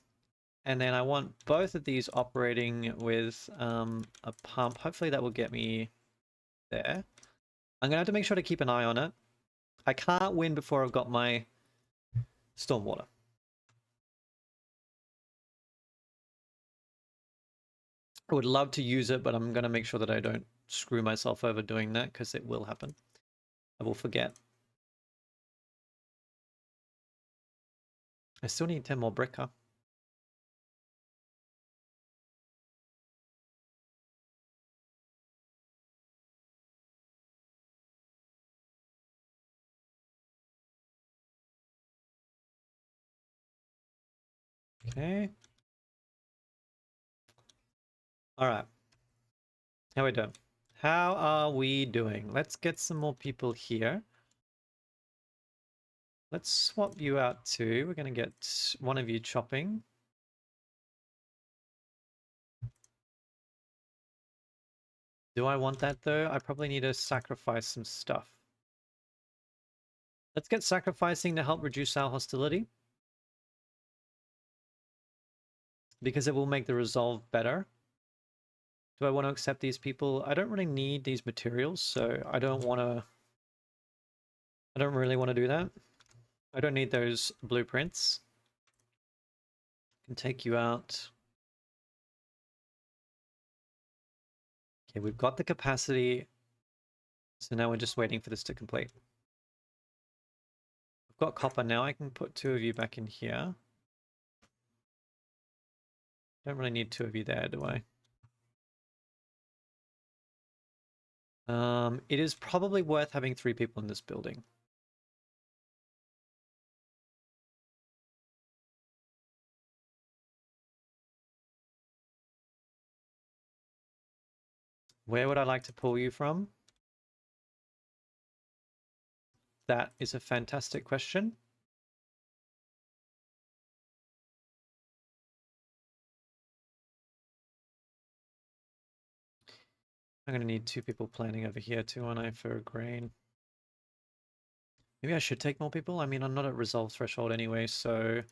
And then I want both of these operating with a pump. Hopefully that will get me there. I'm going to have to make sure to keep an eye on it. I can't win before I've got my stormwater. I would love to use it, but I'm going to make sure that I don't screw myself over doing that because it will happen. I will forget. I still need 10 more brick, huh? Okay. All right. How are we doing? How are we doing? Let's get some more people here. Let's swap you out too. We're going to get one of you chopping. Do I want that though? I probably need to sacrifice some stuff. Let's get sacrificing to help reduce our hostility. Because it will make the resolve better. Do I want to accept these people? I don't really need these materials, so I don't really want to do that. I don't need those blueprints. Can take you out. Okay, we've got the capacity. So now we're just waiting for this to complete. I've got copper now. I can put 2 of you back in here. Don't really need 2 of you there, do I? It is probably worth having 3 people in this building. Where would I like to pull you from? That is a fantastic question. I'm going to need 2 people planning over here too, aren't I, for grain? Maybe I should take more people? I mean, I'm not at resolve threshold anyway, so...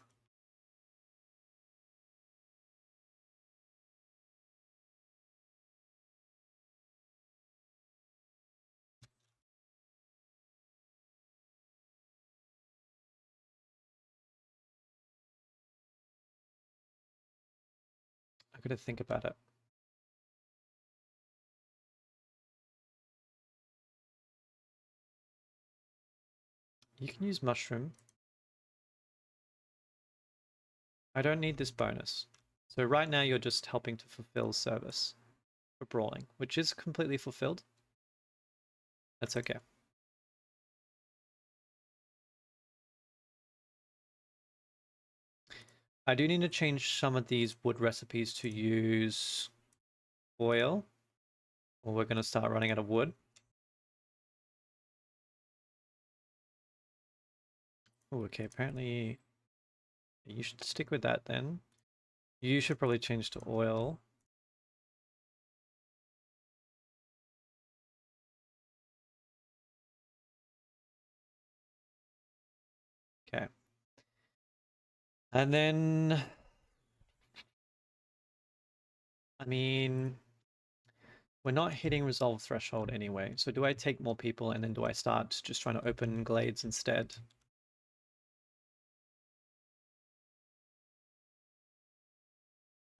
I've got to think about it. You can use mushroom. I don't need this bonus. So right now you're just helping to fulfill service for brawling, which is completely fulfilled. That's okay. I do need to change some of these wood recipes to use oil, or we're going to start running out of wood. Oh, okay, apparently you should stick with that then. You should probably change to oil. Okay. And then, I mean, we're not hitting resolve threshold anyway. So do I take more people and then do I start just trying to open glades instead?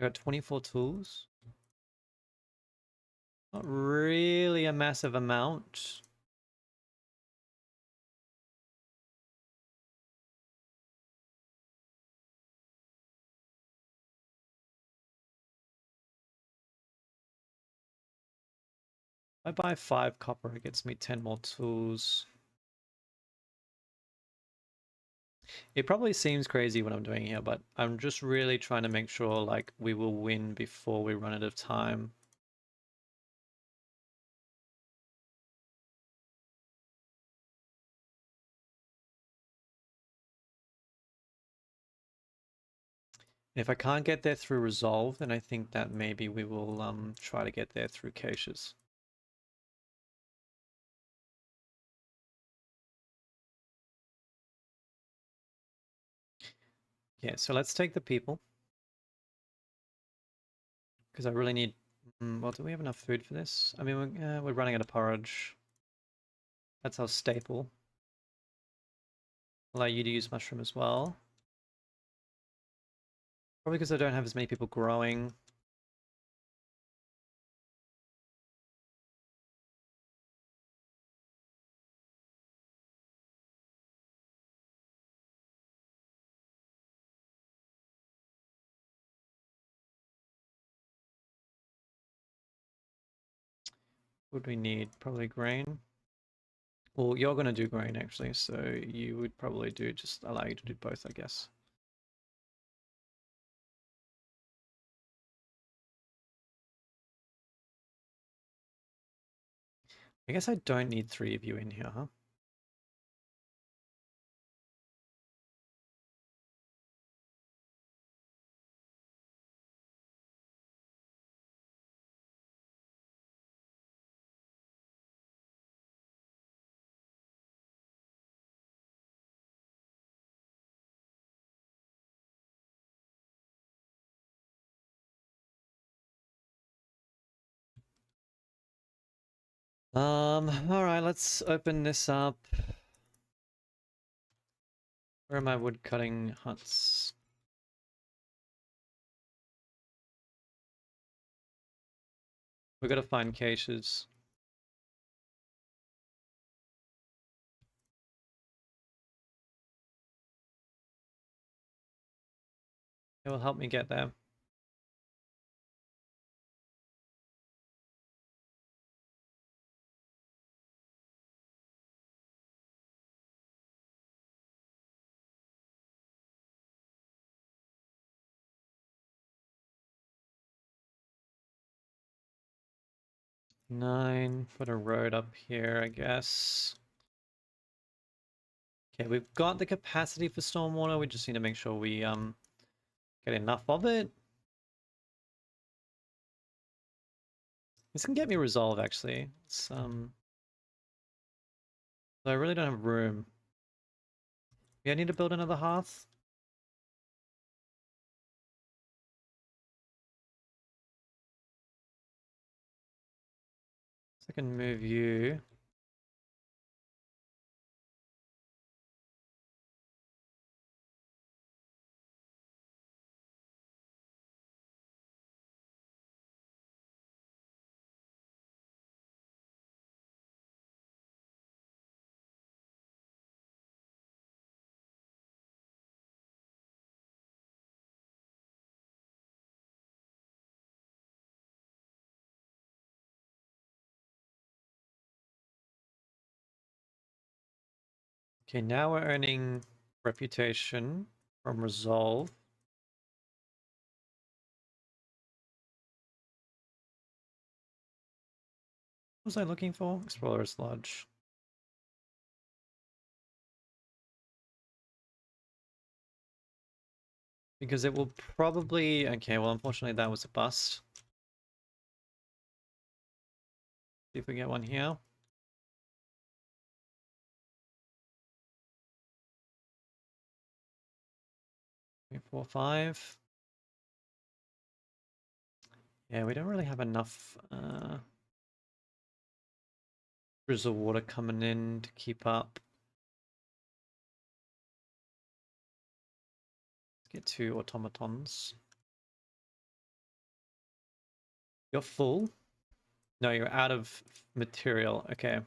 I got 24 tools. Not really a massive amount. If I buy 5 copper, it gets me 10 more tools. It probably seems crazy what I'm doing here, but I'm just really trying to make sure like we will win before we run out of time. If I can't get there through resolve, then I think that maybe we will try to get there through caches. Yeah, so let's take the people. Because I really need... well, do we have enough food for this? I mean, we're running out of porridge. That's our staple. Allow you to use mushroom as well. Probably because I don't have as many people growing. What would we need? Probably grain. Well, you're going to do grain actually, so you would probably do just allow you to do both, I guess. I guess I don't need 3 of you in here, huh? All right, let's open this up. Where are my wood cutting huts? We gotta find caches. It will help me get there. Nine, put a road up here, I guess. Okay, we've got the capacity for stormwater. We just need to make sure we get enough of it. This can get me resolve actually. It's I really don't have room. Yeah, I need to build another hearth. So I can move you. Okay, now we're earning reputation from resolve. What was I looking for? Explorer's Lodge. Because it will probably... Okay, well, unfortunately that was a bust. See if we get one here. 3, 4, 5. Yeah, we don't really have enough drizzle water coming in to keep up. Let's get 2 automatons. You're full? No, you're out of material. Okay.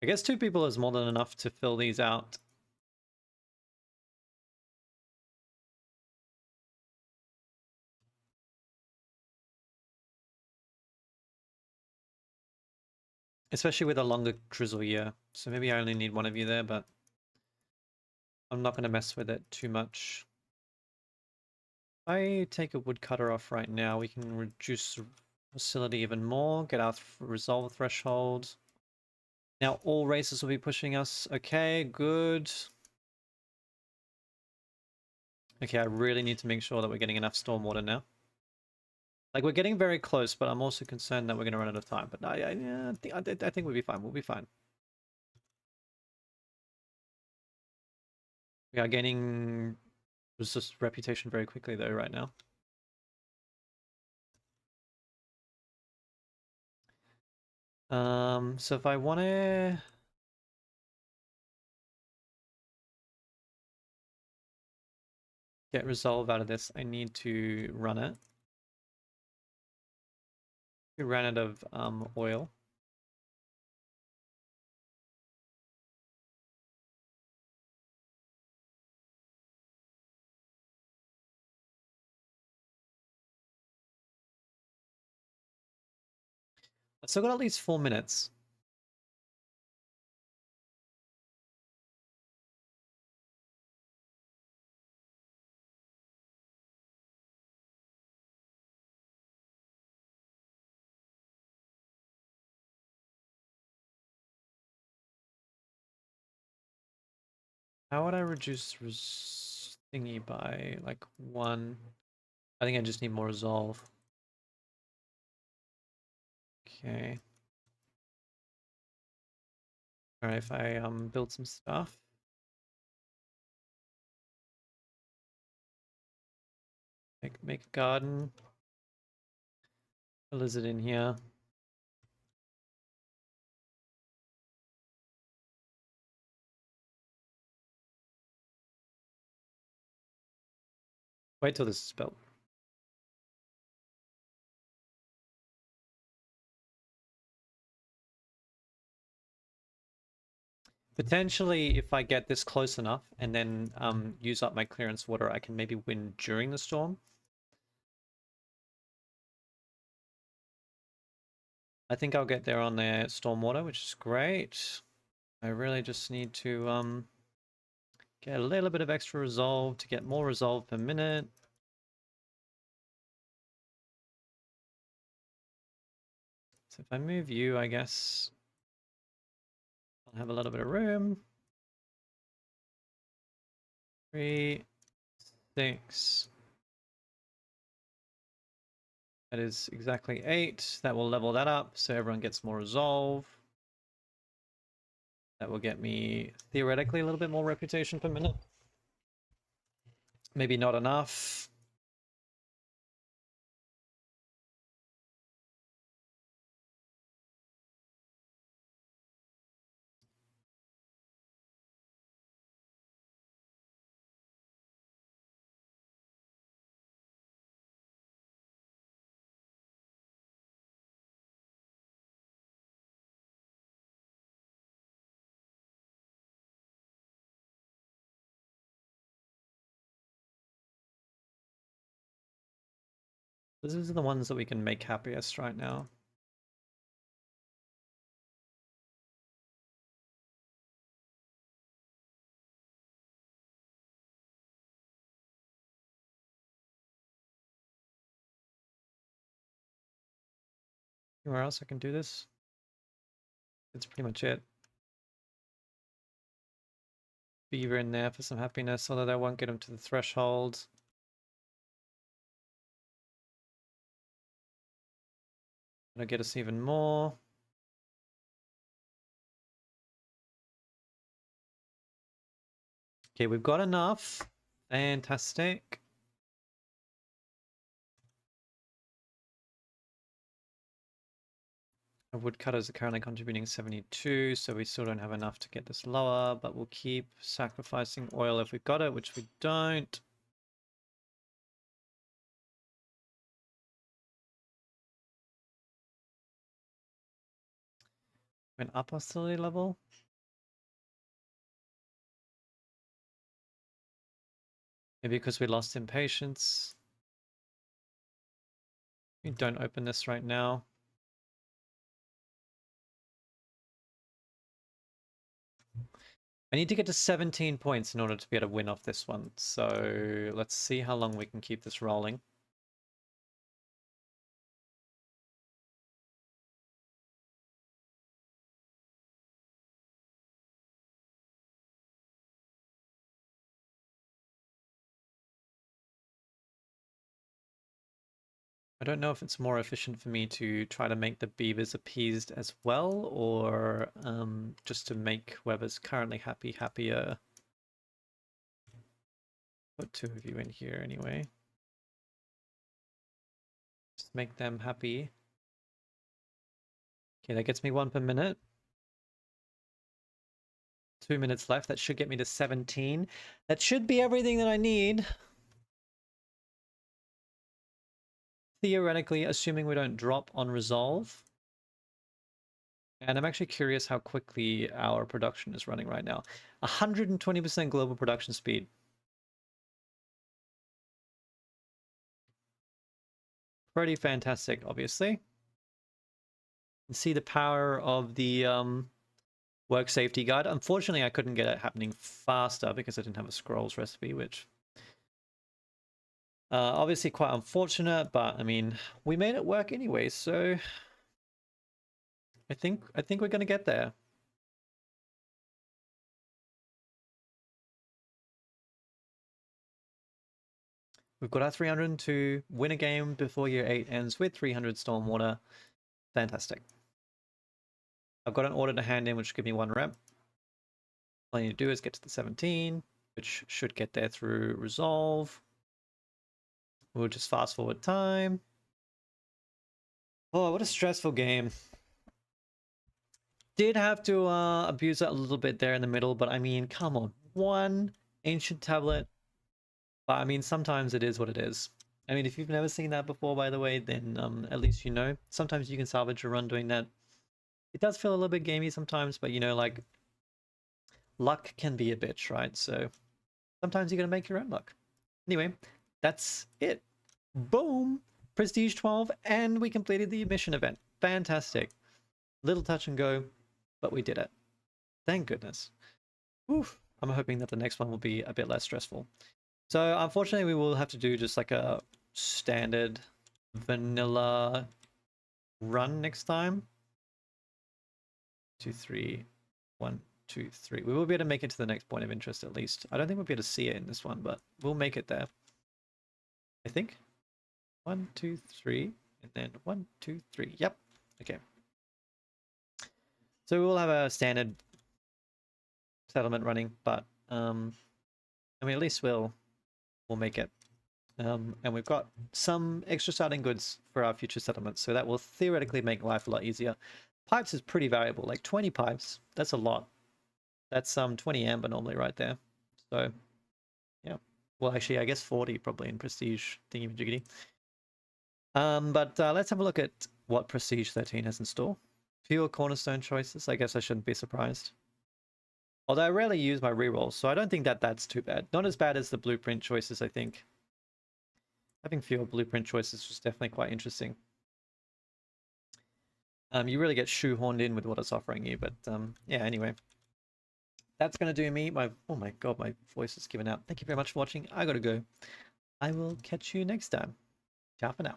I guess 2 people is more than enough to fill these out. Especially with a longer drizzle year. So maybe I only need 1 of you there, but I'm not going to mess with it too much. If I take a woodcutter off right now, we can reduce the facility even more, get our resolve threshold. Now all races will be pushing us. Okay, good. Okay, I really need to make sure that we're getting enough stormwater now. Like, we're getting very close, but I'm also concerned that we're going to run out of time. But yeah, I think we'll be fine. We'll be fine. We are gaining just reputation very quickly, though, right now. So if I want to... get resolve out of this, I need to run it. We ran out of oil. I've still got at least 4 minutes. How would I reduce thingy by like 1? I think I just need more resolve. Okay. Alright, if I build some stuff. Make a garden. A lizard in here. Wait till this is built. Potentially, if I get this close enough and then use up my clearance water, I can maybe win during the storm. I think I'll get there on the storm water, which is great. I really just need to get a little bit of extra resolve to get more resolve per minute. So if I move you, I guess I'll have a little bit of room. 3, 6. That is exactly 8. That will level that up so everyone gets more resolve. That will get me theoretically a little bit more reputation per minute. Maybe not enough. These are the ones that we can make happiest right now. Anywhere else I can do this? That's pretty much it. Beaver in there for some happiness, although that won't get him to the threshold. It'll get us even more. Okay, we've got enough. Fantastic. Our woodcutters are currently contributing 72, so we still don't have enough to get this lower, but we'll keep sacrificing oil if we've got it, which we don't. Went up hostility level. Maybe because we lost impatience. We don't open this right now. I need to get to 17 points in order to be able to win off this one. So let's see how long we can keep this rolling. I don't know if it's more efficient for me to try to make the beavers appeased as well, or just to make whoever's currently happy happier. Put 2 of you in here anyway. Just make them happy. Okay, that gets me 1 per minute. 2 minutes left. That should get me to 17. That should be everything that I need. Theoretically, assuming we don't drop on resolve. And I'm actually curious how quickly our production is running right now. 120% global production speed. Pretty fantastic, obviously. You can see the power of the work safety guide. Unfortunately, I couldn't get it happening faster because I didn't have a scrolls recipe, which obviously quite unfortunate, but I mean, we made it work anyway, so I think we're gonna get there. We've got our 302, win a game before year 8 ends with 300 stormwater. Fantastic. I've got an order to hand in, which should give me 1 rep. All I need to do is get to the 17, which should get there through resolve. We'll just fast forward time. Oh, what a stressful game. Did have to abuse it a little bit there in the middle, but I mean, come on. One ancient tablet. But I mean, sometimes it is what it is. I mean, if you've never seen that before, by the way, then at least you know. Sometimes you can salvage a run doing that. It does feel a little bit gamey sometimes, but you know, like, luck can be a bitch, right? So sometimes you're going to make your own luck. Anyway, that's it. Boom! Prestige 12, and we completed the mission event. Fantastic. Little touch and go, but we did it. Thank goodness. Oof. I'm hoping that the next one will be a bit less stressful. So unfortunately, we will have to do just like a standard vanilla run next time. 2, 3, 1, 2, 3. We will be able to make it to the next point of interest at least. I don't think we'll be able to see it in this one, but we'll make it there. I think. 1, 2, 3, and then 1, 2, 3. Yep. Okay. So we'll have a standard settlement running, but I mean, at least we'll make it. And we've got some extra starting goods for our future settlements, so that will theoretically make life a lot easier. Pipes is pretty valuable, like 20 pipes. That's a lot. That's 20 amber normally right there. So, yeah. Well, actually, I guess 40 probably in Prestige thingy-majiggity. But let's have a look at what Prestige 13 has in store. Fewer cornerstone choices. I guess I shouldn't be surprised. Although I rarely use my rerolls, so I don't think that that's too bad. Not as bad as the blueprint choices, I think. Having fewer blueprint choices was definitely quite interesting. You really get shoehorned in with what it's offering you, but yeah, anyway. That's going to do me. Oh my god, my voice is giving out. Thank you very much for watching. I gotta go. I will catch you next time. Ciao for now.